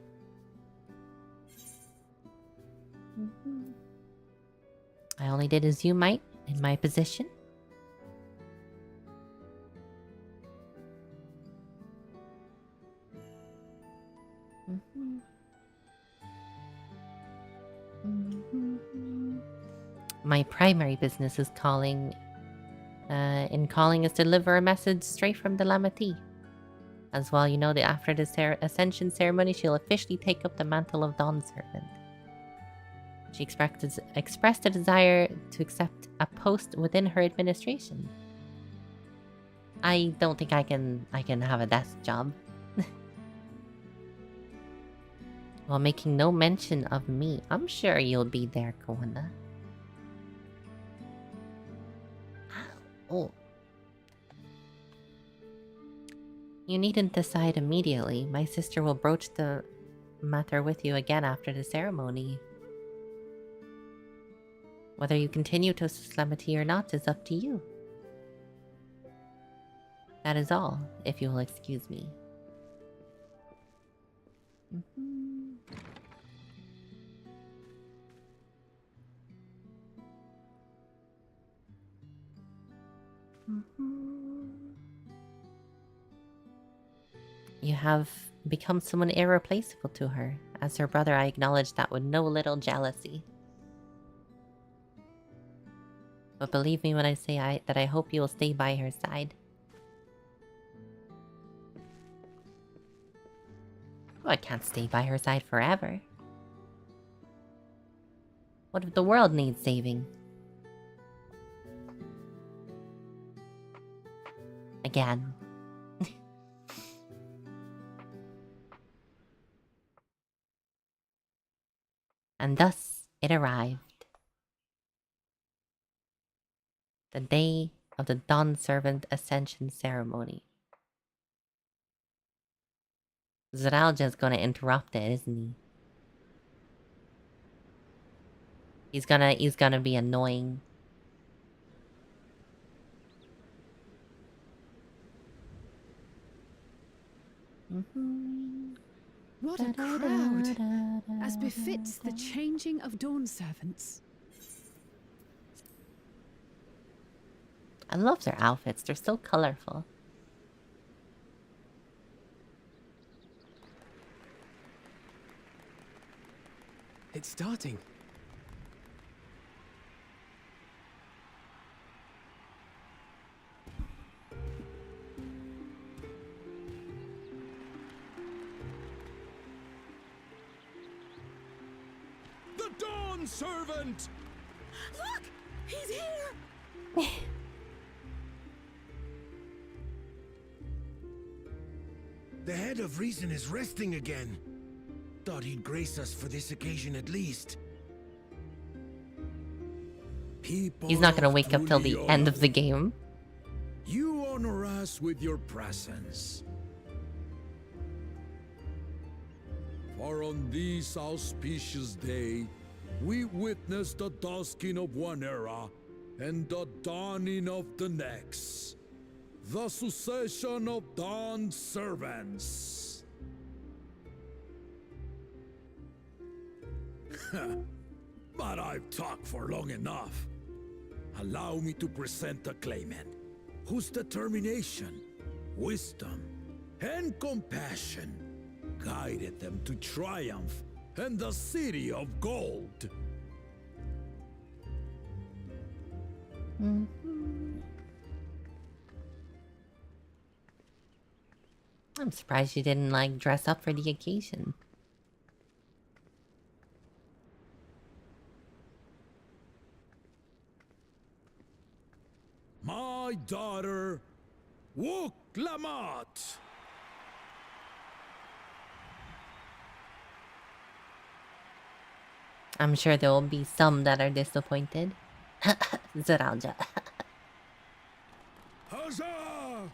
I only did as you might in my position. My primary business is calling. In calling is to deliver a message straight from the Lamati. As well, you know that after the Ascension ceremony, she'll officially take up the mantle of Dawn Servant. She expressed a desire to accept a post within her administration. I don't think I can have a desk job. While making no mention of me, I'm sure you'll be there, Koana. Oh. You needn't decide immediately. My sister will broach the matter with you again after the ceremony. Whether you continue to Lamati or not is up to you. That is all, if you will excuse me. You have become someone irreplaceable to her. As her brother, I acknowledge that with no little jealousy. But believe me when I say that I hope you will stay by her side. Oh, I can't stay by her side forever. What if the world needs saving? Again. And thus it arrived. The day of the Dawn Servant Ascension ceremony. Zeralja's gonna interrupt it, isn't he? He's gonna be annoying.
What a crowd! As befits the changing of Dawn Servants.
I love their outfits, they're so colorful.
It's starting.
The Dawn Servant!
Look! He's here!
The head of reason is resting again. Thought he'd grace us for this occasion at least.
He's not gonna wake up till the end of the game.
You honor us with your presence. For on this auspicious day, we witness the dusking of one era and the dawning of the next. The succession of Dawn Servants. But I've talked for long enough. allow me to present a claimant whose determination, wisdom, and compassion guided them to triumph in the City of Gold.
I'm surprised you didn't, like, dress up for the occasion.
My daughter, Wook Lamat.
I'm sure there will be some that are disappointed. Zaralja.
Huzzah!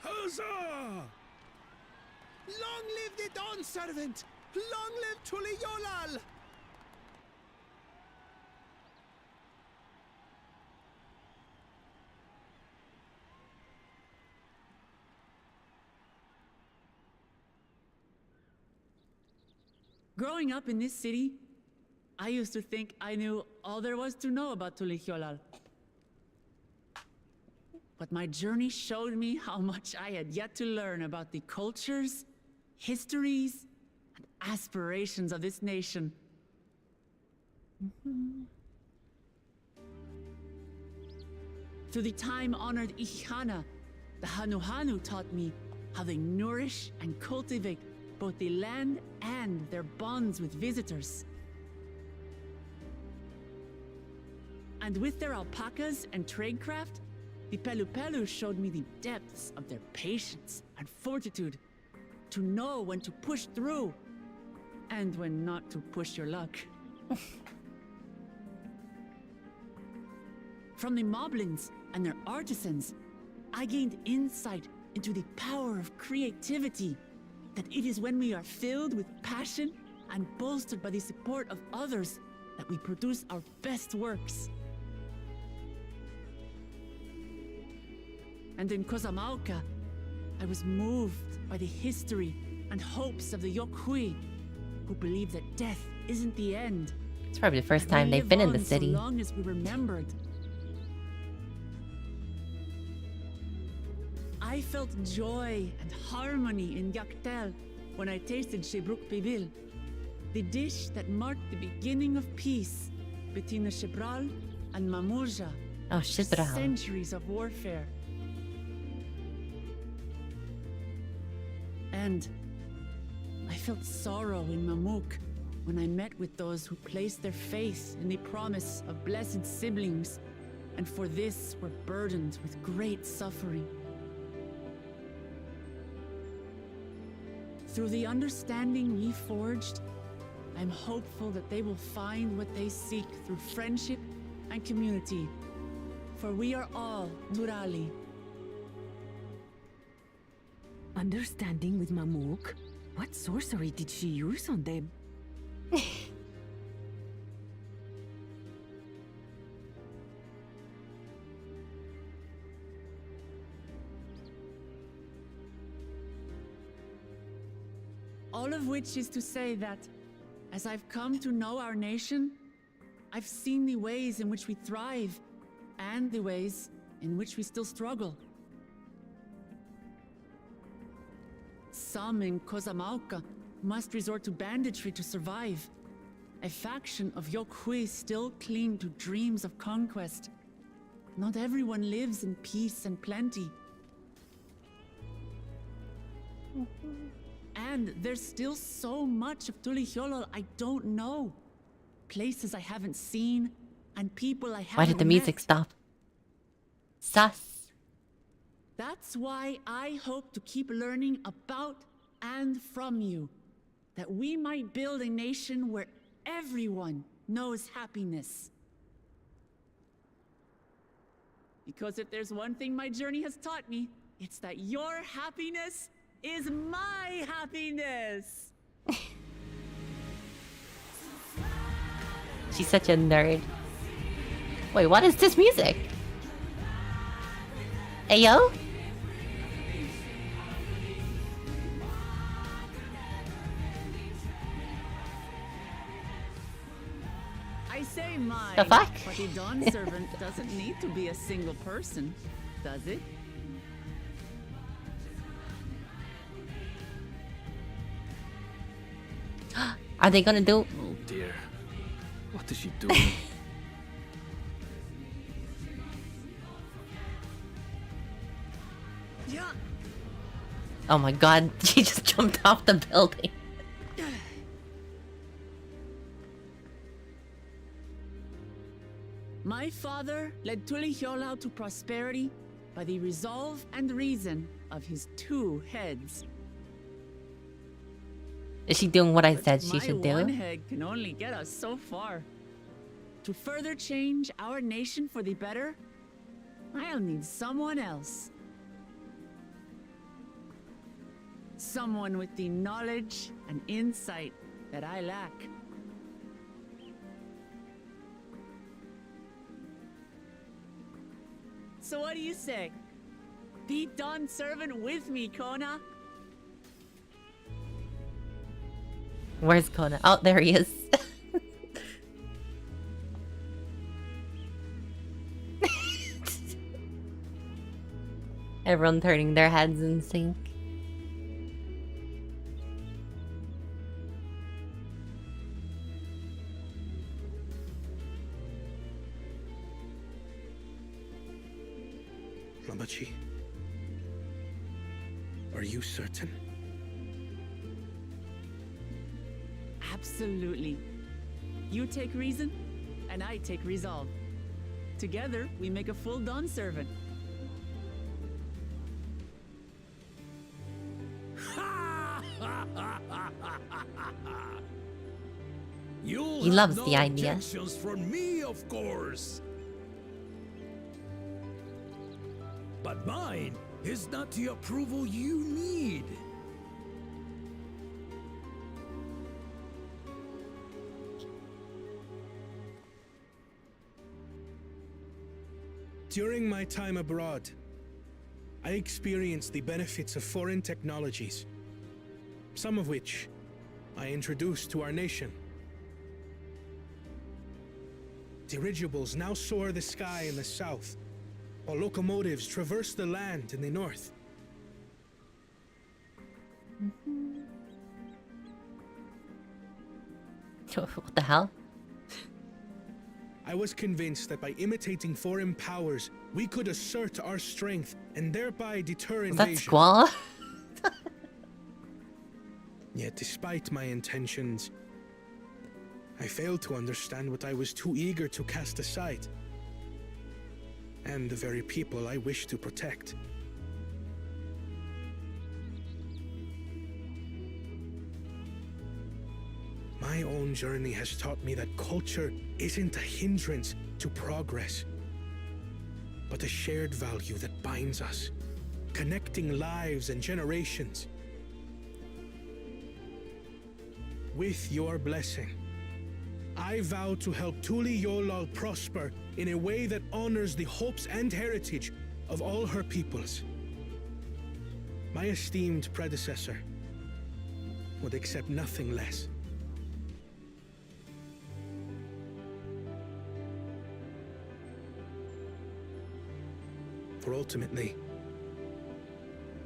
Huzzah!
Long live the Dawn Servant! Long live Tuliyolal!
Growing up in this city, I used to think I knew all there was to know about Tulihyolal. But my journey showed me how much I had yet to learn about the cultures, histories, and aspirations of this nation. Through the time-honored Ihana, the Hanuhanu taught me how they nourish and cultivate both the land and their bonds with visitors. And with their alpacas and tradecraft, the Pelupelu showed me the depths of their patience and fortitude, to know when to push through and when not to push your luck. From the Moblins and their artisans, I gained insight into the power of creativity, that it is when we are filled with passion and bolstered by the support of others that we produce our best works. And in Kozamauka, I was moved by the history and hopes of the Yokhui, who believe that death isn't the end.
It's probably the first time they've been in the city.
So long as we remembered. I felt joy and harmony in Yaktel when I tasted Shebruk Pibil, the dish that marked the beginning of peace between the Shebral and Mamurja.
Oh, Shebral.
Centuries of warfare. And I felt sorrow in Mamuk when I met with those who placed their faith in the promise of blessed siblings, and for this were burdened with great suffering. Through the understanding we forged, I'm hopeful that they will find what they seek through friendship and community, for we are all Turali.
Understanding with Mamuk? What sorcery did she use on them?
All of which is to say that, as I've come to know our nation, I've seen the ways in which we thrive, and the ways in which we still struggle. Some in Kozamauka must resort to banditry to survive. A faction of Yokhui still cling to dreams of conquest. Not everyone lives in peace and plenty. And there's still so much of Tulihyolol I don't know. Places I haven't seen, and people I haven't
Why did the music
met.
stop? Sus.
That's why I hope to keep learning about and from you, that we might build a nation where everyone knows happiness. Because if there's one thing my journey has taught me, it's that your happiness is my happiness.
She's such a nerd. Wait, what is this music? Ayo?
I say mine,
The fuck?
but a dawn servant doesn't need to be a single person, does it?
Are they gonna do?
Oh dear. What is she doing?
Yeah.
Oh my god, she just jumped off the building.
My father led Tulihiolau to prosperity by the resolve and reason of his 2 heads.
Is she doing what I
But
said she should
my one
do?
head can only get us so far. To further change our nation for the better, I'll need someone else. Someone with the knowledge and insight that I lack. So what do you say? Be dawn servant with me, Kona.
Where's Kona? Oh, there he is. Everyone turning their heads in sync.
Lamachi, are you certain?
Absolutely. You take reason, and I take resolve. Together, we make a full dawn servant.
You'll
He
have
loves
no
the idea.
objections from me, of course. But mine is not the approval you need.
During my time abroad, I experienced the benefits of foreign technologies, some of which I introduced to our nation. Dirigibles now soar the sky in the south, while locomotives traverse the land in the north.
What the hell?
I was convinced that by imitating foreign powers, we could assert our strength and thereby deter
Was
invasion.
that Squall?
Yet despite my intentions, I failed to understand what I was too eager to cast aside, and the very people I wish to protect. My own journey has taught me that culture isn't a hindrance to progress, but a shared value that binds us, connecting lives and generations. With your blessing, I vow to help Tulihiolau prosper in a way that honors the hopes and heritage of all her peoples. My esteemed predecessor would accept nothing less. For ultimately,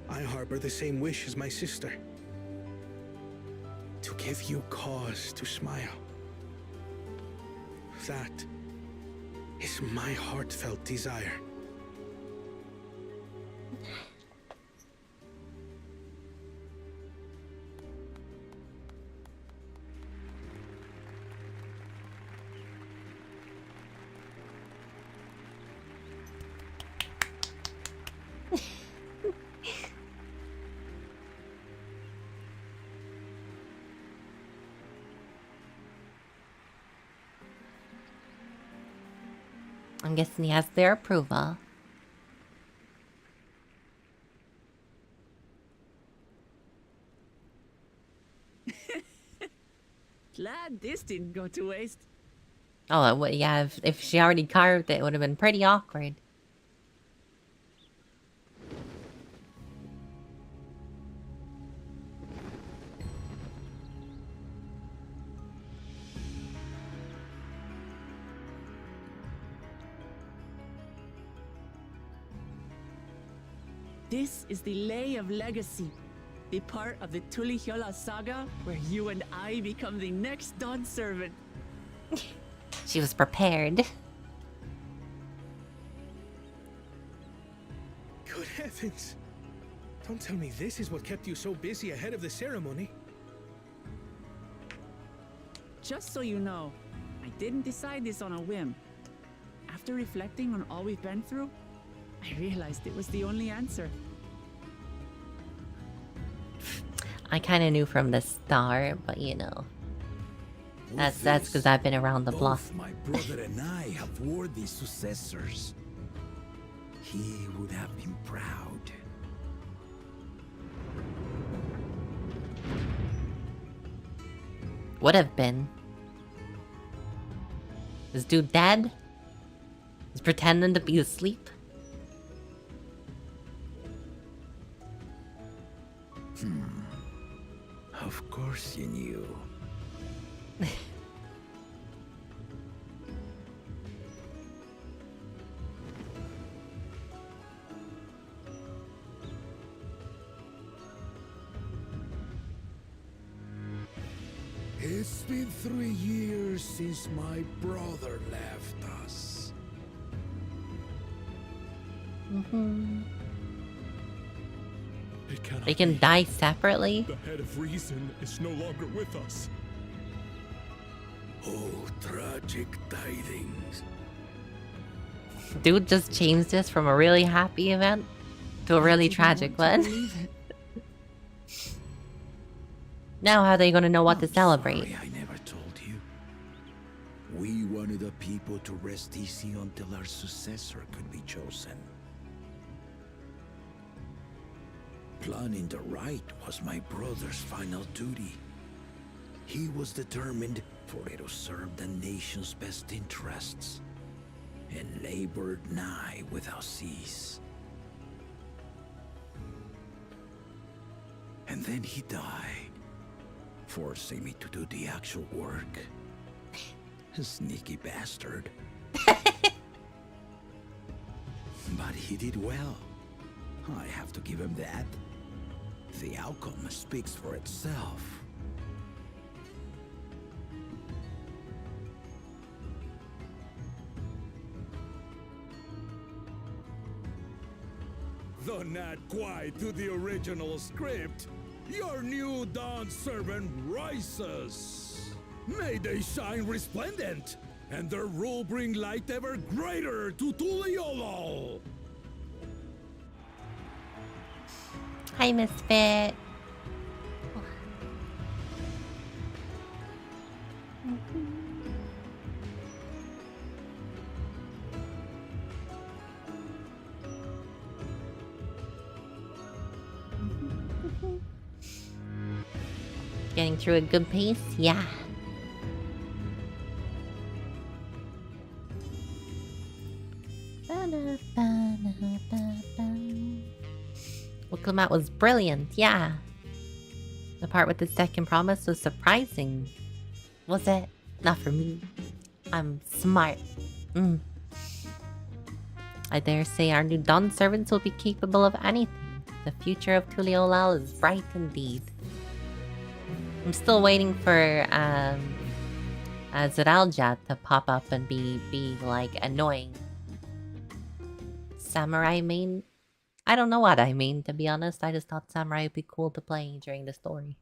I harbor the same wish as my sister. To give you cause to smile. That is my heartfelt desire.
I'm guessing he has their approval.
Glad this didn't go to waste.
Oh, well, yeah, if she already carved it, it would have been pretty awkward.
This is the Lay of Legacy, the part of the Tulihyola saga where you and I become the next Dawn servant.
She was prepared.
Good heavens! Don't tell me this is what kept you so busy ahead of the ceremony.
Just so you know, I didn't decide this on a whim. After reflecting on all we've been through, I realized it was the only answer.
I kind of knew from the start, but you know. That's because I've been around the block.
Both my brother and I have worthy successors. He would have been proud.
Would have been. This dude dead? He's pretending to be asleep?
Of course you knew. It's been 3 years since my brother left us.
It cannot
They can
be.
die separately?
The head of reason is no longer with us.
Oh, tragic tidings.
Dude just changed this from a really happy event to a really tragic one. Now how are they gonna know what to celebrate?
Sorry I never told you. We wanted the people to rest easy until our successor could be chosen. Planning the rite was my brother's final duty. He was determined for it to serve the nation's best interests, and labored nigh without cease. And then he died, forcing me to do the actual work. A sneaky bastard. But he did well. I have to give him that. The outcome speaks for itself. Though not quite to the original script, your new Dawn servant rises. May they shine resplendent, and their rule bring light ever greater to Tuliolo.
Hi, Misfit. Getting through a good pace? Yeah. Willamette was brilliant, yeah. The part with the second promise was surprising. Was it? Not for me. I'm smart. I dare say our new Dawn servants will be capable of anything. The future of Tuliolal is bright indeed. I'm still waiting for Zeralja to pop up and be like annoying. Samurai main? I don't know what I mean, to be honest. I just thought Samurai would be cool to play during the story.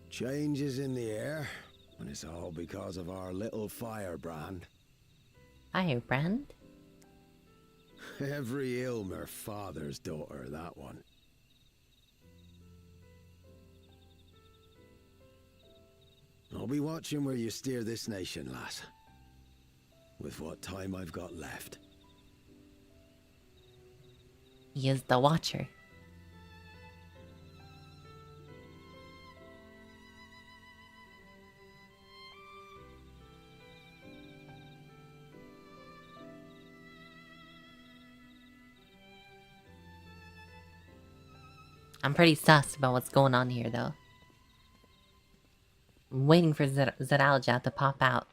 Changes in the air, and it's all because of our little firebrand.
Firebrand?
Every Ilmer father's daughter, that one. I'll be watching where you steer this nation, lass. With what time I've got left.
He is the Watcher. I'm pretty sus about what's going on here, though. I'm waiting for Zeralja to pop out.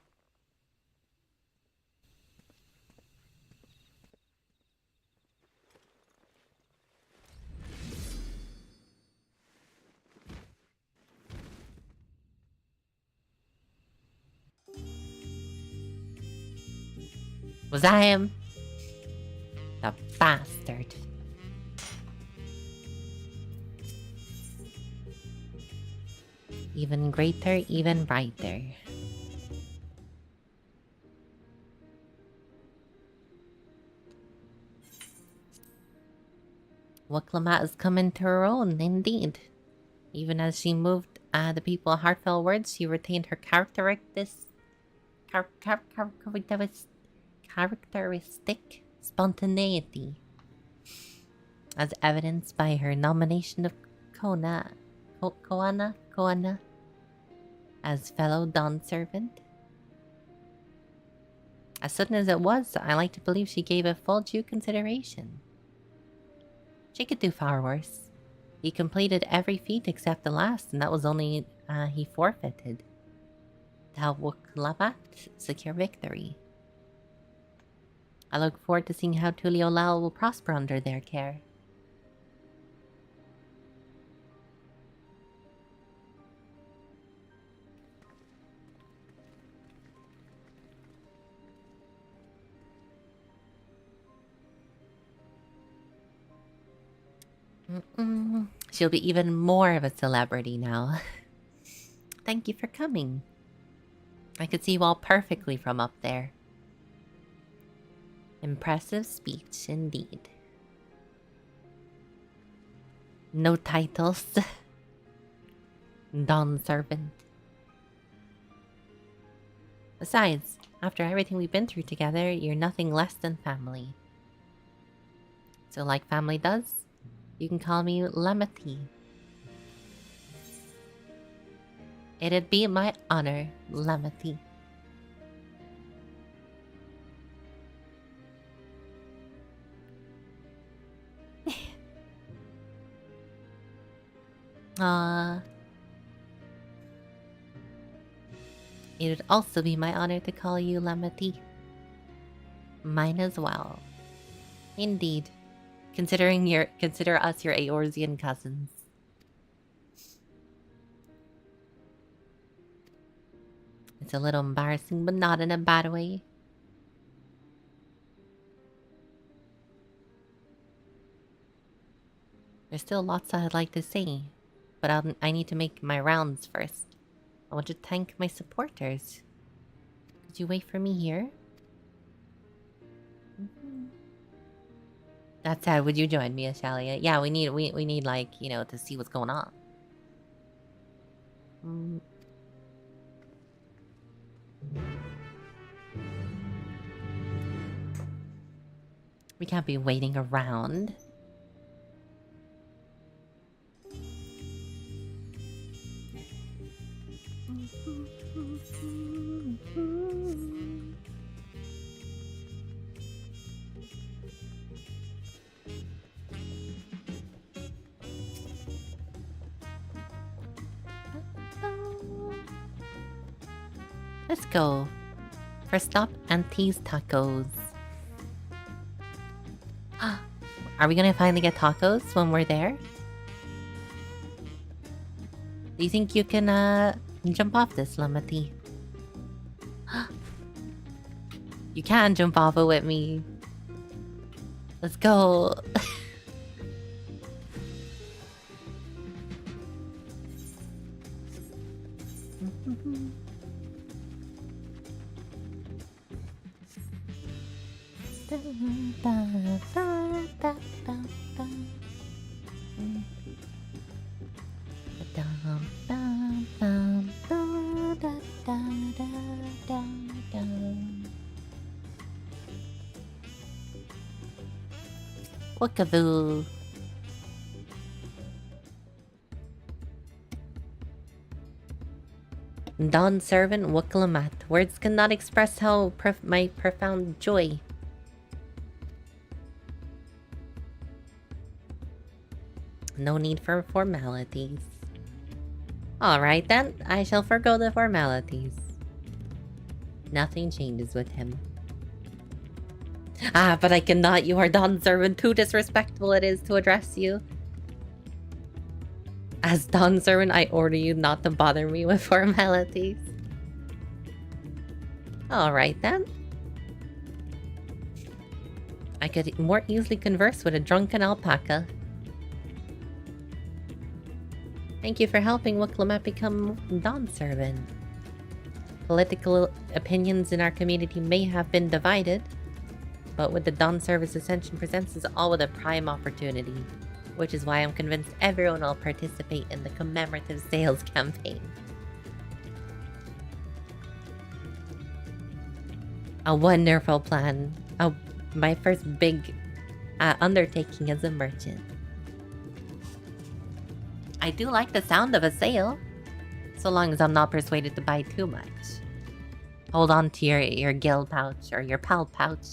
Was that him? The bastard. Even greater, even brighter. Waklamat has come into her own, indeed. Even as she moved the people heartfelt words, she retained her characteristic spontaneity, as evidenced by her nomination of Koana as fellow Dawn servant. As sudden as it was, I like to believe she gave it full due consideration. She could do far worse. He completed every feat except the last, and that was only he forfeited. To help Wuklavat secure victory. I look forward to seeing how Tuliolal will prosper under their care. She'll be even more of a celebrity now. Thank you for coming. I could see you all perfectly from up there. Impressive speech indeed. No titles. Dawn servant. Besides, after everything we've been through together, you're nothing less than family. So like family does, you can call me Lemati. It'd be my honor, Lemati. It would also be my honor to call you Lemati. Mine as well. Indeed. Consider us your Eorzean cousins. It's a little embarrassing, but not in a bad way. There's still lots I'd like to say, but I need to make my rounds first. I want to thank my supporters. Could you wait for me here? That said, would you join me, Ashelia? Yeah, we need like, you know, to see what's going on. We can't be waiting around. Let's go. First stop, Auntie's Tacos. Are we gonna finally get tacos when we're there? Do you think you can jump off this, Lamati? You can jump off it with me. Let's go. Bookaboo. Dawn Servant Wuklamat. Words cannot express how my profound joy. No need for formalities. Alright then, I shall forgo the formalities. Nothing changes with him. Ah, but I cannot. You are Dawn Servant. Too disrespectful it is to address you. As Dawn Servant, I order you not to bother me with formalities. Alright then. I could more easily converse with a drunken alpaca. Thank you for helping Wuklamat become Dawn Servant. Political opinions in our community may have been divided, but with the Dawn Service Ascension presents us all with a prime opportunity, which is why I'm convinced everyone will participate in the commemorative sales campaign. A wonderful plan. My first big undertaking as a merchant. I do like the sound of a sale, so long as I'm not persuaded to buy too much. Hold on to your guild pouch or your pal pouch.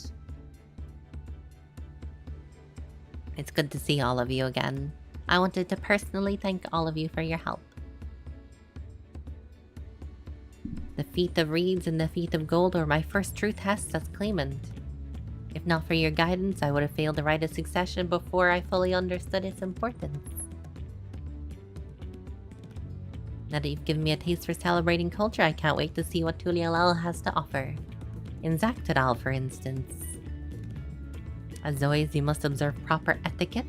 It's good to see all of you again. I wanted to personally thank all of you for your help. The feat of reeds and the feat of gold were my first true tests as claimant. If not for your guidance, I would have failed the rite of succession before I fully understood its importance. Now that you've given me a taste for celebrating culture, I can't wait to see what Tulialal has to offer. In Zaktadal, for instance. As always, you must observe proper etiquette.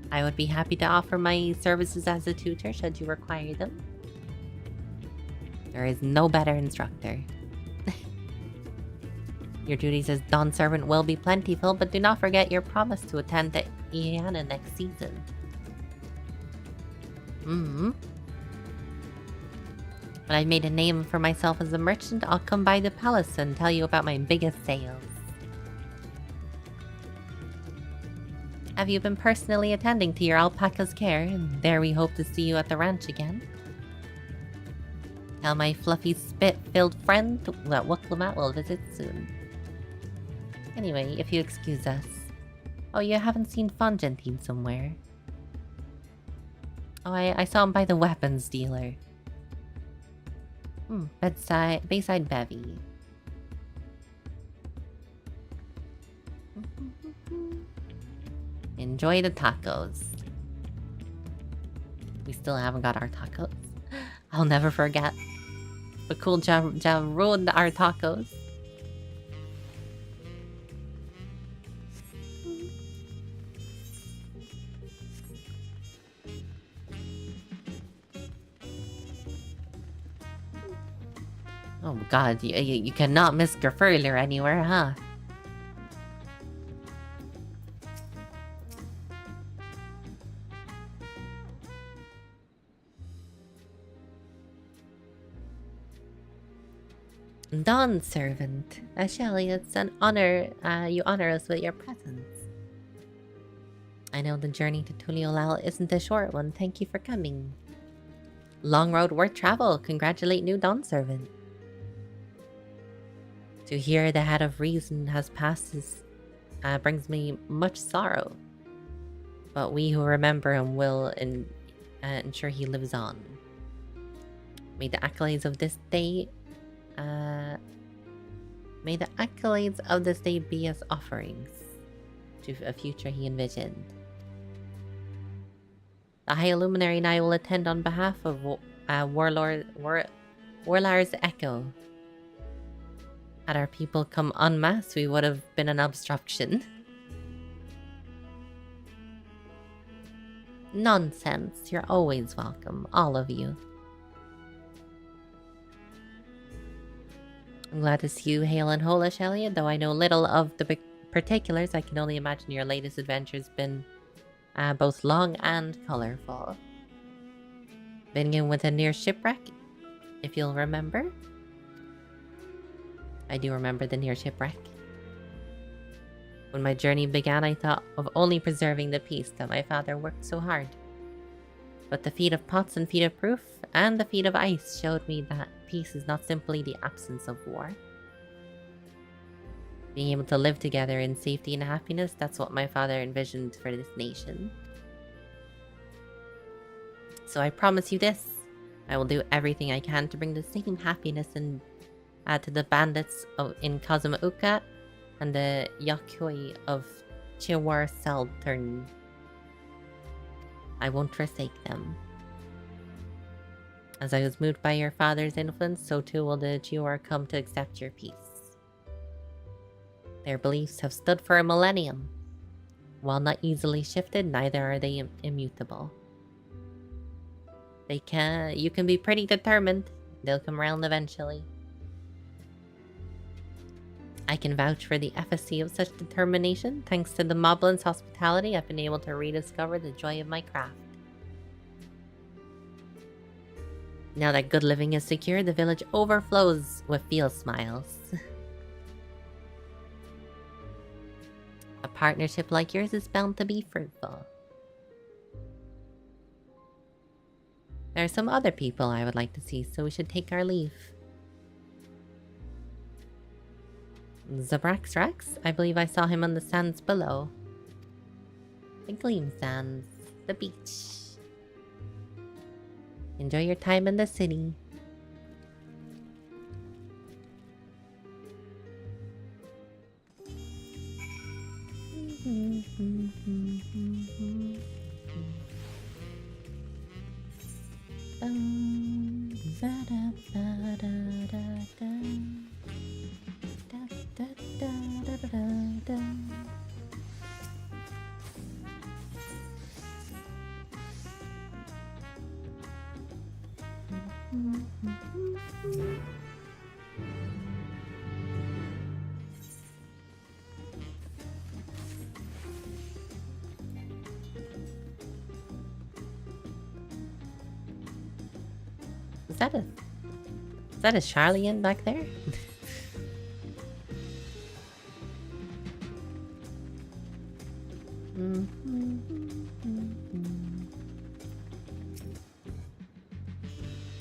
I would be happy to offer my services as a tutor should you require them. There is no better instructor. Your duties as Dawn Servant will be plentiful, but do not forget your promise to attend to Iana next season. When I've made a name for myself as a merchant, I'll come by the palace and tell you about my biggest sales. Have you been personally attending to your alpaca's care? And there we hope to see you at the ranch again. Tell my fluffy spit-filled friend that Wuklamat will visit soon. Anyway, if you excuse us. Oh, you haven't seen Fongentine somewhere? Oh, I saw him by the weapons dealer. Bayside Bevy. Enjoy the tacos. We still haven't got our tacos. I'll never forget. But cool job ruined our tacos. Oh god, you cannot miss Gerfurler anywhere, huh? Dawn Servant. Ashelia, it's an honor you honor us with your presence. I know the journey to Tuliolal isn't a short one. Thank you for coming. Long road worth travel. Congratulate new Dawn Servant. To hear the head of reason has passed brings me much sorrow. But we who remember him will ensure he lives on. May the accolades of this day be as offerings to a future he envisioned. The High Illuminary and I will attend on behalf of Warlar's Echo. Had our people come en masse, we would have been an obstruction. Nonsense. You're always welcome, all of you. I'm glad to see you hail and whole, Ashelia. Though I know little of the particulars, I can only imagine your latest adventure's been both long and colorful. Beginning with a near shipwreck, if you'll remember. I do remember the near shipwreck. When my journey began, I thought of only preserving the peace that my father worked so hard. But the feat of pots and feat of proof, and the feat of ice showed me that peace is not simply the absence of war. Being able to live together in safety and happiness, that's what my father envisioned for this nation. So I promise you this, I will do everything I can to bring the same happiness and to the bandits in Kazumauka and the Yakui of Chiwar Seltern. I won't forsake them. As I was moved by your father's influence, so too will the Chiwar come to accept your peace. Their beliefs have stood for a millennium. While not easily shifted, neither are they immutable. You can be pretty determined. They'll come around eventually. I can vouch for the efficacy of such determination. Thanks to the Moblin's hospitality, I've been able to rediscover the joy of my craft. Now that good living is secure, the village overflows with field smiles. A partnership like yours is bound to be fruitful. There are some other people I would like to see, so we should take our leave. Zabraxrax? I believe I saw him on the sands below. The Gleam Sands. The beach. Enjoy your time in the city. Is that a Charlian back there?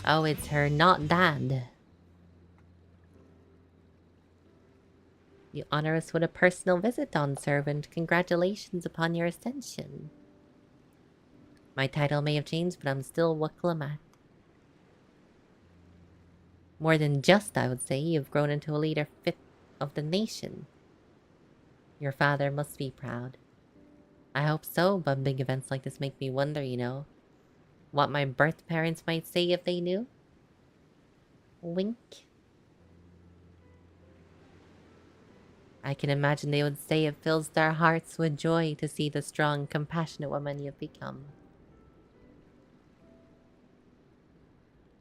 Oh, it's her not dad. You honor us with a personal visit, Dawn Servant. Congratulations upon your ascension. My title may have changed, but I'm still Waklamat. More than just, I would say, you've grown into a leader fit of the nation. Your father must be proud. I hope so, but big events like this make me wonder, you know, what my birth parents might say if they knew. Wink. I can imagine they would say it fills their hearts with joy to see the strong, compassionate woman you've become.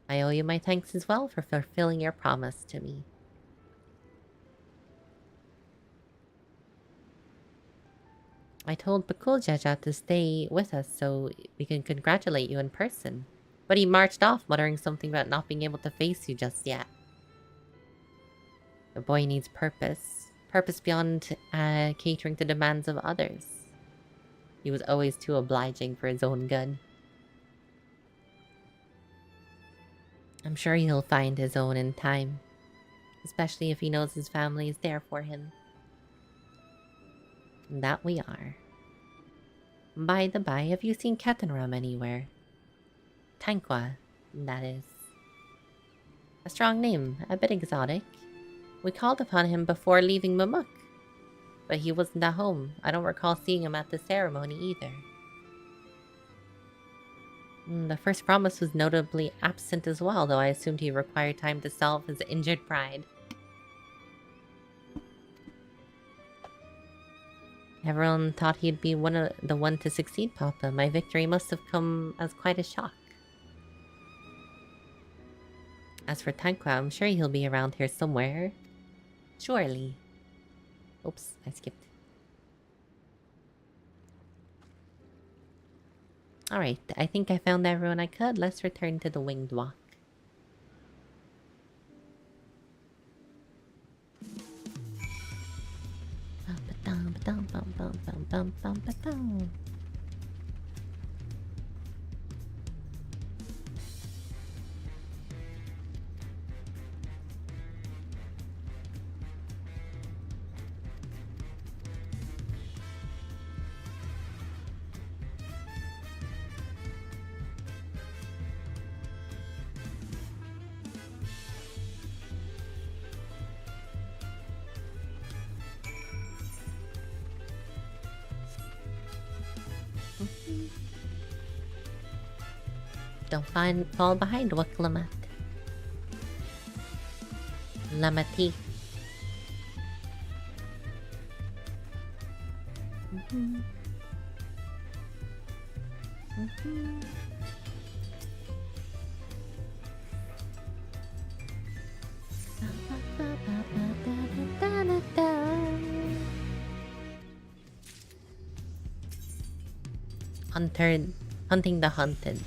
I owe you my thanks as well for fulfilling your promise to me. I told Bakuljaja to stay with us so we can congratulate you in person, but he marched off muttering something about not being able to face you just yet. The boy needs purpose. Purpose beyond catering to demands of others. He was always too obliging for his own good. I'm sure he'll find his own in time, especially if he knows his family is there for him. And that we are. By the by, have you seen Ketenram anywhere? Tankwa, that is. A strong name, a bit exotic. We called upon him before leaving Mamuk, but he wasn't at home. I don't recall seeing him at the ceremony either. The first promise was notably absent as well, though I assumed he required time to solve his injured pride. Everyone thought he'd be the one to succeed Papa. My victory must have come as quite a shock. As for Tankwa, I'm sure he'll be around here somewhere. Surely. Oops, I skipped. Alright, I think I found everyone I could. Let's return to the Winged Walk. Ba-dum, ba-dum. Don't fall behind, Waklamat. Lamati. Hunting the hunted.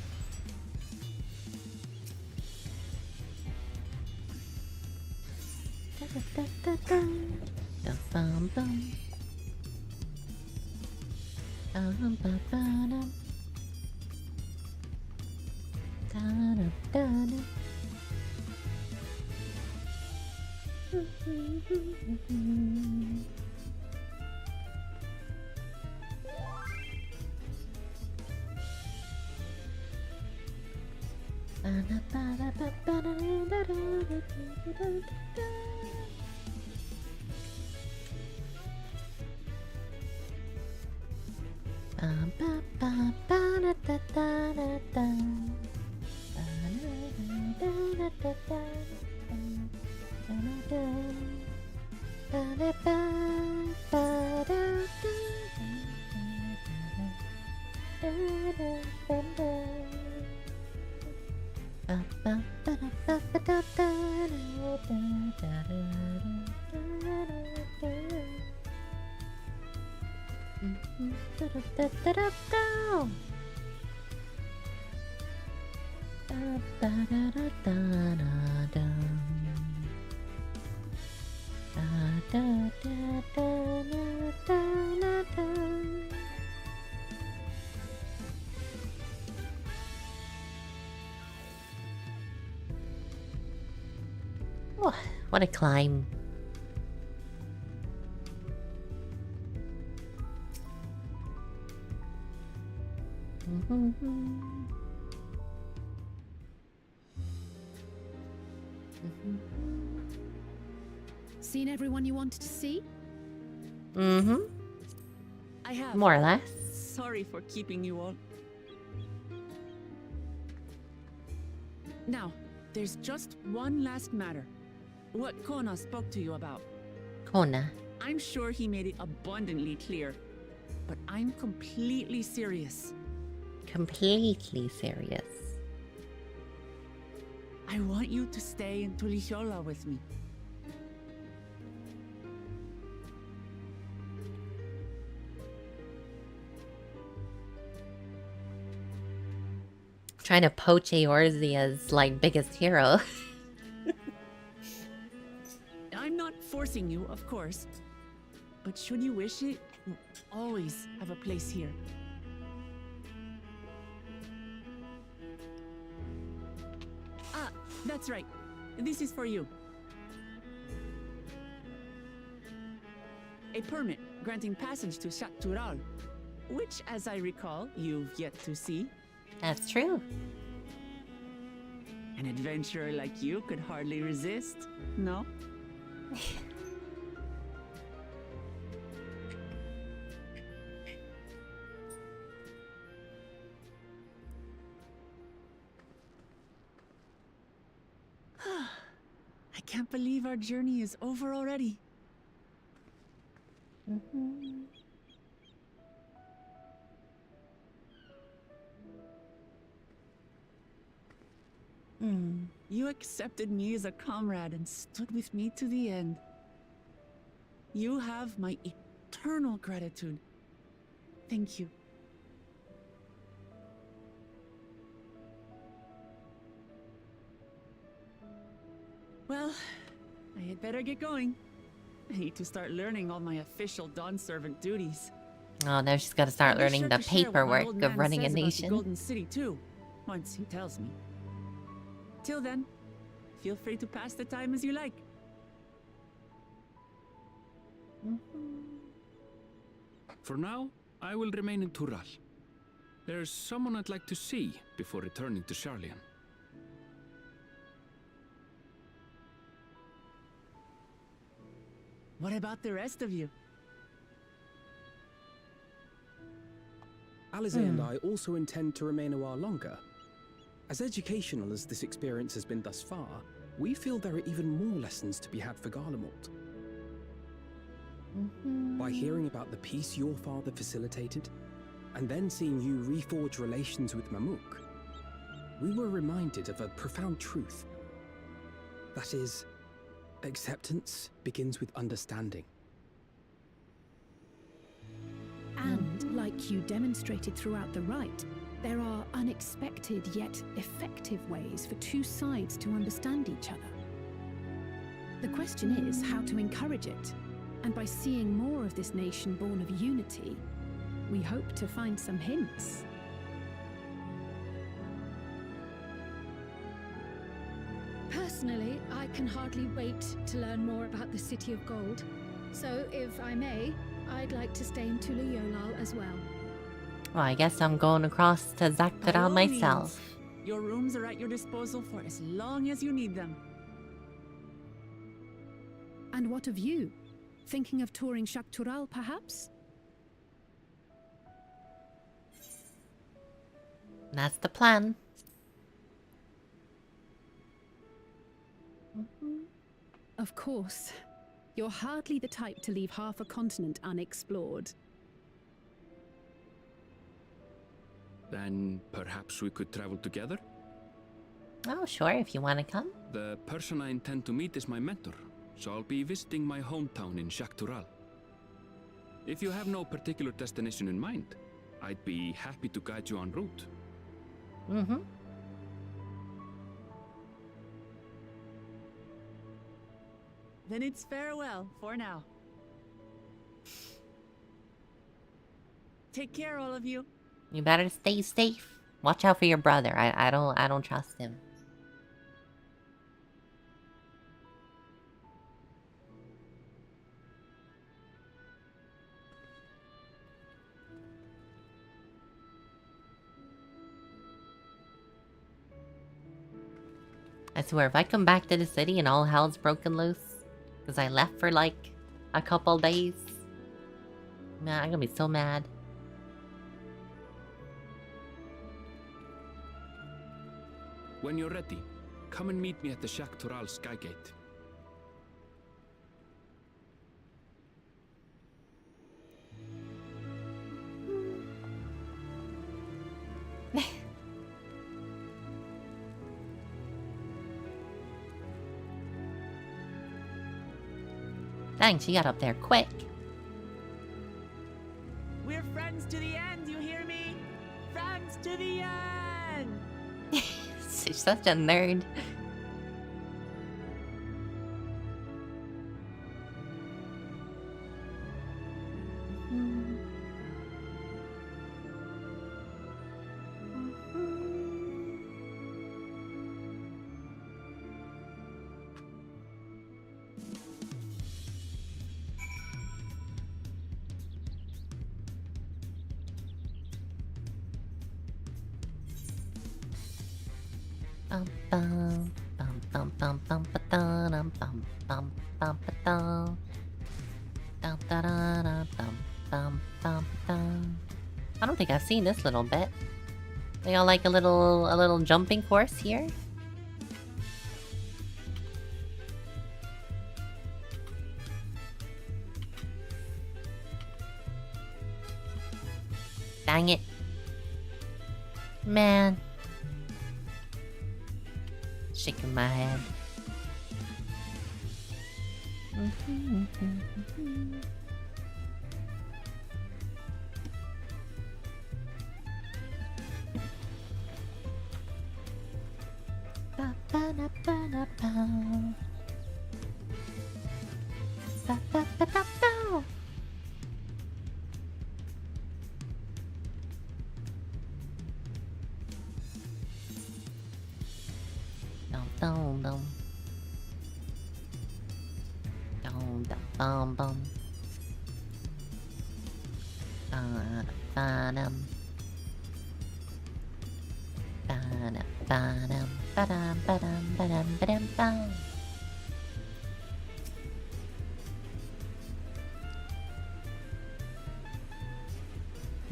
What a climb.
Seen everyone you wanted to see?
I have.
More or less.
Sorry for keeping you all. Now, there's just one last matter. What Kona spoke to you about.
Kona.
I'm sure he made it abundantly clear, but I'm completely serious.
Completely serious.
I want you to stay in Tulishola with me.
Trying to poach Eorzea's like biggest hero.
I'm not forcing you, of course, but should you wish it, you'll always have a place here. Ah, that's right. This is for you. A permit granting passage to Shatural, which, as I recall, you've yet to see.
That's true.
An adventurer like you could hardly resist, no? I can't believe our journey is over already. You accepted me as a comrade and stood with me to the end. You have my eternal gratitude. Thank you. Well, I had better get going. I need to start learning all my official Dawn servant duties.
Oh, now she's got to start
I'll be
learning
sure
the
to share what my
paperwork
old
of
man
running a
says about the
nation.
Golden City too, once he tells me. Till then, feel free to pass the time as you like.
For now, I will remain in Tural. There's someone I'd like to see before returning to Sharlayan.
What about the rest of you?
Alize and I also intend to remain a while longer. As educational as this experience has been thus far, we feel there are even more lessons to be had for Garlemald. By hearing about the peace your father facilitated, and then seeing you reforge relations with Mamook, we were reminded of a profound truth. That is, acceptance begins with understanding.
And, like you demonstrated throughout the rite, there are unexpected yet effective ways for two sides to understand each other. The question is how to encourage it, and by seeing more of this nation born of unity, we hope to find some hints.
Personally, I can hardly wait to learn more about the City of Gold. So, if I may, I'd like to stay in Tulayolal as well.
Well, I guess I'm going across to Zaktaral myself.
Your rooms are at your disposal for as long as you need them.
And what of you? Thinking of touring Shaktural, perhaps?
That's the plan.
Of course. You're hardly the type to leave half a continent unexplored.
Then perhaps we could travel together?
Oh, sure, if you want to come.
The person I intend to meet is my mentor, so I'll be visiting my hometown in Shaktural. If you have no particular destination in mind, I'd be happy to guide you en route.
Mm-hmm.
Then it's farewell for now. Take care, all of you.
You better stay safe. Watch out for your brother. I don't trust him. I swear, if I come back to the city and all hell's broken loose, because I left for like a couple days, man, I'm gonna be so mad.
When you're ready, come and meet me at the Shaktural Skygate.
Dang, she got up there quick.
We're friends to the end, you hear me? Friends to the end!
She's such a nerd. I don't think I've seen this little bit. They got like a little jumping course here. Dang it. Man. Shaking my head.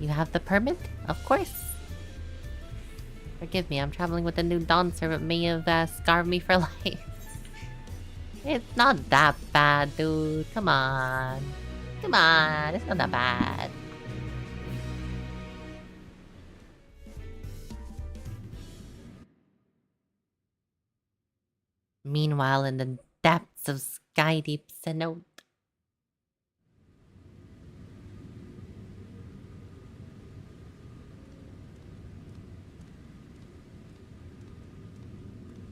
You have the permit? Of course. Forgive me, I'm traveling with a new Dawn servant. May have scarred me for life. It's not that bad, dude. Come on. Come on, it's not that bad. Meanwhile, in the depths of Sky Deep Cenote.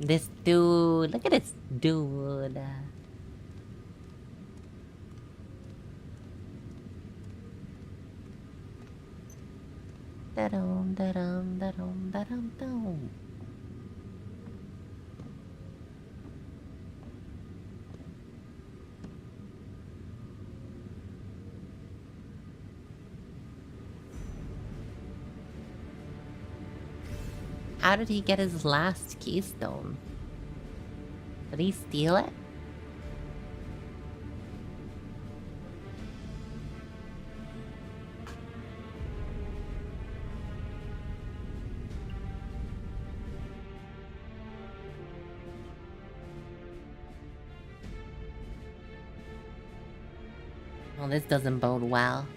This dude, look at this dude. Da-dum, da-dum, da-dum, da-dum, dum. How did he get his last keystone? Did he steal it? Well, this doesn't bode well.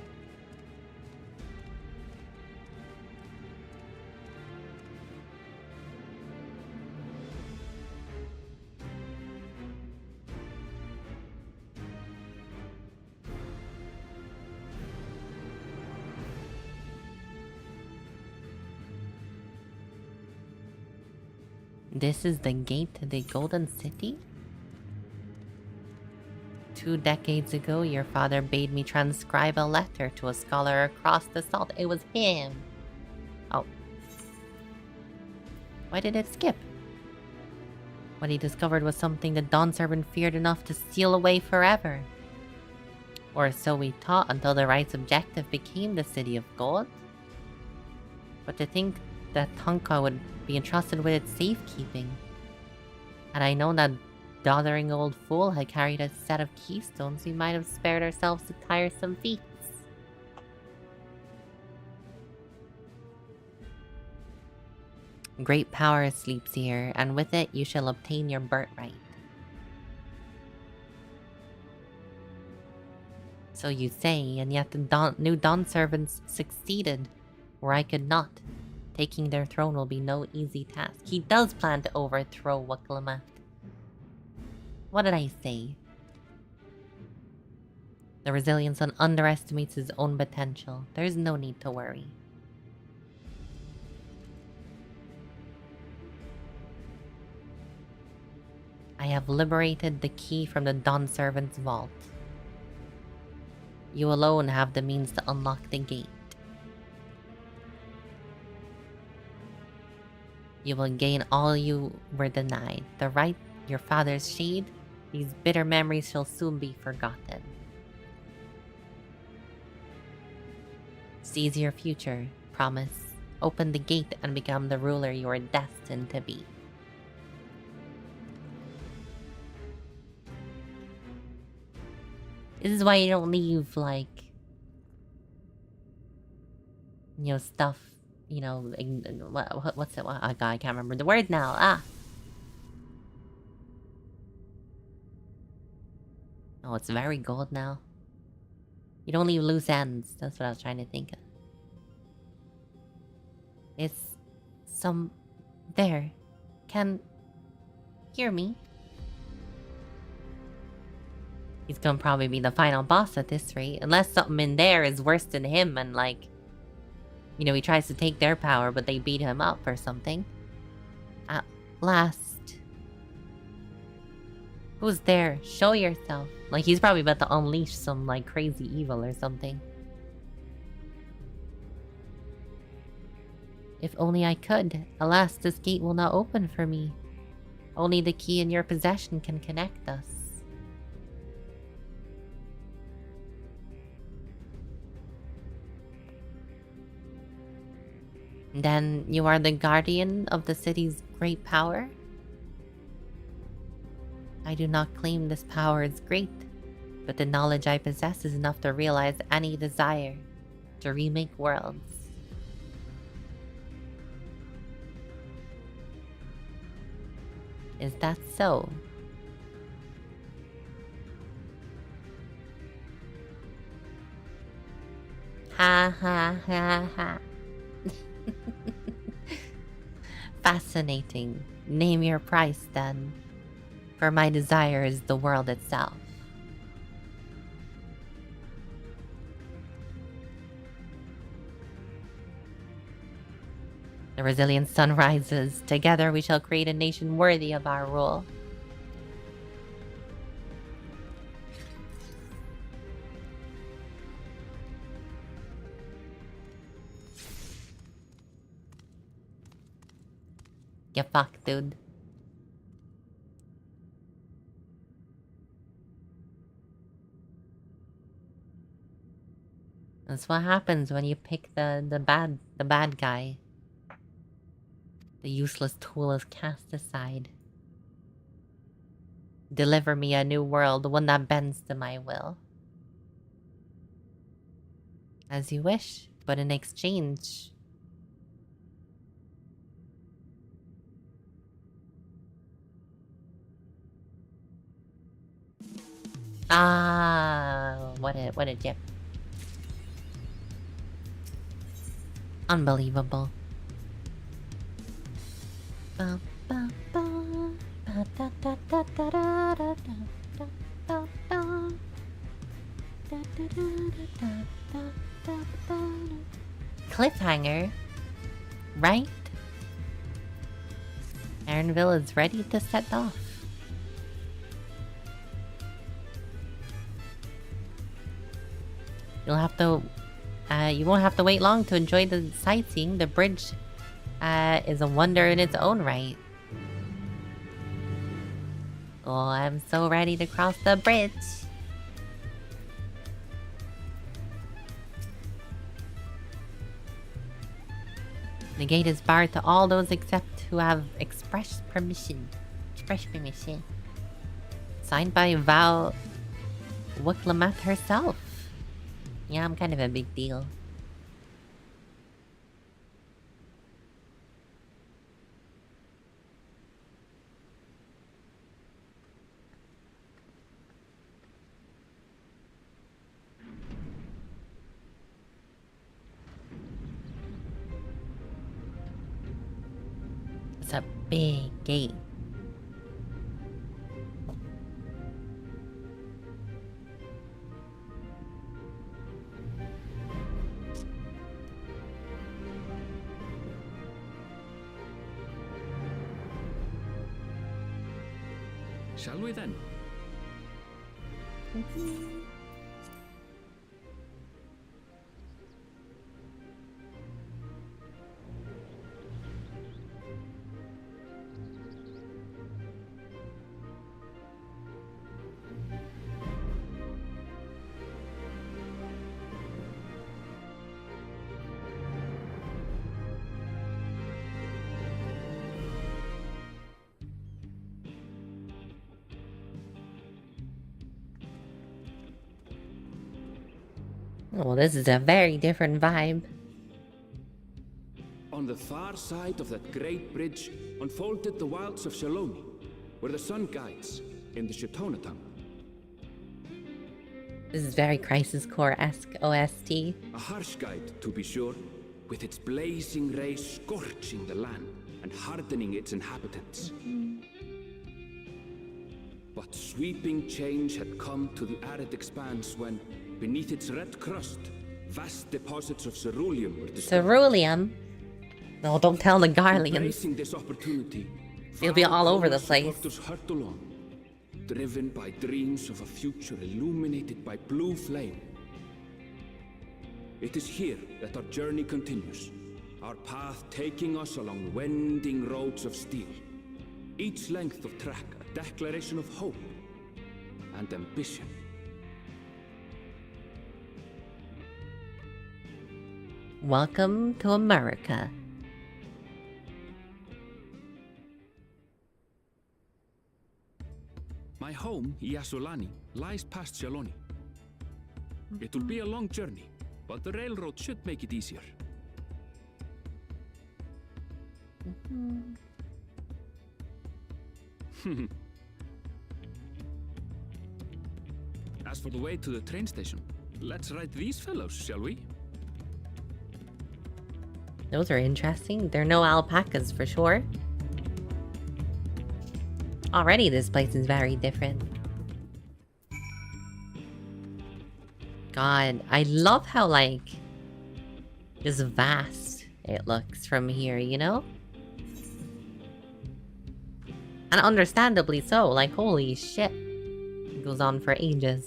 This is the gate to the Golden City? 2 decades ago, your father bade me transcribe a letter to a scholar across the salt. It was him. Oh. Why did it skip? What he discovered was something the Dawn Servant feared enough to seal away forever. Or so we thought until the right's objective became the City of Gold. But to think that Tonka would be entrusted with its safekeeping. Had I known that doddering old fool had carried a set of keystones, we might have spared ourselves the tiresome feats. Great power sleeps here, and with it you shall obtain your birthright. So you say, and yet the new Dawn Servants succeeded, where I could not. Taking their throne will be no easy task. He does plan to overthrow Wakalamat. What did I say? The resilient son underestimates his own potential. There's no need to worry. I have liberated the key from the Dawn Servant's vault. You alone have the means to unlock the gate. You will gain all you were denied. The right, your father's shade, these bitter memories shall soon be forgotten. Seize your future, promise. Open the gate and become the ruler you are destined to be. This is why you don't leave, like, you know, stuff. You know, what's it? I can't remember the word now. Ah. Oh, it's very gold now. You don't leave loose ends. That's what I was trying to think of. It's some... There. Can... hear me? He's gonna probably be the final boss at this rate. Unless something in there is worse than him and, like... You know, he tries to take their power, but they beat him up or something. At last. Who's there? Show yourself. Like, he's probably about to unleash some, like, crazy evil or something. If only I could. Alas, this gate will not open for me. Only the key in your possession can connect us. Then you are the guardian of the city's great power? I do not claim this power is great, but the knowledge I possess is enough to realize any desire. to remake worlds. Is that so? Ha ha ha ha. Fascinating. Name your price then. For my desire is the world itself. The resilient sun rises. Together we shall create a nation worthy of our rule. You fuck, dude. That's what happens when you pick the bad guy. The useless tool is cast aside. Deliver me a new world, one that bends to my will. As you wish, but in exchange... Ah, what a gem. Unbelievable. Cliffhanger, right? Aaronville is ready to set off. You'll have to, you won't have to wait long to enjoy the sightseeing. The bridge is a wonder in its own right. Oh, I'm so ready to cross the bridge. The gate is barred to all those except who have expressed permission. Signed by Val Wicklamat herself. Yeah, I'm kind of a big deal. It's a big gate.
Shall we then?
Oh, this is a very different vibe.
On the far side of that great bridge unfolded the wilds of Shaloni, where the sun guides in the Shitonatam.
This is very Crisis Core-esque OST.
A harsh guide, to be sure, with its blazing rays scorching the land and hardening its inhabitants. But sweeping change had come to the arid expanse when, beneath its red crust, vast deposits of ceruleum were discovered.
Ceruleum? No, don't tell the Garleans.
Embracing this opportunity,
they'll be all over the place.
Hurtle on, driven by dreams of a future illuminated by blue flame. It is here that our journey continues, our path taking us along winding roads of steel. Each length of track a declaration of hope and ambition.
Welcome to America.
My home, Yasulani, lies past Shaloni. It will be a long journey, but the railroad should make it easier. As for the way to the train station, let's ride these fellows, shall we?
Those are interesting. There are no alpacas for sure. Already this place is very different. God, I love how, like, just vast it looks from here, you know? And understandably so, like, holy shit. It goes on for ages.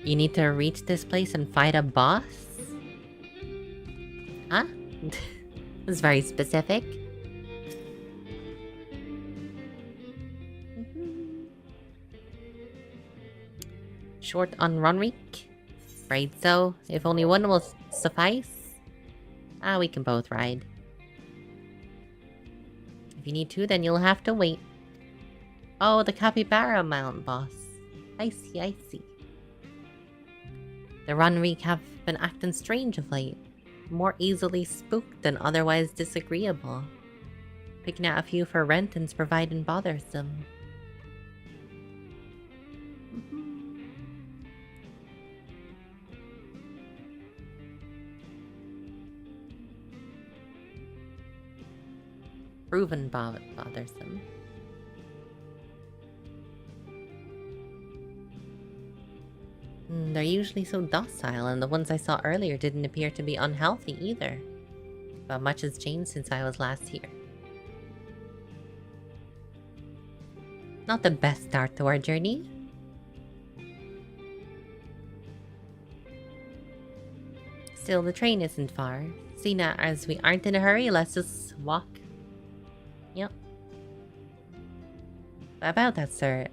You need to reach this place and fight a boss? Huh? That's very specific. Short on run week? Right, so if only one will suffice. Ah, we can both ride. If you need to, then you'll have to wait. Oh, the Capybara Mount boss. I see, I see. The Runreek have been acting strange of late. More easily spooked than otherwise disagreeable. Picking out a few for rent and's providing bothersome. Proven bothersome. They're usually so docile, and the ones I saw earlier didn't appear to be unhealthy either. But much has changed since I was last here. Not the best start to our journey. Still, the train isn't far. Seeing as we aren't in a hurry, let's just walk. Yep. About that, sir.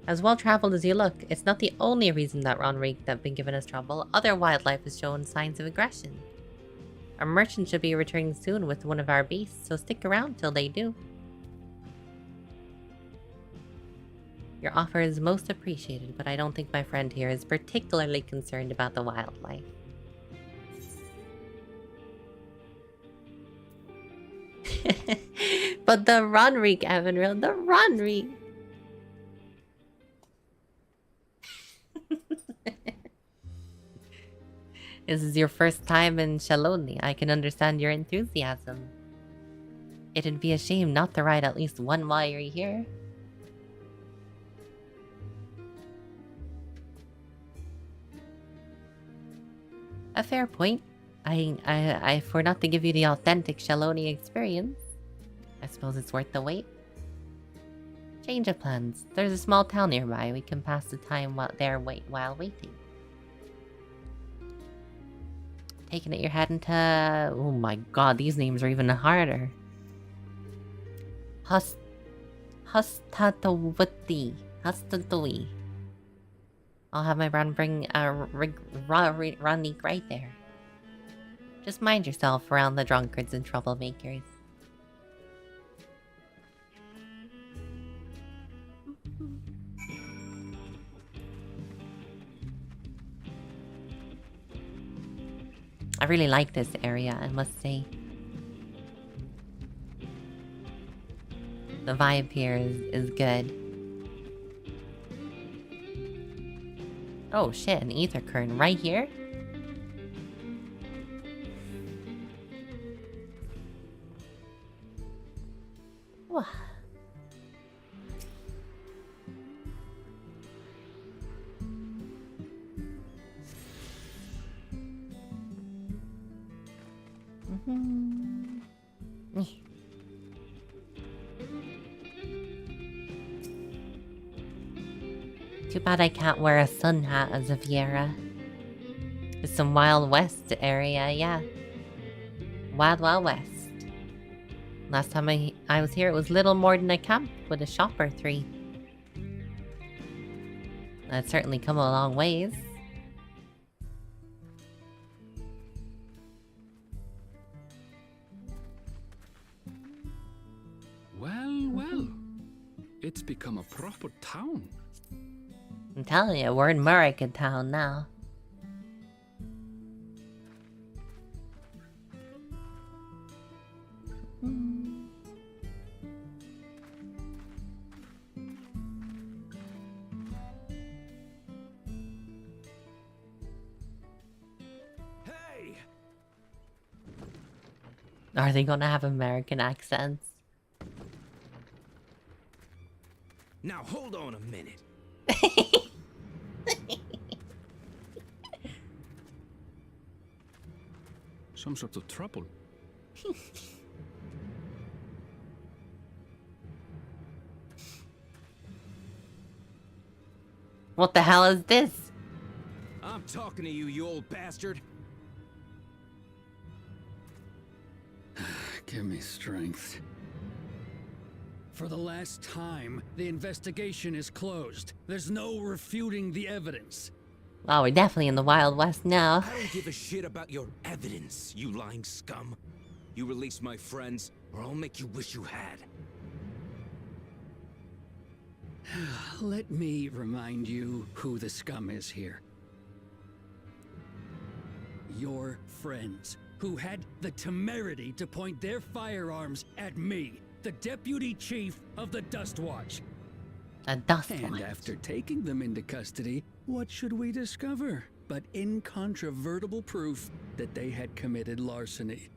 As well-traveled as you look, it's not the only reason that Runreek have been giving us trouble. Other wildlife has shown signs of aggression. Our merchant should be returning soon with one of our beasts, so stick around till they do. Your offer is most appreciated, but I don't think my friend here is particularly concerned about the wildlife. But the Runreek, Evanriel, the Runreek! This is your first time in Shaloni. I can understand your enthusiasm. It'd be a shame not to ride at least one while you're here. A fair point. For not to give you the authentic Shaloni experience, I suppose it's worth the wait. Change of plans. There's a small town nearby. We can pass the time while waiting. Taking it you're heading to... Oh my god, these names are even harder. Hustatowi. I'll have my brand bring Ronnie right there. Just mind yourself around the drunkards and troublemakers. I really like this area, I must say. The vibe here is good. Oh shit, an ether current right here? Whoa. Too bad I can't wear a sun hat as a Viera. It's some Wild West area, yeah. Wild West. Last time I was here, it was little more than a camp with a shop or three. That's certainly come a long ways.
It's become a proper town.
I'm telling you, we're in American town now.
Hey!
Are they gonna have American accents?
Now hold on a minute.
Some sort of trouble.
What the hell is this?
I'm talking to you, you old bastard.
Give me strength. For the last time, the investigation is closed. There's no refuting the evidence.
Oh, we're definitely in the Wild West now.
I don't give a shit about your evidence, you lying scum. You release my friends, or I'll make you wish you had.
Let me remind you who the scum is here. Your friends, who had the temerity to point their firearms at me, the deputy chief of the Dust Watch.
A Dust Watch.
And after taking them into custody, what should we discover but incontrovertible proof that they had committed larceny?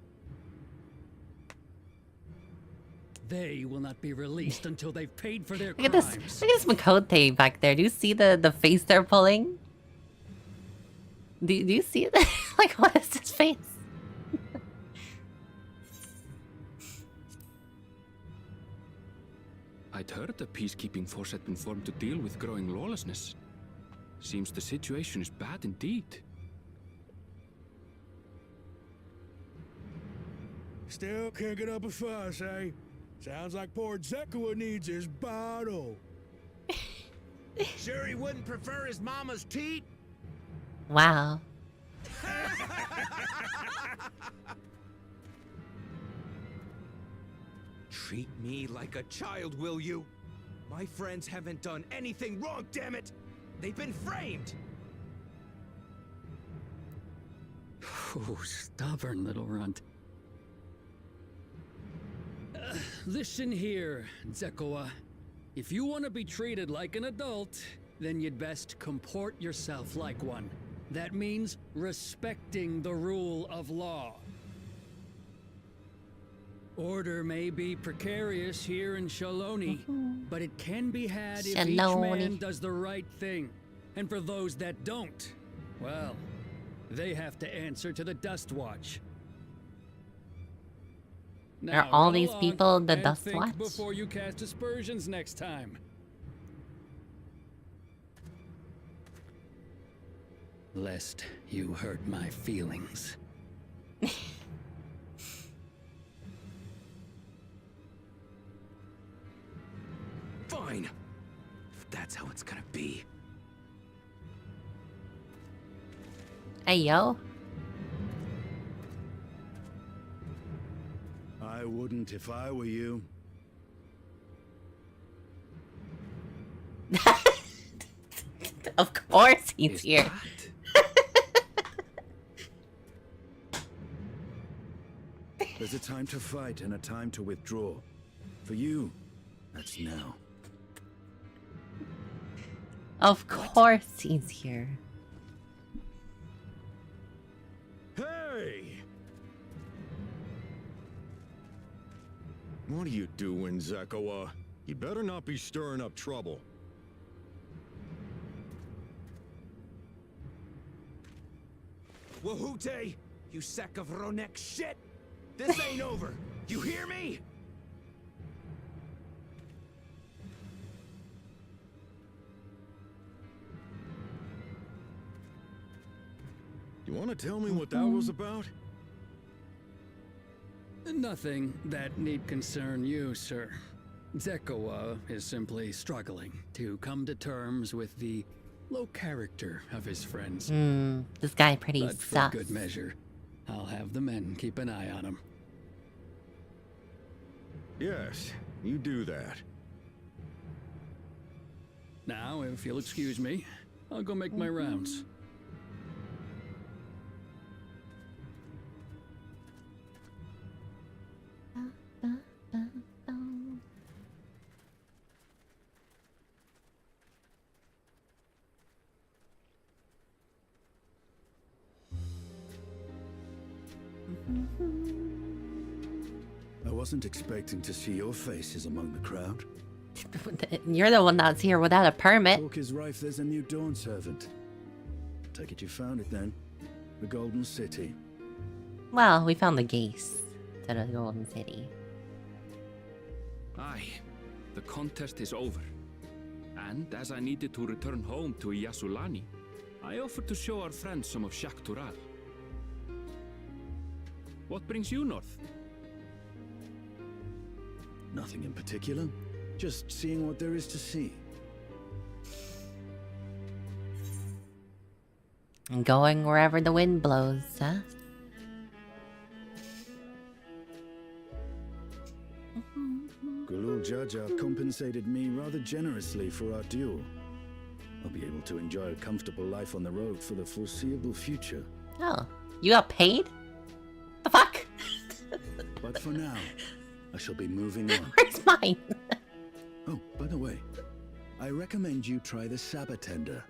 They will not be released until they've paid for their
Look
crimes.
at this. Look at this Makote back there. Do you see the face they're pulling? Do you see it? Like, what is this face?
I'd heard the peacekeeping force had been formed to deal with growing lawlessness. Seems the situation is bad indeed.
Still kicking up a fuss, eh? Sounds like poor Zekua needs his bottle.
Sure he wouldn't prefer his mama's teat?
Wow.
Treat me like a child, will you? My friends haven't done anything wrong, damn it! They've been framed!
Oh, stubborn little runt. Listen here, Zekua. If you want to be treated like an adult, then you'd best comport yourself like one. That means respecting the rule of law. Order may be precarious here in Shaloni, but it can be had if each man does the right thing. And for those that don't, well, they have to answer to the Dust Watch.
Are all these people the
and
Dust
think
Watch?
before you cast aspersions next time. Lest you hurt my feelings.
Fine. If that's how it's gonna be.
Hey, yo.
I wouldn't if I were you.
Of course he's here.
There's a time to fight and a time to withdraw. For you, that's now.
Of course he's here.
Hey! What are you doing, Zekua? You better not be stirring up trouble.
Wahute, you sack of Ronek shit! This ain't over! You hear me?
You want to tell me what that was about?
Nothing that need concern you, sir. Zekua is simply struggling to come to terms with the low character of his friends.
This guy pretty
But for
sus.
good measure, I'll have the men keep an eye on him.
Yes, you do that.
Now, if you'll excuse me, I'll go make my rounds.
I wasn't expecting to see your faces among the crowd.
You're the one that's here without a permit.
Talk is rife, there's a new Dawn servant. Take it you found it then. The Golden City.
Well, we found the gates to the Golden City.
Aye, the contest is over. And as I needed to return home to Yasulani, I offered to show our friends some of Shak Tural. What brings you north?
Nothing in particular. Just seeing what there is to see.
And going wherever the wind blows, huh?
Gulul Jaja compensated me rather generously for our duel. I'll be able to enjoy a comfortable life on the road for the foreseeable future.
Oh, you got paid? The fuck?
But for now, I shall be moving on.
Where's mine?
Oh, by the way, I recommend you try the Sabatender.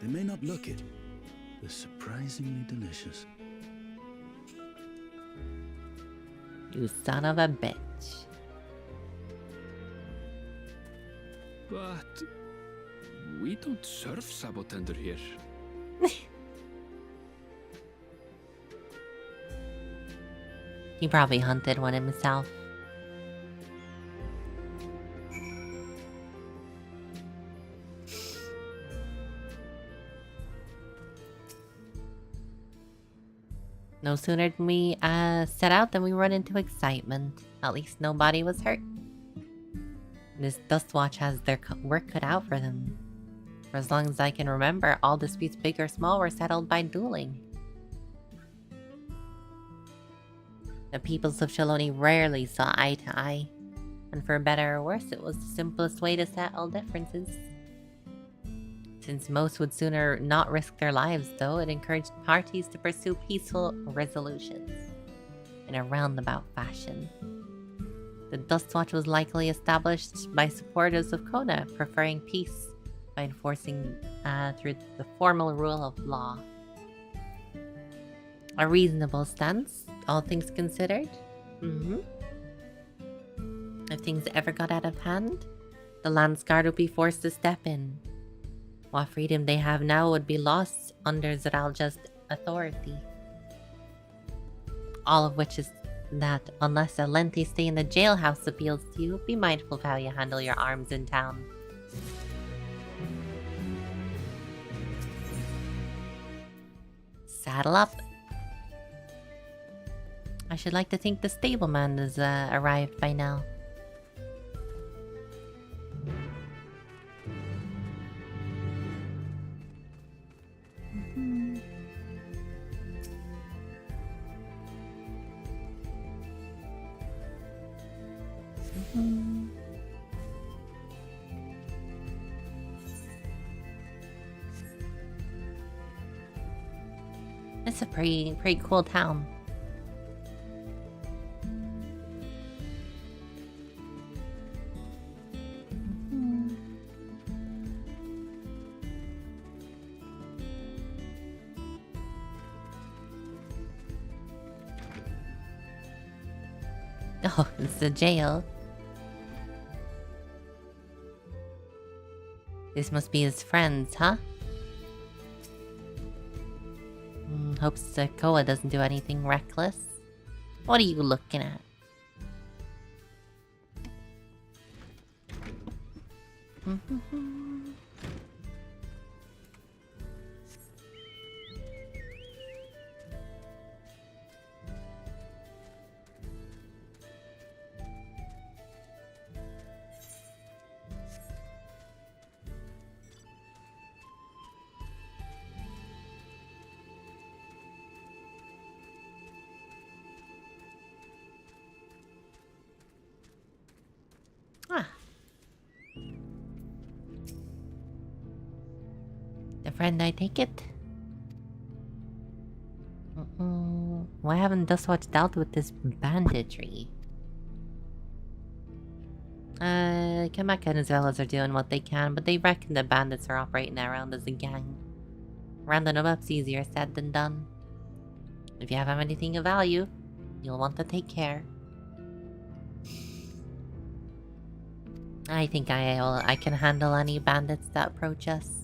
They may not look it. They're surprisingly delicious.
You son of a bitch.
But we don't serve Sabotender here.
He probably hunted one himself. No sooner than we set out than we run into excitement. At least nobody was hurt. This Dustwatch has their work cut out for them. For as long as I can remember, all disputes, big or small, were settled by dueling. The peoples of Shaloni rarely saw eye to eye, and for better or worse, it was the simplest way to settle differences. Since most would sooner not risk their lives, though, it encouraged parties to pursue peaceful resolutions in a roundabout fashion. The Dustwatch was likely established by supporters of Kona, preferring peace by enforcing through the formal rule of law. A reasonable stance, all things considered. If things ever got out of hand, the Landsguard would be forced to step in. What freedom they have now would be lost under Zeralja's authority. All of which is that unless a lengthy stay in the jailhouse appeals to you, be mindful of how you handle your arms in town. Saddle up. I should like to think the stableman has arrived by now. It's a pretty cool town. Oh, it's the jail. This must be his friends, huh? Hopes Koa doesn't do anything reckless. What are you looking at? friend, I take it? Why haven't Dustwatch dealt with this banditry? Quebec and Venezuelans are doing what they can, but they reckon the bandits are operating around as a gang. Rounding them up's easier said than done. If you have anything of value, you'll want to take care. I think I can handle any bandits that approach us.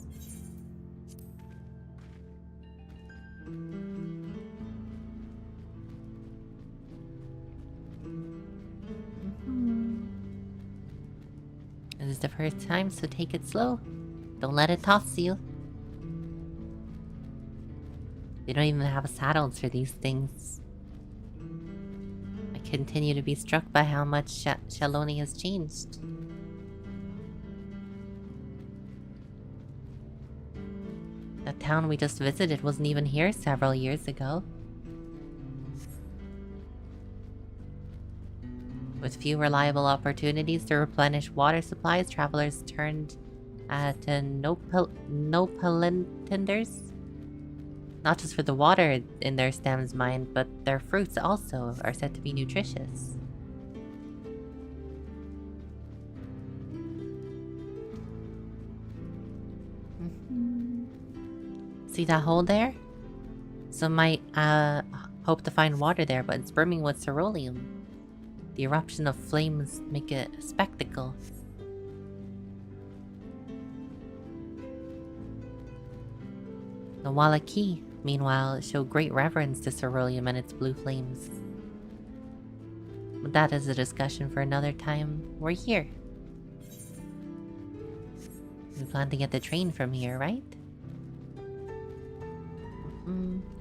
This is the first time, so take it slow. Don't let it toss you. They don't even have saddles for these things. I continue to be struck by how much Shaloni has changed. The town we just visited wasn't even here several years ago. With few reliable opportunities to replenish water supplies, travelers turned to nopalintenders. Not just for the water in their stems, mind, but their fruits also are said to be nutritious. See that hole there? Some might hope to find water there, but it's brimming with ceruleum. The eruption of flames make it a spectacle. The Wallaki, meanwhile, show great reverence to ceruleum and its blue flames. But that is a discussion for another time. We're here. We plan to get the train from here, right?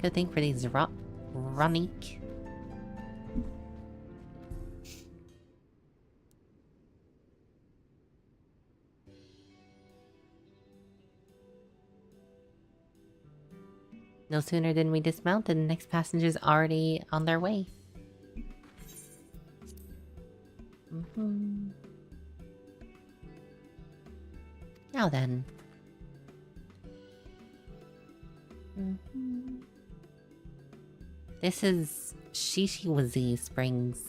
Good thing for these Ronik. No sooner than we dismount, the next passenger's already on their way. Now then. This is Shishiwazi Springs.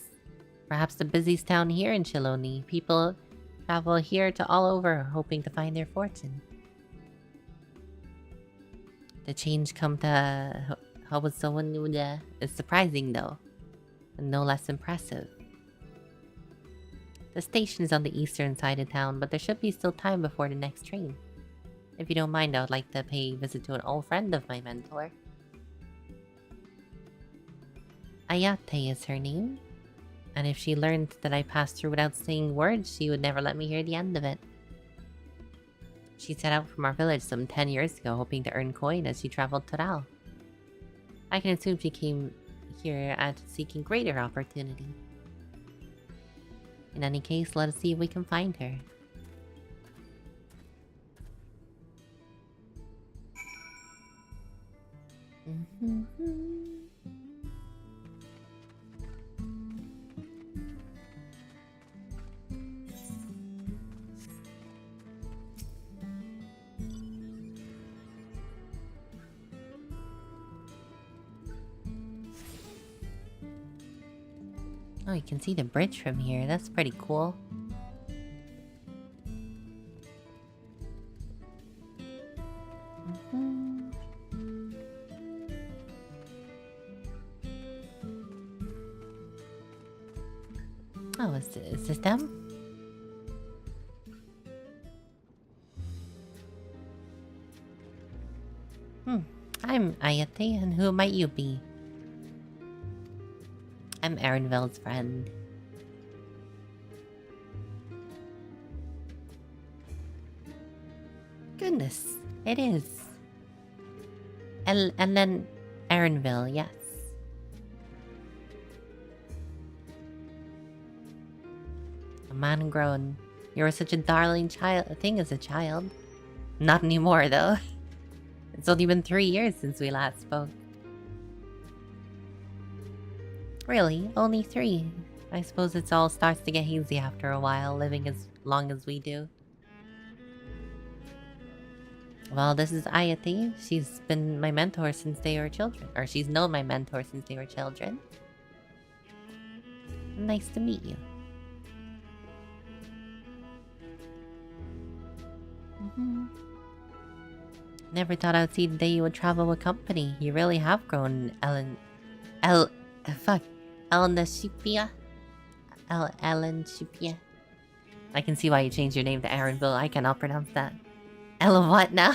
Perhaps the busiest town here in Shaloni. People travel here to all over, hoping to find their fortune. The change come to Hawasawanuda is surprising though, and no less impressive. The station is on the eastern side of town, but there should be still time before the next train. If you don't mind, I would like to pay a visit to an old friend of my mentor. Ayate is her name, and if she learned that I passed through without saying words, she would never let me hear the end of it. She set out from our village some 10 years ago, hoping to earn coin as she traveled to Ral. I can assume she came here at seeking greater opportunity. In any case, let us see if we can find her. Oh, you can see the bridge from here. That's pretty cool. Oh, is this them? I'm Ayate, and who might you be? I'm Erenvel's friend. Goodness, it is. And then Erenvel, yes. A man grown. You were such a darling thing as a child. Not anymore, though. It's only been 3 years since we last spoke. Really? Only 3? I suppose it all starts to get hazy after a while, living as long as we do. Well, this is Ayati. She's been my mentor since they were children. Or she's known my mentor since they were children. Nice to meet you. Never thought I'd see the day you would travel with company. You really have grown, Ellen Shipia. Ellen Shipia. I can see why you changed your name to Aaronville. I cannot pronounce that. Ella what now?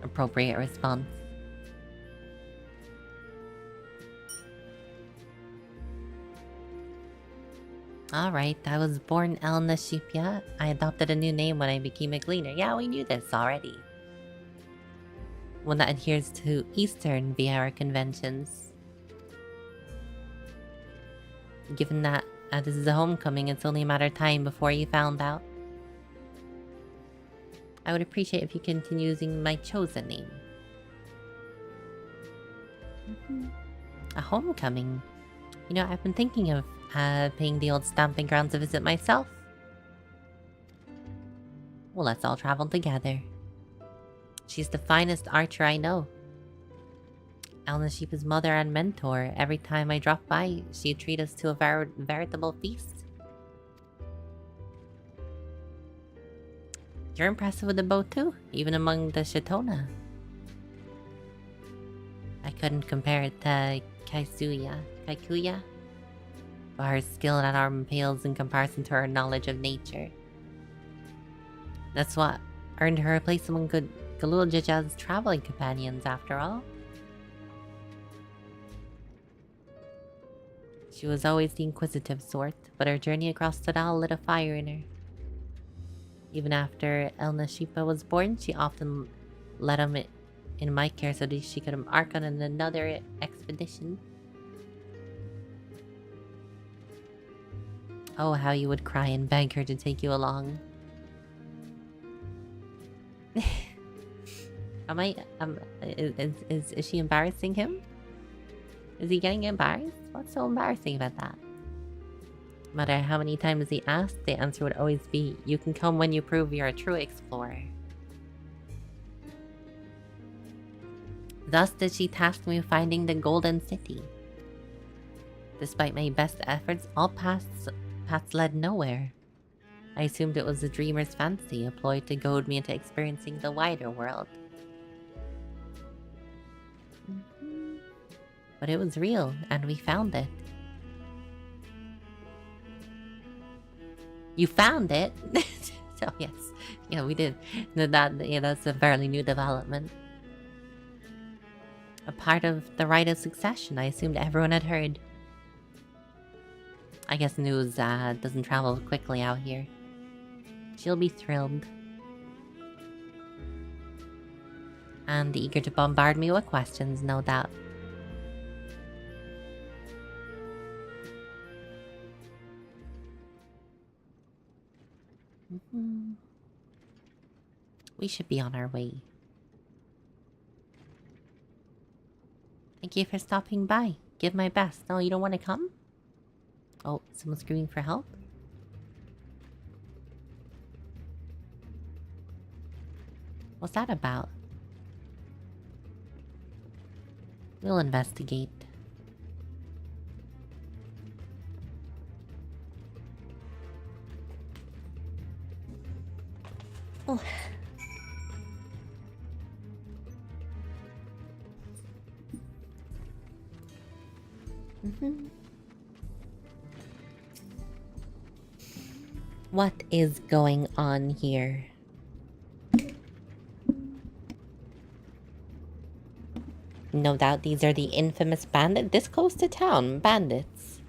Appropriate response. Alright, I was born Elna Shipia. I adopted a new name when I became a gleaner. Yeah, we knew this already. One that adheres to Eastern Viera conventions. Given that this is a homecoming, it's only a matter of time before you found out. I would appreciate if you continue using my chosen name. A homecoming? You know, I've been thinking of paying the old stomping grounds a visit myself. Well, let's all travel together. She's the finest archer I know. Elna Sheep's mother and mentor. Every time I drop by, she'd treat us to a veritable feast. You're impressive with the bow too, even among the Shatona. I couldn't compare it to Kaikuya. But her skill at arm pales in comparison to her knowledge of nature. That's what earned her a place among Galul Jaja's traveling companions, after all. She was always the inquisitive sort, but her journey across the Dal lit a fire in her. Even after Elna Shipa was born, she often let him in my care so that she could embark on another expedition. Oh, how you would cry and beg her to take you along. Is she embarrassing him? Is he getting embarrassed? What's so embarrassing about that? No matter how many times he asked, the answer would always be, you can come when you prove you're a true explorer. Thus did she task me with finding the Golden City. Despite my best efforts, all paths led nowhere. I assumed it was a dreamer's fancy, a ploy to goad me into experiencing the wider world. But it was real, and we found it. You found it? So yes. Yeah, we did. That's a fairly new development. A part of the rite of succession, I assumed everyone had heard. I guess news doesn't travel quickly out here. She'll be thrilled. And eager to bombard me with questions, no doubt. We should be on our way. Thank you for stopping by. Give my best. No, you don't want to come? Oh, someone's screaming for help? What's that about? We'll investigate. Oh. What is going on here? No doubt these are the infamous bandits this close to town. Bandits.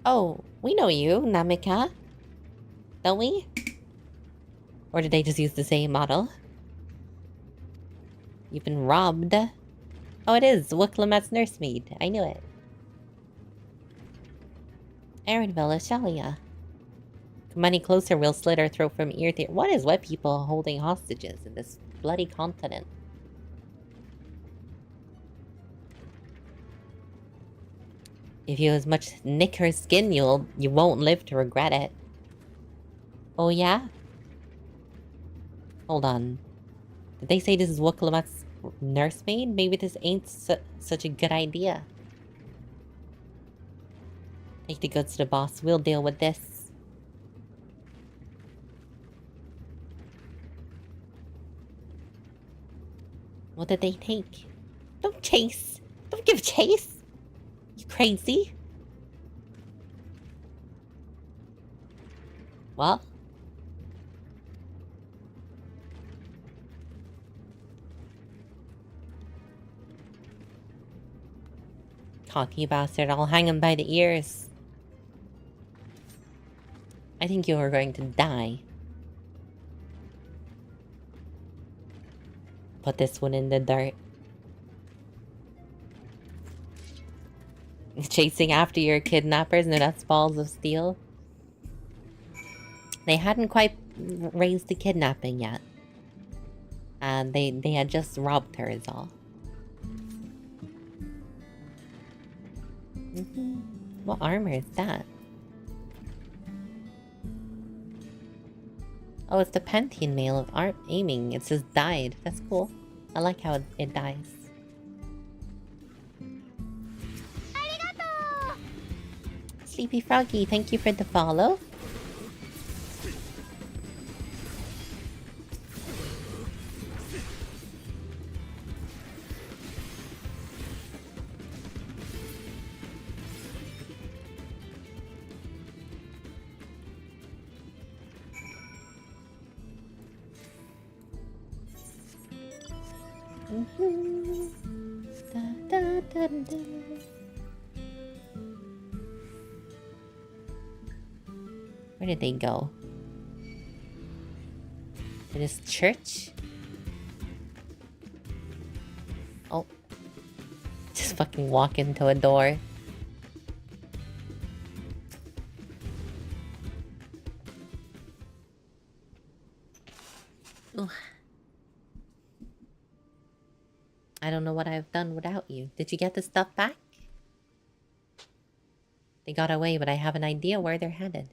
Oh, we know you, Namika. Don't we? Or did they just use the same model? You've been robbed. Oh, it is Wicklamet's nursemaid. I knew it. Aaronville, Ashelia. Come any closer, we'll slit her throat from ear to ear. What is with people holding hostages in this bloody continent? If you as much nick her skin, you won't live to regret it. Oh yeah? Hold on. Did they say this is Wukalamat's nursemaid? Maybe this ain't such a good idea. Take the goods to the boss. We'll deal with this. What did they take? Don't chase. Don't give chase. You crazy? Well. Cocky bastard. I'll hang him by the ears. I think you are going to die. Put this one in the dirt. Chasing after your kidnappers? No, that's balls of steel. They hadn't quite raised the kidnapping yet. And they had just robbed her is all. What armor is that? Oh, it's the Pantheon mail of aiming. It says died. That's cool. I like how it dies. Sleepy Froggy, thank you for the follow. Where did they go? To this church? Oh. Just fucking walk into a door. Ooh. I don't know what I've done without you. Did you get the stuff back? They got away, but I have an idea where they're headed.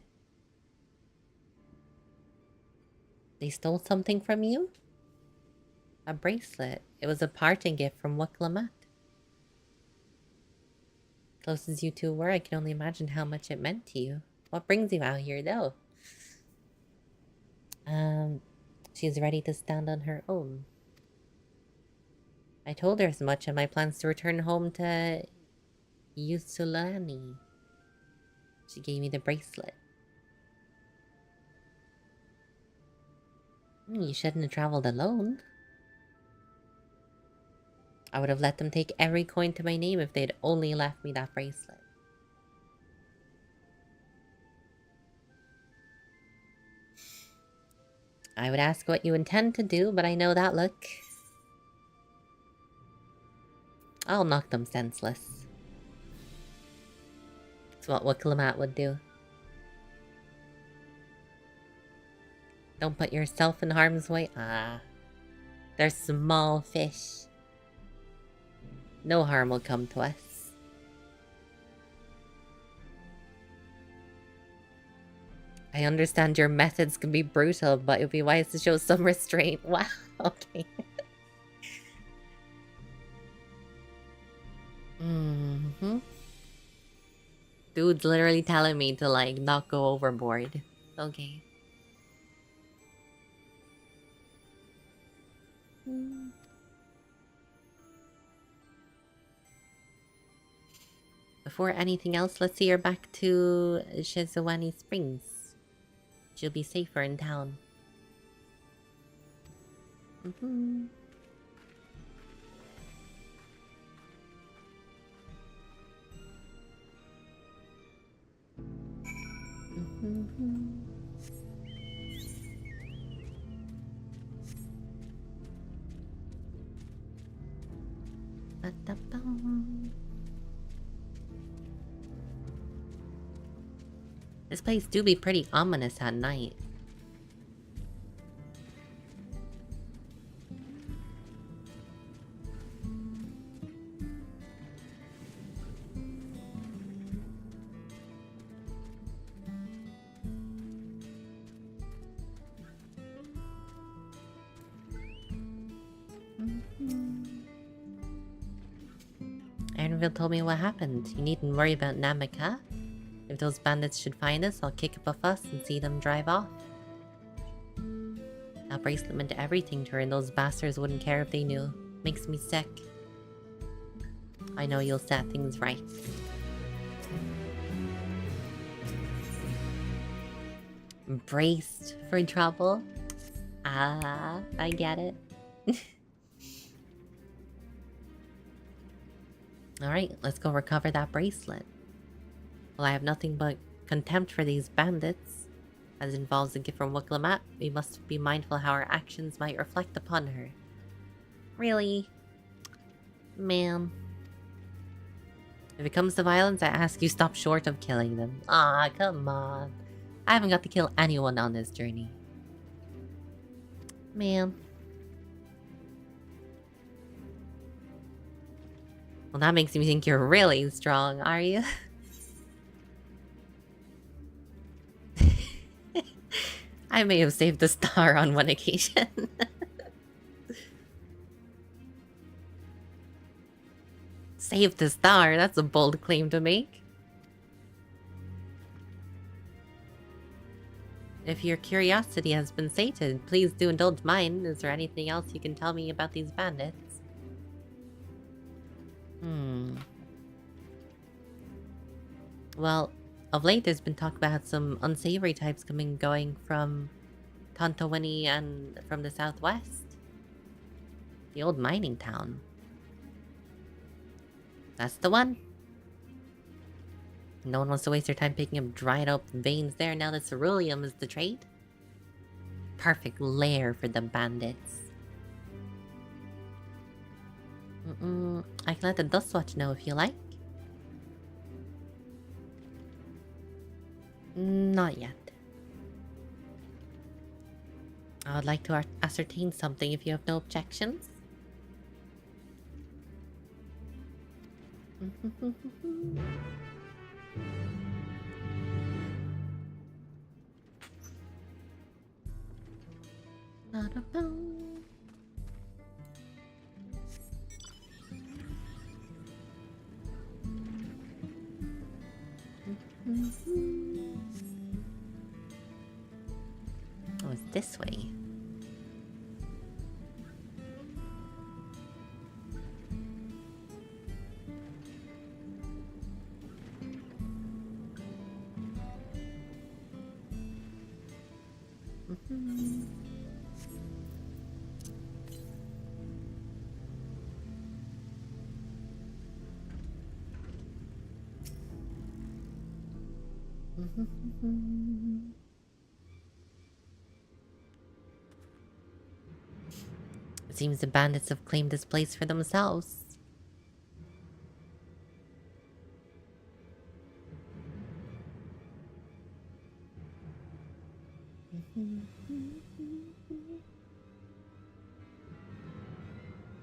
They stole something from you? A bracelet. It was a parting gift from Wukalamat. Close as you two were, I can only imagine how much it meant to you. What brings you out here, though? She's ready to stand on her own. I told her as much in my plans to return home to Yusulani. She gave me the bracelet. You shouldn't have traveled alone. I would have let them take every coin to my name if they'd only left me that bracelet. I would ask what you intend to do, but I know that look. I'll knock them senseless. It's what Wukalamat would do. Don't put yourself in harm's way. Ah. They're small fish. No harm will come to us. I understand your methods can be brutal, but it would be wise to show some restraint. Wow, okay. Dude's literally telling me to, like, not go overboard. Okay. Before anything else, let's see her back to Shizawani Springs. She'll be safer in town. This place do be pretty ominous at night. Granville told me what happened. You needn't worry about Namek, huh? If those bandits should find us, I'll kick up a fuss and see them drive off. That bracelet meant everything to her, and those bastards wouldn't care if they knew. Makes me sick. I know you'll set things right. Braced for trouble? Ah, I get it. Alright, let's go recover that bracelet. Well, I have nothing but contempt for these bandits. As it involves a gift from Wiklamat, we must be mindful how our actions might reflect upon her. Really? Man. If it comes to violence, I ask you stop short of killing them. Ah, come on. I haven't got to kill anyone on this journey. Man. Well, that makes me think you're really strong, are you? I may have saved the star on one occasion. Saved the star? That's a bold claim to make. If your curiosity has been sated, please do indulge mine. Is there anything else you can tell me about these bandits? Well, of late there's been talk about some unsavory types coming and going from Tontowini and from the southwest. The old mining town. That's the one. No one wants to waste their time picking up dried up veins there now that ceruleum is the trade. Perfect lair for the bandits. I can let the Dustwatch know if you like. Not yet. I would like to ascertain something if you have no objections. Not a bone. Oh, it's this way. It seems the bandits have claimed this place for themselves.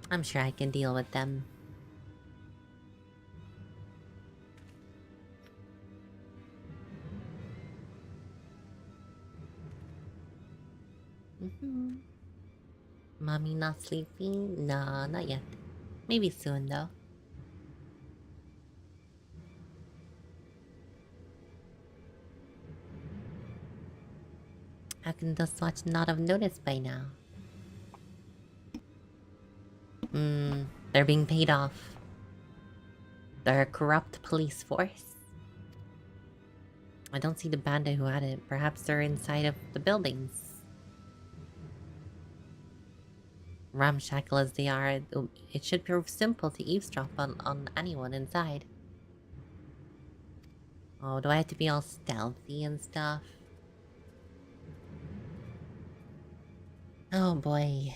I'm sure I can deal with them. Mommy not sleeping? No, not yet. Maybe soon though. How can Dustwatch not have noticed by now? They're being paid off. They're a corrupt police force. I don't see the bandit who had it. Perhaps they're inside of the buildings. Ramshackle as they are, it should prove simple to eavesdrop on anyone inside. Oh, do I have to be all stealthy and stuff? Oh boy.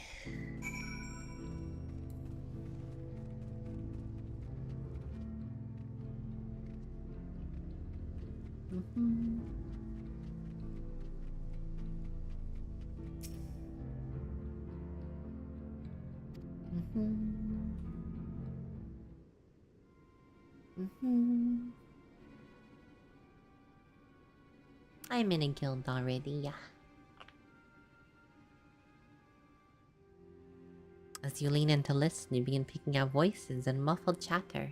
I'm in a guild already, yeah. As you lean in to listen, you begin picking out voices and muffled chatter.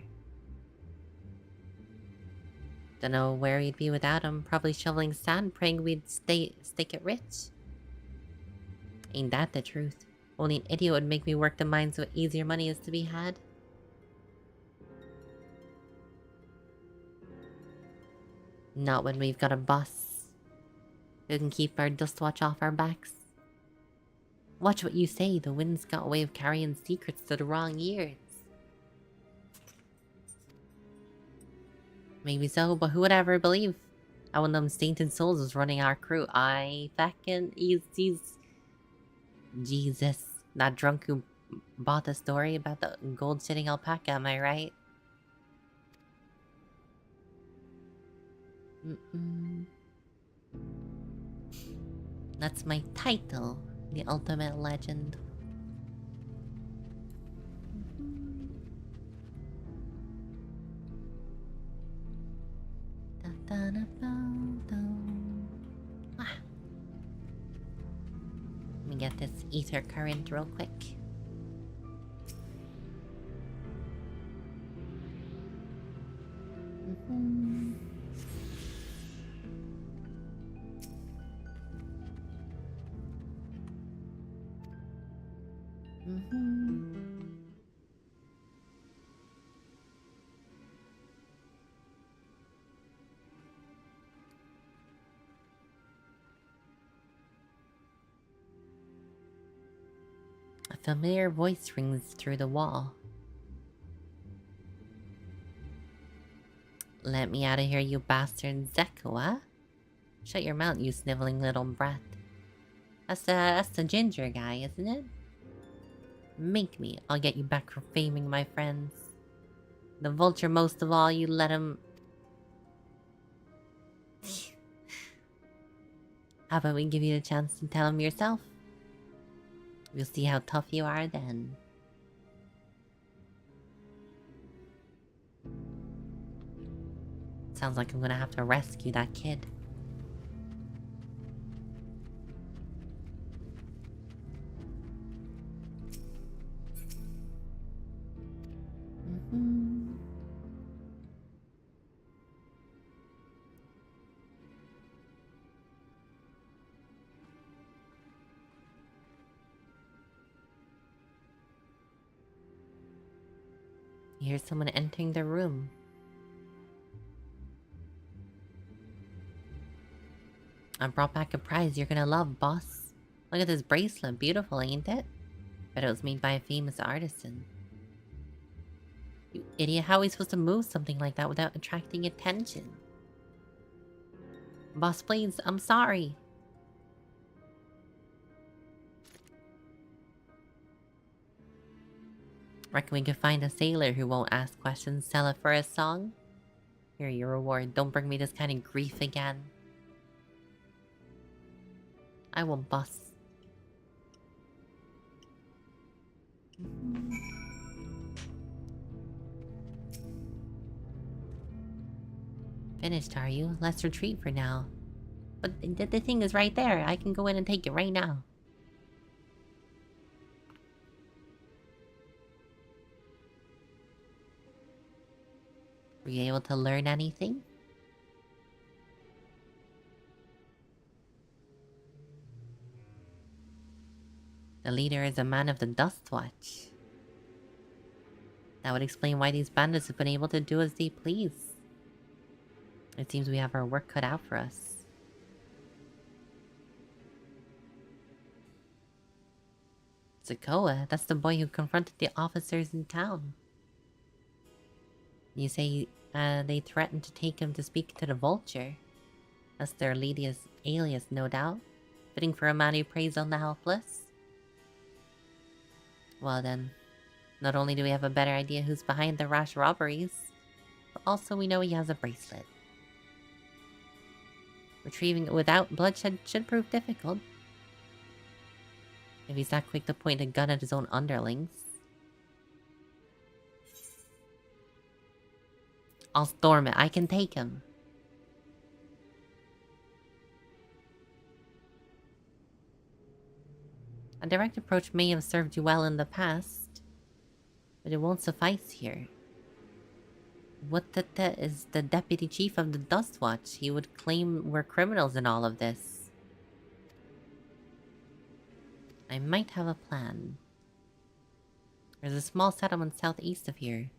Don't know where we'd be without him. Probably shoveling sand, praying we'd stick it rich. Ain't that the truth? Only an idiot would make me work the mines so easier money is to be had. Not when we've got a boss who can keep our dust watch off our backs. Watch what you say, the wind's got a way of carrying secrets to the wrong ears. Maybe so, but who would ever believe that one of them sainted souls was running our crew? I fucking... he's... Jesus. That drunk who bought the story about the gold-sitting alpaca, am I right? That's my title. The ultimate legend. Let me get this ether current real quick. A familiar voice rings through the wall. Let me out of here, you bastard Zekua. Shut your mouth, you sniveling little brat. That's the ginger guy, isn't it? Make me. I'll get you back for faming my friends. The vulture most of all, you let him... How about we give you a chance to tell him yourself? We'll see how tough you are then. Sounds like I'm gonna have to rescue that kid. You hear someone entering the room. I brought back a prize you're gonna love, boss. Look at this bracelet. Beautiful, ain't it? Bet it was made by a famous artisan. You idiot, how are we supposed to move something like that without attracting attention? Boss, please, I'm sorry. Reckon we could find a sailor who won't ask questions, sell it for a song? Here, your reward. Don't bring me this kind of grief again. I will, boss. Finished, are you? Let's retreat for now. But the thing is right there. I can go in and take it right now. Were you able to learn anything? The leader is a man of the Dust Watch. That would explain why these bandits have been able to do as they please. It seems we have our work cut out for us. Zakoa, that's the boy who confronted the officers in town. You say they threatened to take him to speak to the vulture. That's their alias, no doubt. Fitting for a man who preys on the helpless. Well then, not only do we have a better idea who's behind the rash robberies, but also we know he has a bracelet. Retrieving it without bloodshed should prove difficult. If he's that quick to point a gun at his own underlings. I'll storm it. I can take him. A direct approach may have served you well in the past, but it won't suffice here. What is the deputy chief of the Dust Watch? He would claim we're criminals in all of this. I might have a plan. There's a small settlement southeast of here.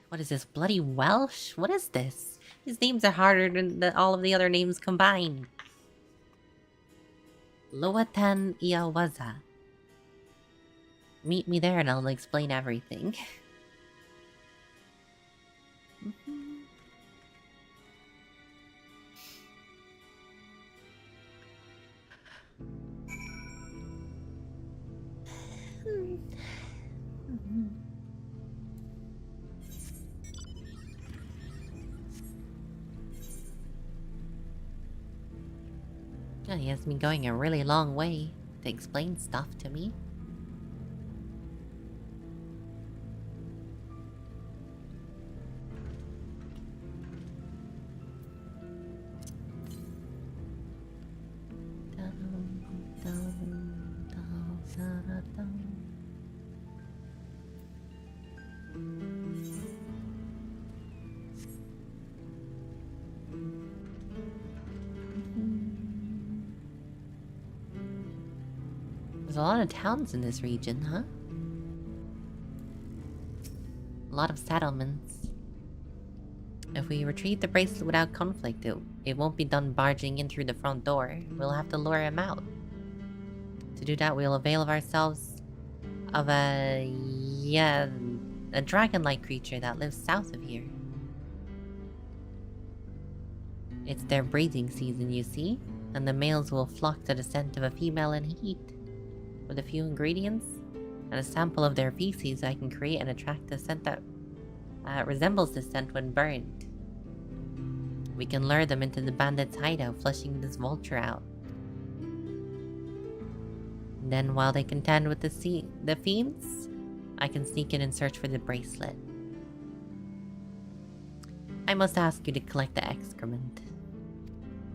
What is this? Bloody Welsh? What is this? These names are harder than all of the other names combined. Loatan Iawaza. Meet me there and I'll explain everything. Yeah, he has been going a really long way to explain stuff to me. There's a lot of towns in this region, huh? A lot of settlements. If we retrieve the bracelet without conflict, it won't be done barging in through the front door. We'll have to lure him out. To do that, we'll avail of ourselves of a dragon-like creature that lives south of here. It's their breeding season, you see, and the males will flock to the scent of a female in heat. With a few ingredients and a sample of their feces, I can create and attract a scent that resembles the scent when burned. We can lure them into the bandits' hideout, flushing this vulture out. Then, while they contend with the fiends, I can sneak in and search for the bracelet. I must ask you to collect the excrement.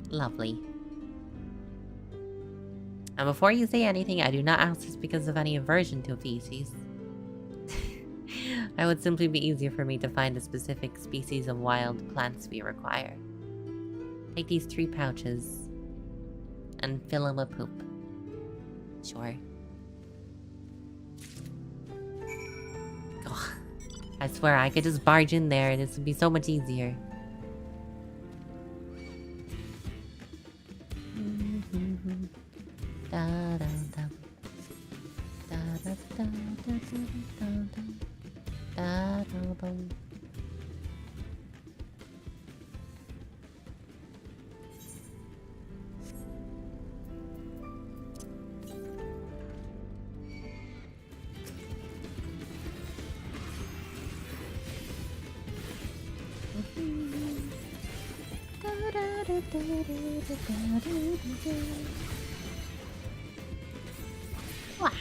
Lovely. And before you say anything, I do not ask this because of any aversion to feces. It would simply be easier for me to find the specific species of wild plants we require. Take these 3 pouches and fill them with poop. Sure. Oh, I swear I could just barge in there and this would be so much easier. Wow.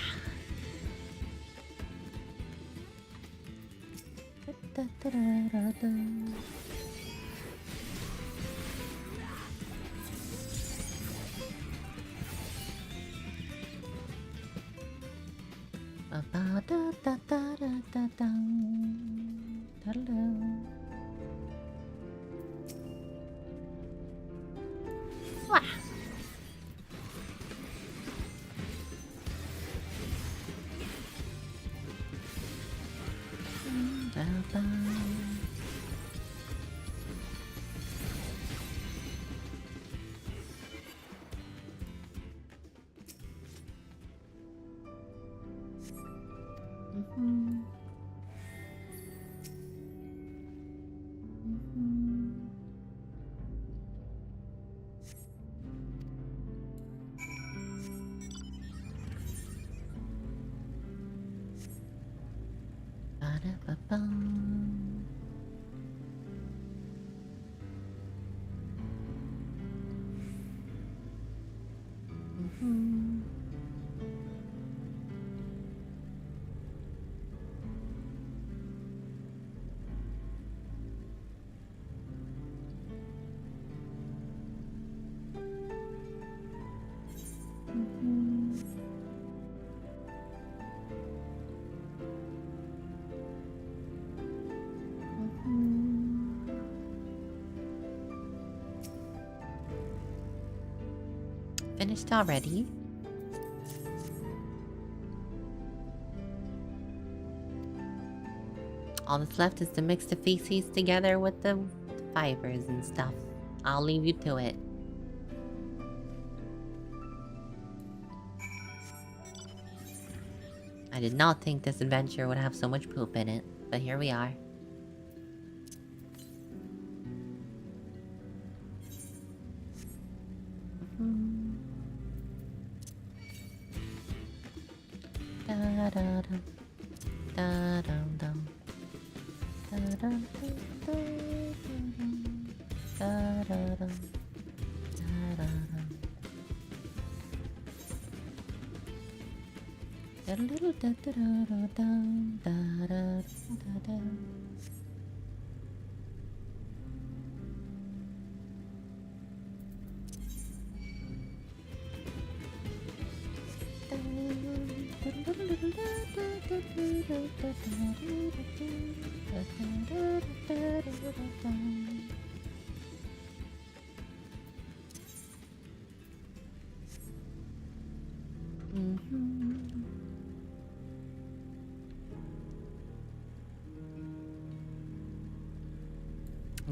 Finished already? All that's left is to mix the feces together with the fibers and stuff. I'll leave you to it. I did not think this adventure would have so much poop in it, but here we are.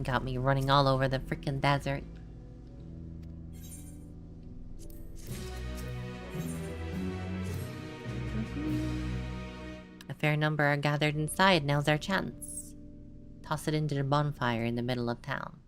Got me running all over the freaking desert. A fair number are gathered inside. Now's our chance. Toss it into the bonfire in the middle of town.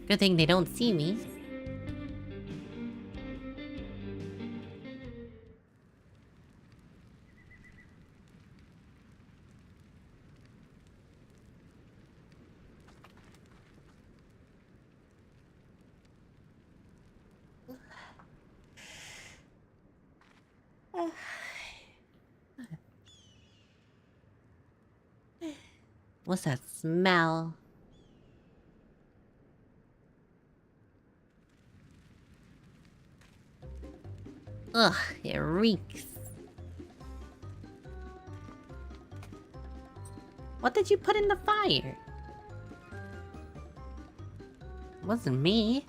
Good thing they don't see me. What's that smell? Ugh, it reeks. What did you put in the fire? It wasn't me.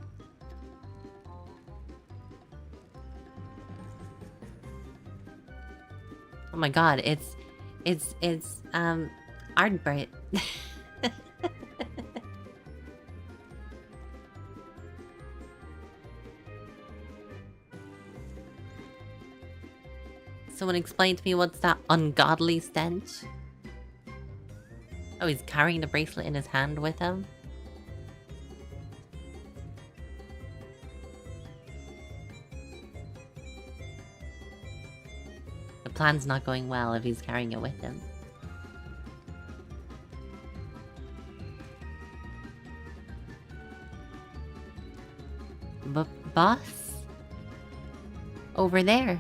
Oh my god, it's Ardbert. Someone explain to me what's that ungodly stench? Oh, he's carrying the bracelet in his hand with him? The plan's not going well if he's carrying it with him. Boss? Over there.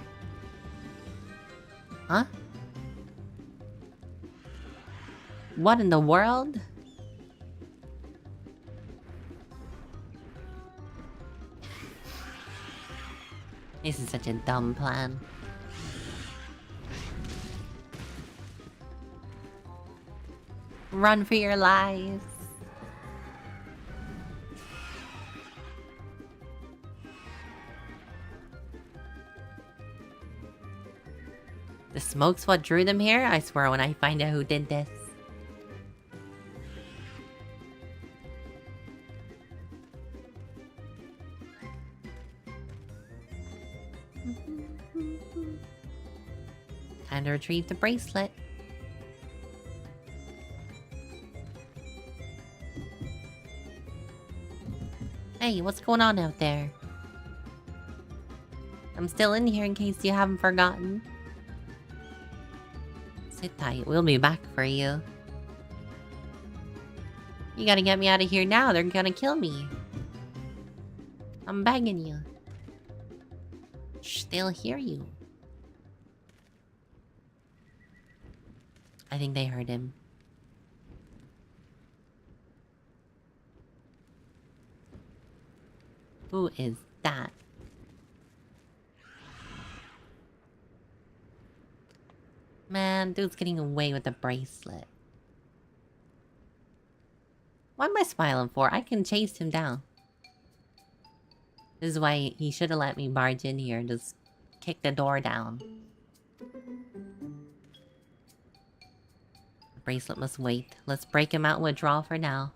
Huh? What in the world? This is such a dumb plan. Run for your lives. The smoke's what drew them here? I swear when I find out who did this. Time to retrieve the bracelet. Hey, what's going on out there? I'm still in here in case you haven't forgotten. Sit tight, we'll be back for you. You gotta get me out of here now, they're gonna kill me. I'm begging you. Shh, they'll hear you. I think they heard him. Who is that? Man, dude's getting away with the bracelet. What am I smiling for? I can chase him down. This is why he should have let me barge in here and just kick the door down. The bracelet must wait. Let's break him out and withdraw for now.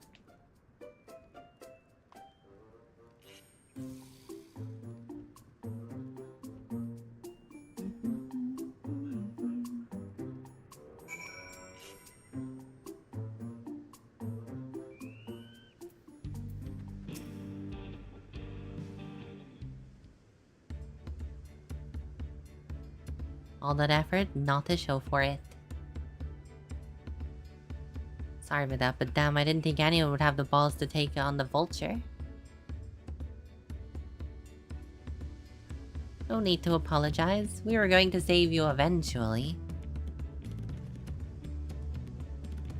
All that effort, not to show for it. Sorry about that, but damn, I didn't think anyone would have the balls to take on the vulture. No need to apologize. We were going to save you eventually.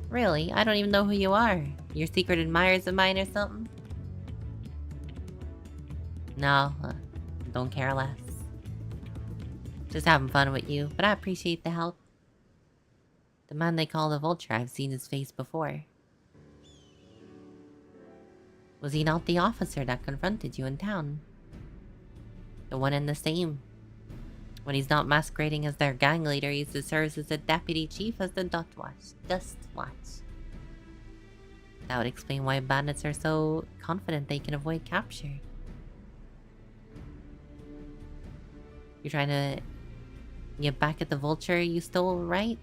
Really? I don't even know who you are. Your secret admirers of mine or something? No, don't care less. Just having fun with you, but I appreciate the help. The man they call the Vulture, I've seen his face before. Was he not the officer that confronted you in town? The one in the same. When he's not masquerading as their gang leader, he serves as the deputy chief as the Dust Watch. That would explain why bandits are so confident they can avoid capture. You're trying to get back at the Vulture you stole, right?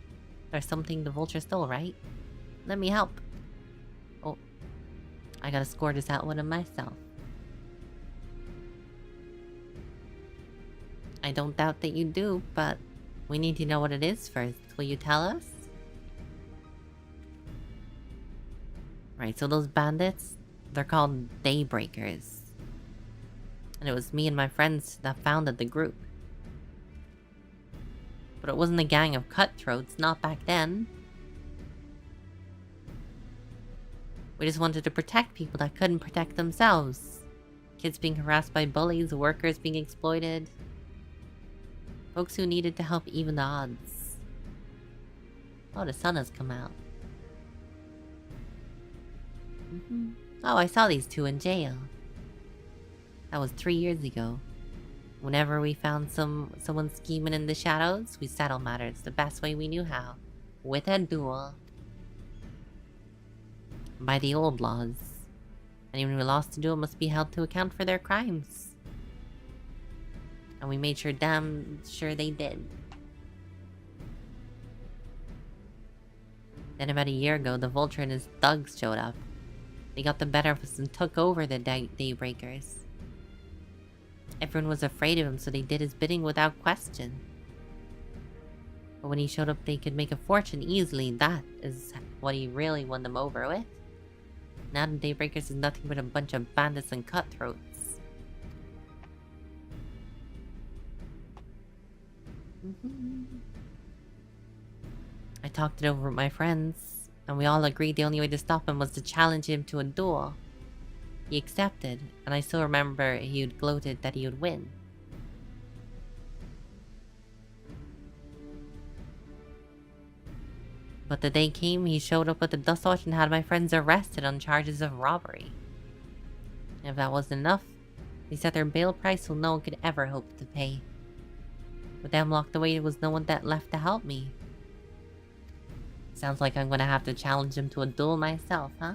Or something the Vulture stole, right? Let me help. Oh, I gotta score this out one of myself. I don't doubt that you do, but we need to know what it is first. Will you tell us? Right, so those bandits, they're called Daybreakers. And it was me and my friends that founded the group. But it wasn't a gang of cutthroats, not back then. We just wanted to protect people that couldn't protect themselves. Kids being harassed by bullies, workers being exploited. Folks who needed to help even the odds. Oh, the sun has come out. Oh, I saw these two in jail. That was 3 years ago. Whenever we found someone scheming in the shadows, we settle matters the best way we knew how. With a duel. By the old laws. Anyone who lost a duel must be held to account for their crimes. And we made damn sure they did. Then about a year ago, the Vulture and his thugs showed up. They got the better of us and took over the Daybreakers. Everyone was afraid of him, so they did his bidding without question. But when he showed up, they could make a fortune easily. That is what he really won them over with. Now the Daybreakers is nothing but a bunch of bandits and cutthroats. I talked it over with my friends, and we all agreed the only way to stop him was to challenge him to a duel. He accepted, and I still remember he had gloated that he would win. But the day came, he showed up with the Dust Watch and had my friends arrested on charges of robbery. And if that wasn't enough, they set their bail price so no one could ever hope to pay. With them locked away, there was no one that left to help me. Sounds like I'm gonna have to challenge him to a duel myself, huh?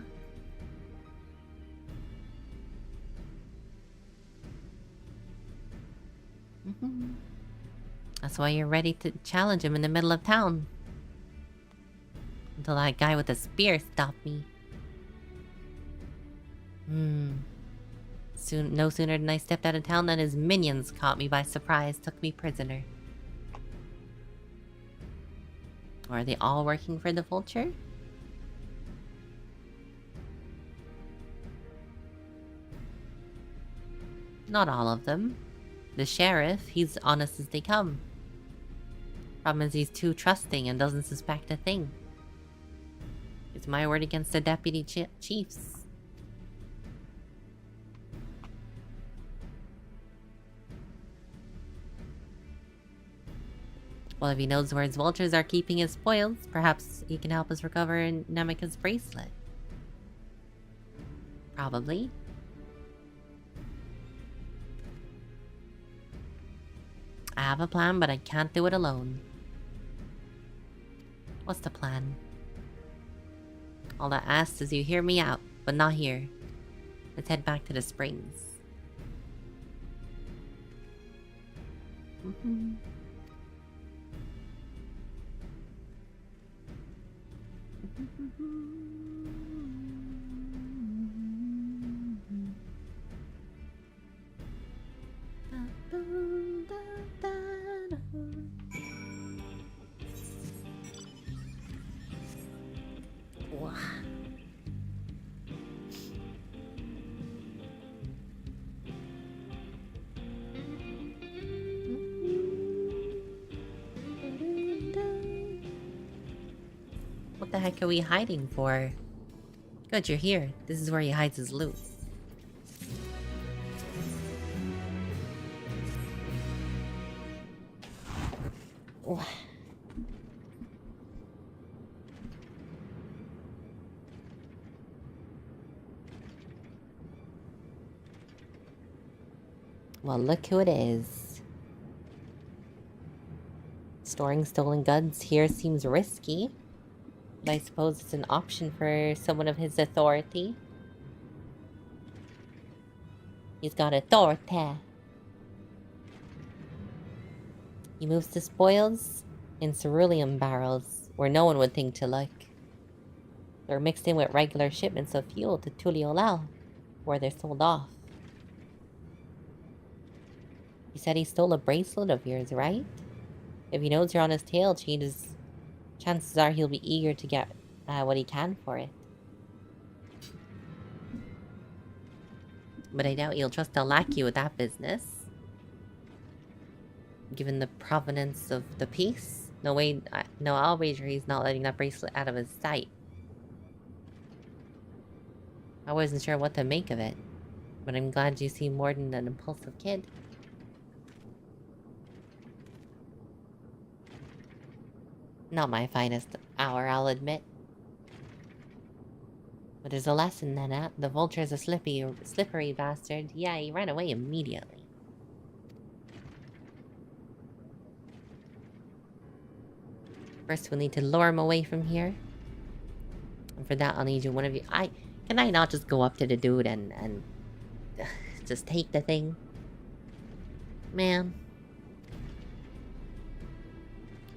That's why you're ready to challenge him in the middle of town. Until that guy with the spear stopped me. No sooner than I stepped out of town than his minions caught me by surprise, took me prisoner. Are they all working for the Vulture? Not all of them. The sheriff, he's honest as they come. Problem is he's too trusting and doesn't suspect a thing. It's my word against the deputy chiefs. Well, if he knows where his vultures are keeping his spoils, perhaps he can help us recover Nemika's bracelet. Probably. I have a plan, but I can't do it alone. What's the plan? All I ask is you hear me out, but not here. Let's head back to the springs. What the heck are we hiding for? Good, you're here. This is where he hides his loot. Well, look who it is. Storing stolen goods here seems risky, but I suppose it's an option for someone of his authority. He's got authority. He moves the spoils in cerulean barrels, where no one would think to look. They're mixed in with regular shipments of fuel to Tuliolal, where they're sold off. You said he stole a bracelet of yours, right? If he knows you're on his tail, chances are he'll be eager to get what he can for it. But I doubt he'll trust a lackey with that business. Given the provenance of the piece, no way, no, I'll wager he's not letting that bracelet out of his sight. I wasn't sure what to make of it, but I'm glad you seem more than an impulsive kid. Not my finest hour, I'll admit. But there's a lesson in that. The vulture's a slippery bastard. Yeah, he ran away immediately. First, we'll need to lure him away from here. And for that, I'll need you, one of you... Can I not just go up to the dude and just take the thing? Man.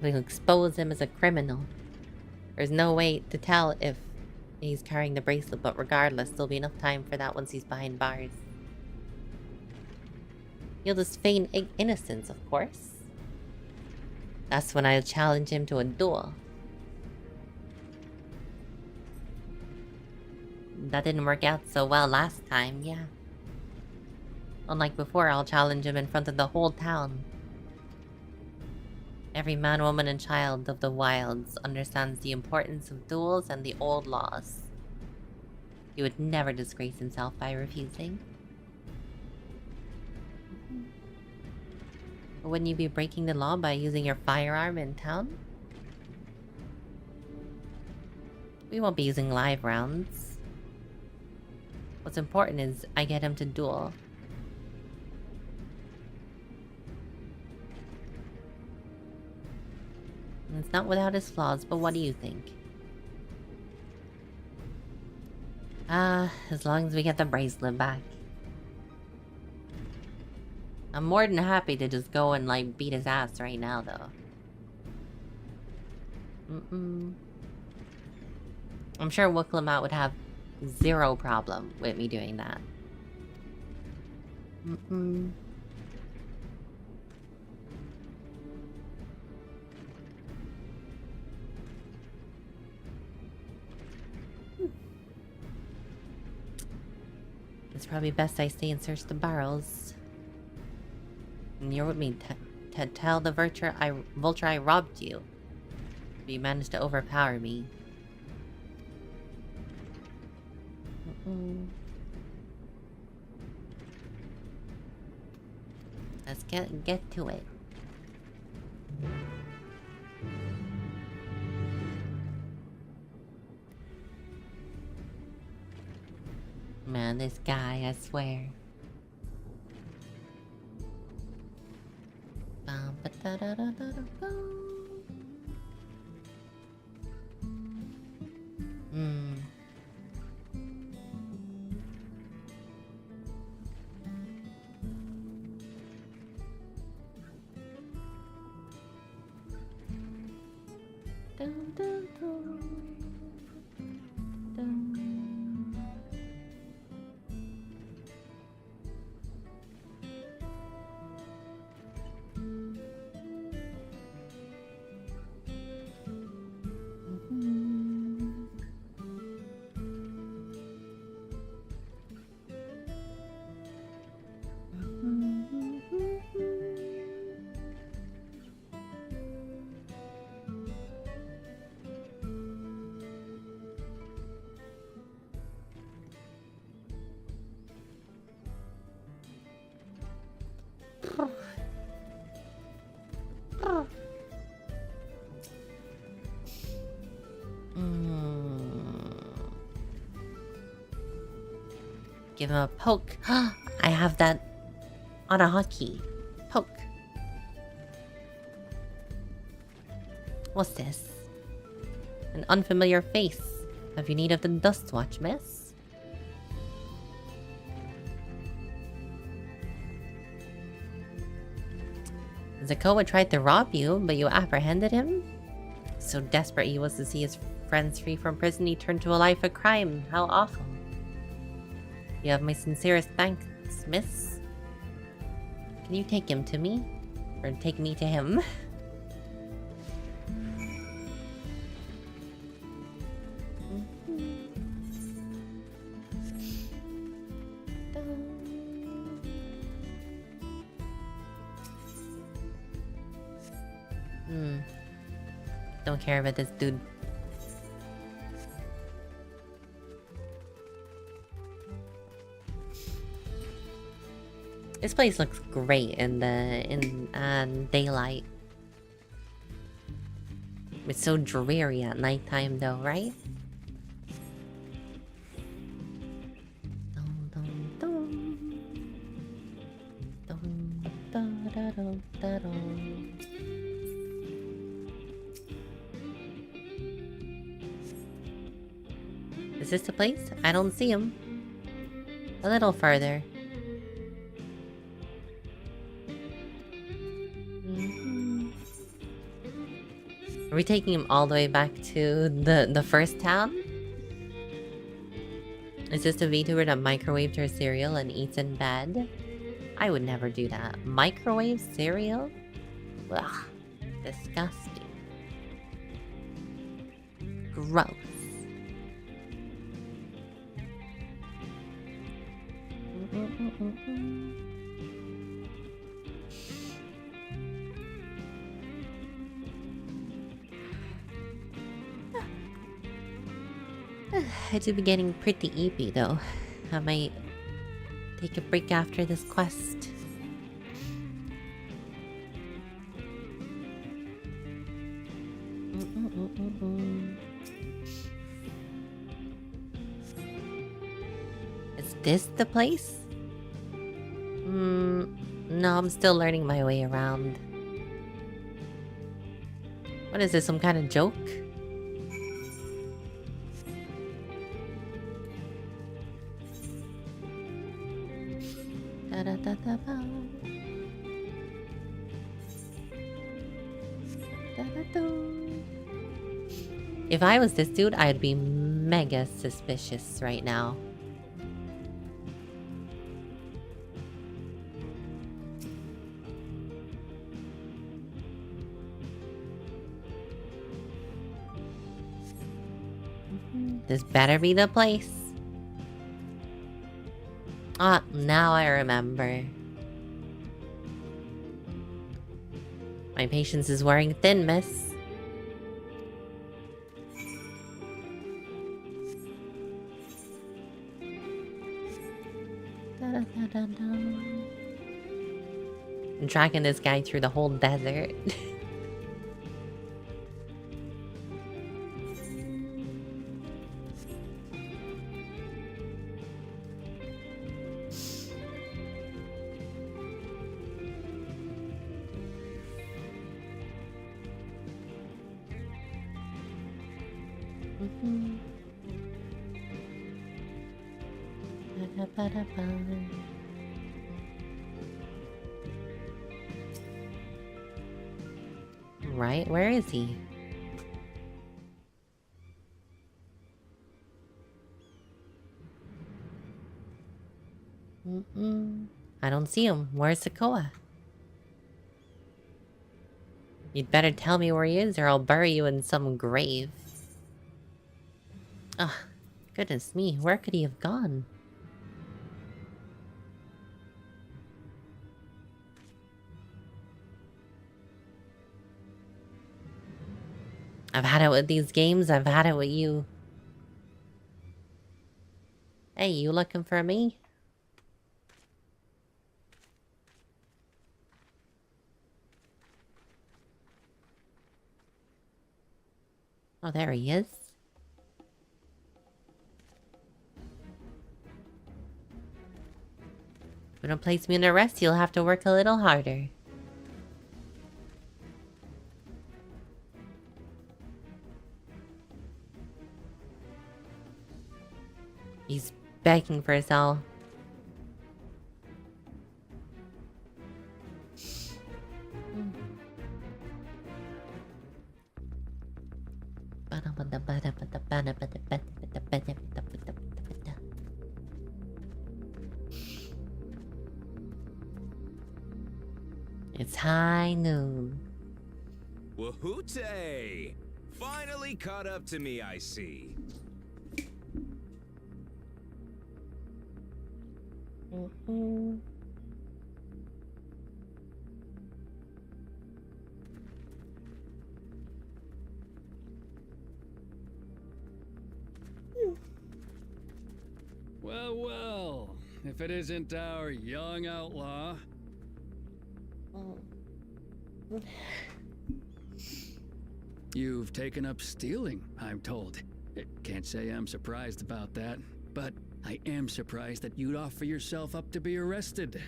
We'll expose him as a criminal. There's no way to tell if he's carrying the bracelet, but regardless, there'll be enough time for that once he's behind bars. He'll just feign innocence, of course. That's when I'll challenge him to a duel. That didn't work out so well last time, yeah. Unlike before, I'll challenge him in front of the whole town. Every man, woman, and child of the wilds understands the importance of duels and the old laws. He would never disgrace himself by refusing. Wouldn't you be breaking the law by using your firearm in town? We won't be using live rounds. What's important is I get him to duel. And it's not without its flaws, but what do you think? As long as we get the bracelet back. I'm more than happy to just go and, like, beat his ass right now, though. I'm sure Wooklamat would have zero problem with me doing that. It's probably best I stay and search the barrels. And you're with me to tell the vulture I robbed you. But you managed to overpower me. Let's get to it. Man, this guy, I swear. Give him a poke. I have that on a hotkey. Poke. What's this? An unfamiliar face. Have you need of the dust watch, miss? Zakoa tried to rob you, but you apprehended him? So desperate he was to see his friends free from prison, he turned to a life of crime. How awful. You have my sincerest thanks, miss. Can you take him to me? Or take me to him? Don't care about this dude. This place looks great in daylight. It's so dreary at nighttime though, right? Is this the place? I don't see him. A little further. Are we taking him all the way back to the first town? Is this the VTuber that microwaved her cereal and eats in bed? I would never do that. Microwave cereal? Ugh. Disgusting. Gross. I do be getting pretty eepy though. I might take a break after this quest. Is this the place? No, I'm still learning my way around. What is this, some kind of joke? If I was this dude, I'd be mega suspicious right now. This better be the place. Ah, now I remember. My patience is wearing thin, miss. dragging this guy through the whole desert. Right, where is he? I don't see him. Where's Sokoa? You'd better tell me where he is or I'll bury you in some grave. Ugh, goodness me, where could he have gone? I've had it with these games, I've had it with you. Hey, you looking for me? Oh, there he is. If you don't place me under arrest, you'll have to work a little harder. He's begging for us all. It's high noon.
Wahoote! Finally caught up to me, I see.
Well, well, if it isn't our young outlaw. You've taken up stealing, I'm told. Can't say I'm surprised about that, but I am surprised that you'd offer yourself up to be arrested.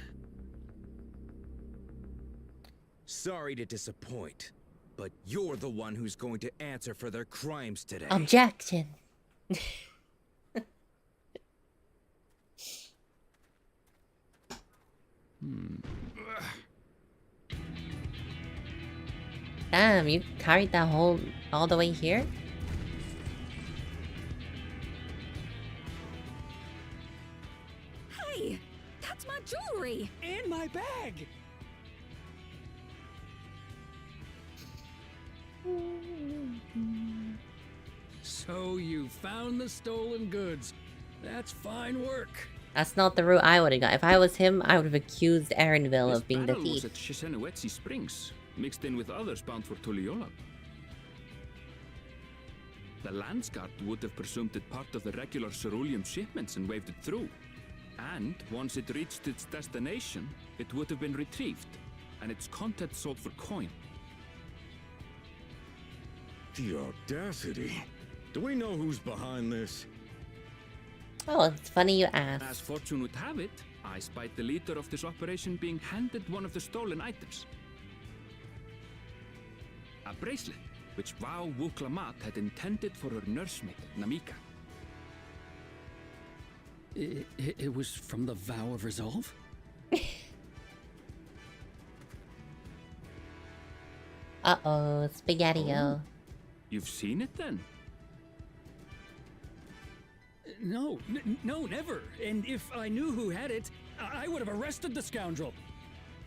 Sorry to disappoint, but you're the one who's going to answer for their crimes today.
Objection. Damn, you carried that all the way here?
Hey, that's my jewelry!
And my bag! So you found the stolen goods. That's fine work.
That's not the route I would have got. If I was him, I would have accused Aaronville
This
of being the
barrel was
thief.
at Shisenuetsi Springs, mixed in with others bound for Tuliyola. The Landsguard would have presumed it part of the regular ceruleum shipments and waved it through. And once it reached its destination, it would have been retrieved, and its contents sold for coin.
The audacity. Do we know who's behind this?
Oh, it's funny you asked.
As fortune would have it, I spied the leader of this operation being handed one of the stolen items. A bracelet, which Vau Wuklamat had intended for her nursemaid, Namika.
It was from the Vow of Resolve?
Uh-oh, Spaghetti-O.
Oh, you've seen it then?
No, no, never. And if I knew who had it, I would have arrested the scoundrel.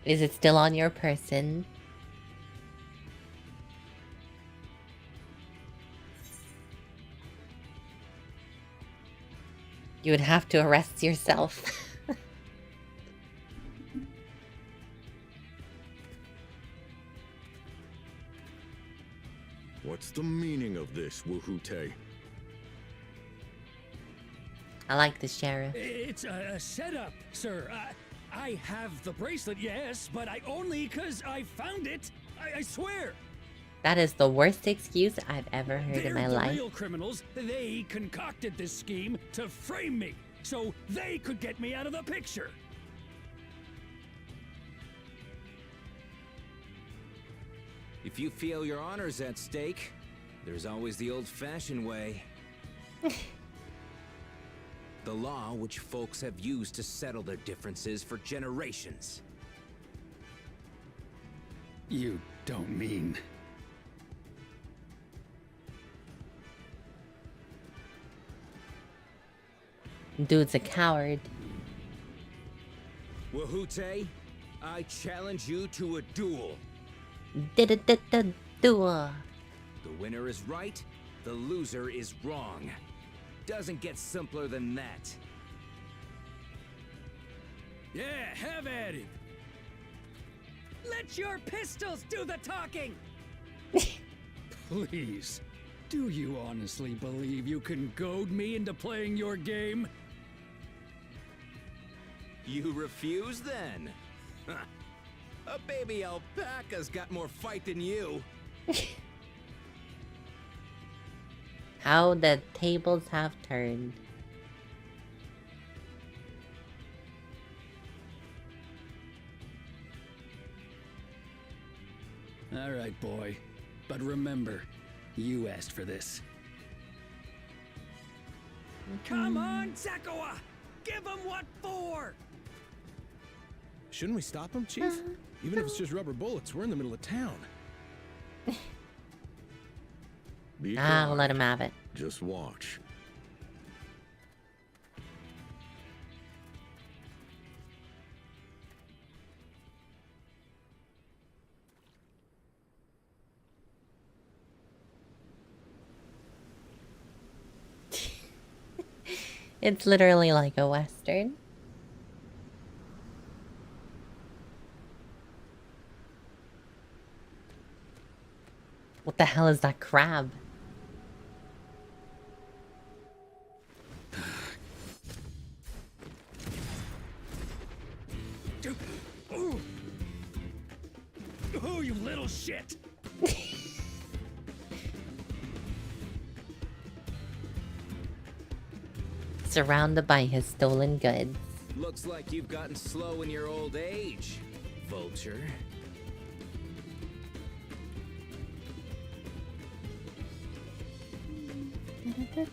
Is it still on your person? You would have to arrest yourself.
What's the meaning of this, Wahoote?
I like the sheriff.
It's a setup, sir. I have the bracelet, yes, but I only 'cause I found it. I swear.
That is the worst excuse I've ever heard
They're
in my
the
life.
real criminals. They concocted this scheme to frame me, so they could get me out of the picture.
If you feel your honor's at stake, there's always the old-fashioned way. The law which folks have used to settle their differences for generations.
You don't mean...
Dude's a coward.
Wahute, I challenge you to a duel.
Duel.
The winner is right, the loser is wrong. Doesn't get simpler than that.
Yeah, have at it. Let your pistols do the talking. Please, do you honestly believe you can goad me into playing your game?
You refuse then? A baby alpaca's got more fight than you.
How the tables have turned.
All right, boy. But remember, you asked for this. Come on, Zakawa! Give him what for!
Shouldn't we stop him, Chief? Even if it's just rubber bullets, we're in the middle of town.
I'll let him have it.
Just watch.
It's literally like a Western. What the hell is that crab?
Oh, you little shit!
Surrounded by his stolen goods.
Looks like you've gotten slow in your old age, vulture.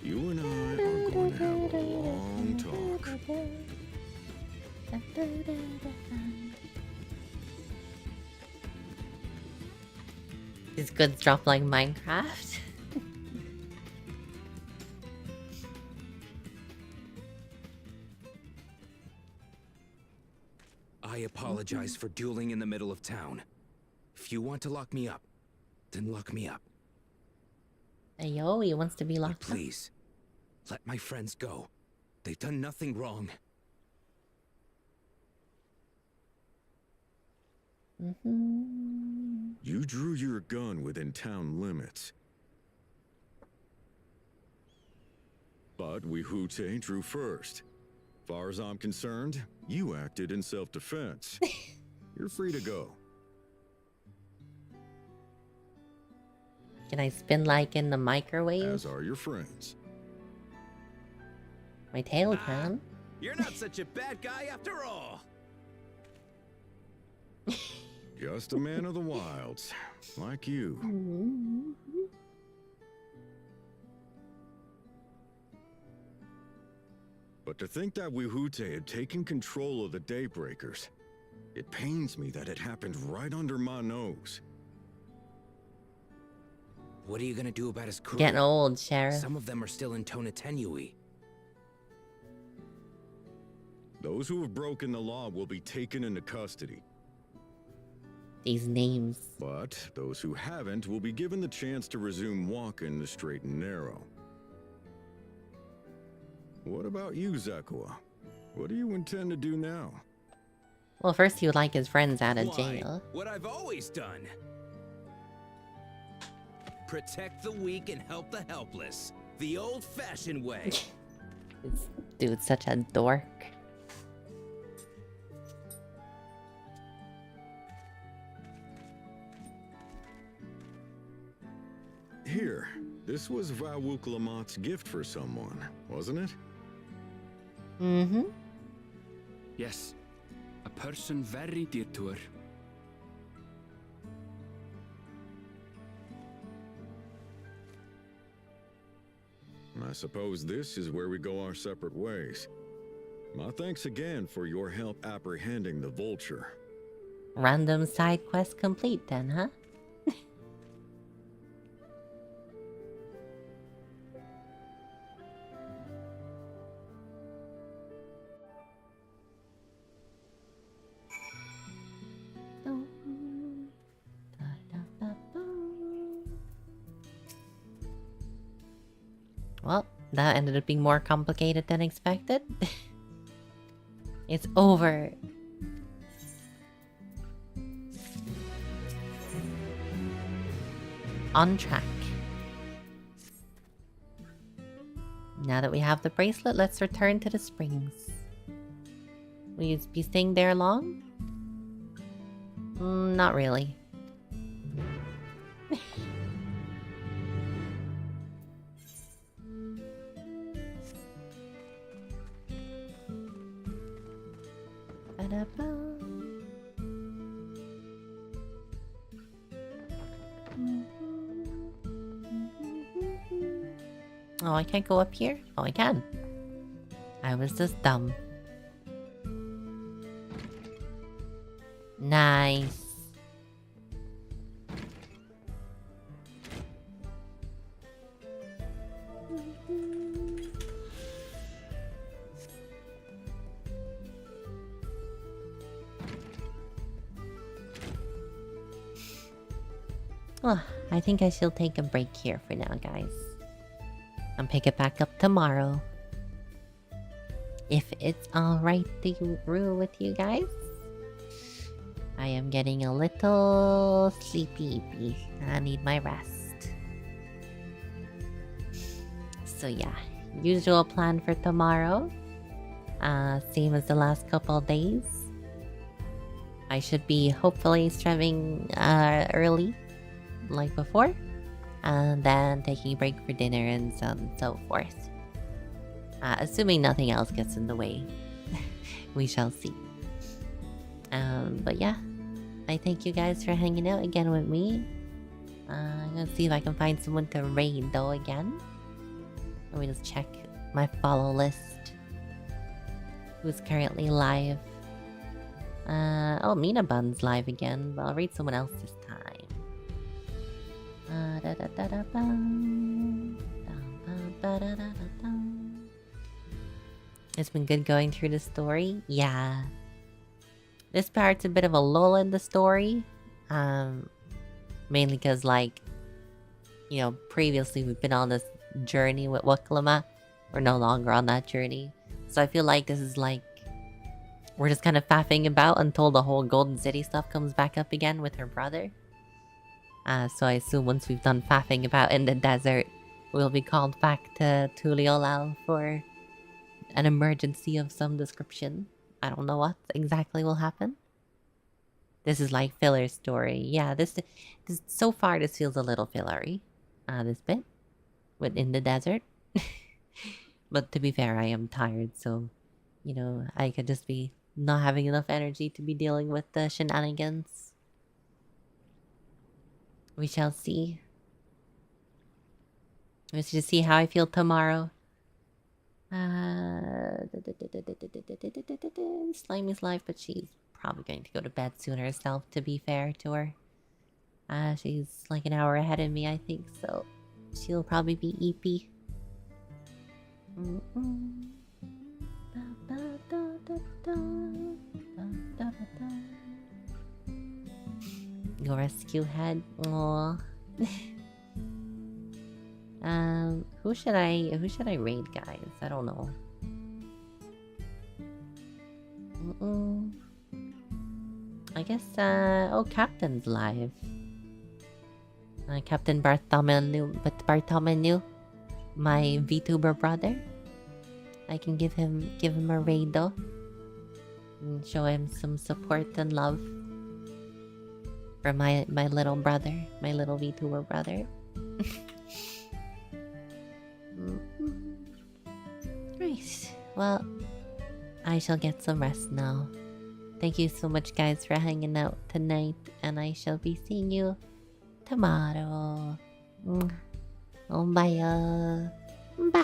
You and I are going to have a long talk.
His goods drop like Minecraft.
I apologize for dueling in the middle of town. If you want to lock me up, then lock me up.
Ayo, he wants to be locked up.
Please, let my friends go. They've done nothing wrong.
You drew your gun within town limits. But Wahute drew first. Far as I'm concerned, you acted in self-defense. You're free to go.
Can I spin like in the microwave?
As are your friends.
My tail can.
You're not such a bad guy after all.
Just a man of the wilds, like you. But to think that Wahute had taken control of the Daybreakers, it pains me that it happened right under my nose.
What are you gonna do about his crew?
Getting old, Sheriff.
Some of them are still in Tonatenui.
Those who have broken the law will be taken into custody.
These names.
But those who haven't will be given the chance to resume walking the straight and narrow. What about you, Zakawa? What do you intend to do now?
Well, first he would like his friends out of
Why,
jail.
what I've always done. Protect the weak and help the helpless. The old-fashioned way.
This dude's such a dork.
Here, this was Vawuk Lamot's gift for someone, wasn't it?
Mm-hmm.
Yes, a person very dear to her.
I suppose this is where we go our separate ways. My thanks again for your help apprehending the vulture.
Random side quest complete then, huh? Well, that ended up being more complicated than expected. It's over. On track. Now that we have the bracelet, let's return to the springs. Will you be staying there long? Not really. Oh, I can't go up here? Oh, I can. I was just dumb. Nice. Well, I think I shall take a break here for now, guys. And pick it back up tomorrow. If it's alright with you guys. I am getting a little sleepy. I need my rest. So yeah, usual plan for tomorrow. Same as the last couple of days. I should be hopefully streaming early, like before. And then taking a break for dinner and so forth. Assuming nothing else gets in the way. We shall see. But yeah, I thank you guys for hanging out again with me. I'm gonna see if I can find someone to raid though again. Let me just check my follow list. Who's currently live? Oh, Mina Bun's live again, but I'll raid someone else this time. It's been good going through the story. Yeah. This part's a bit of a lull in the story. Mainly because, like, you know, previously we've been on this journey with Waklama. We're no longer on that journey. So I feel like this is like, we're just kind of faffing about until the whole Golden City stuff comes back up again with her brother. So I assume once we've done faffing about in the desert, we'll be called back to Tuliolal for an emergency of some description. I don't know what exactly will happen. This is like filler story. Yeah, this so far this feels a little fillery. This bit within the desert. But to be fair, I am tired, so you know, I could just be not having enough energy to be dealing with the shenanigans. We shall see. Let's just see how I feel tomorrow. Slimy's live, but she's probably going to go to bed soon herself, to be fair to her. She's like an hour ahead of me, I think, so she'll probably be eepy. Your rescue head. Aww. Who should I raid, guys? I don't know. I guess oh, Captain's live. Captain Bartholomew, my VTuber brother. I can give him a raid though. And show him some support and love. For my little brother, my little VTuber brother. Well, I shall get some rest now. Thank you so much, guys, for hanging out tonight, and I shall be seeing you tomorrow. Oh, bye. Bye.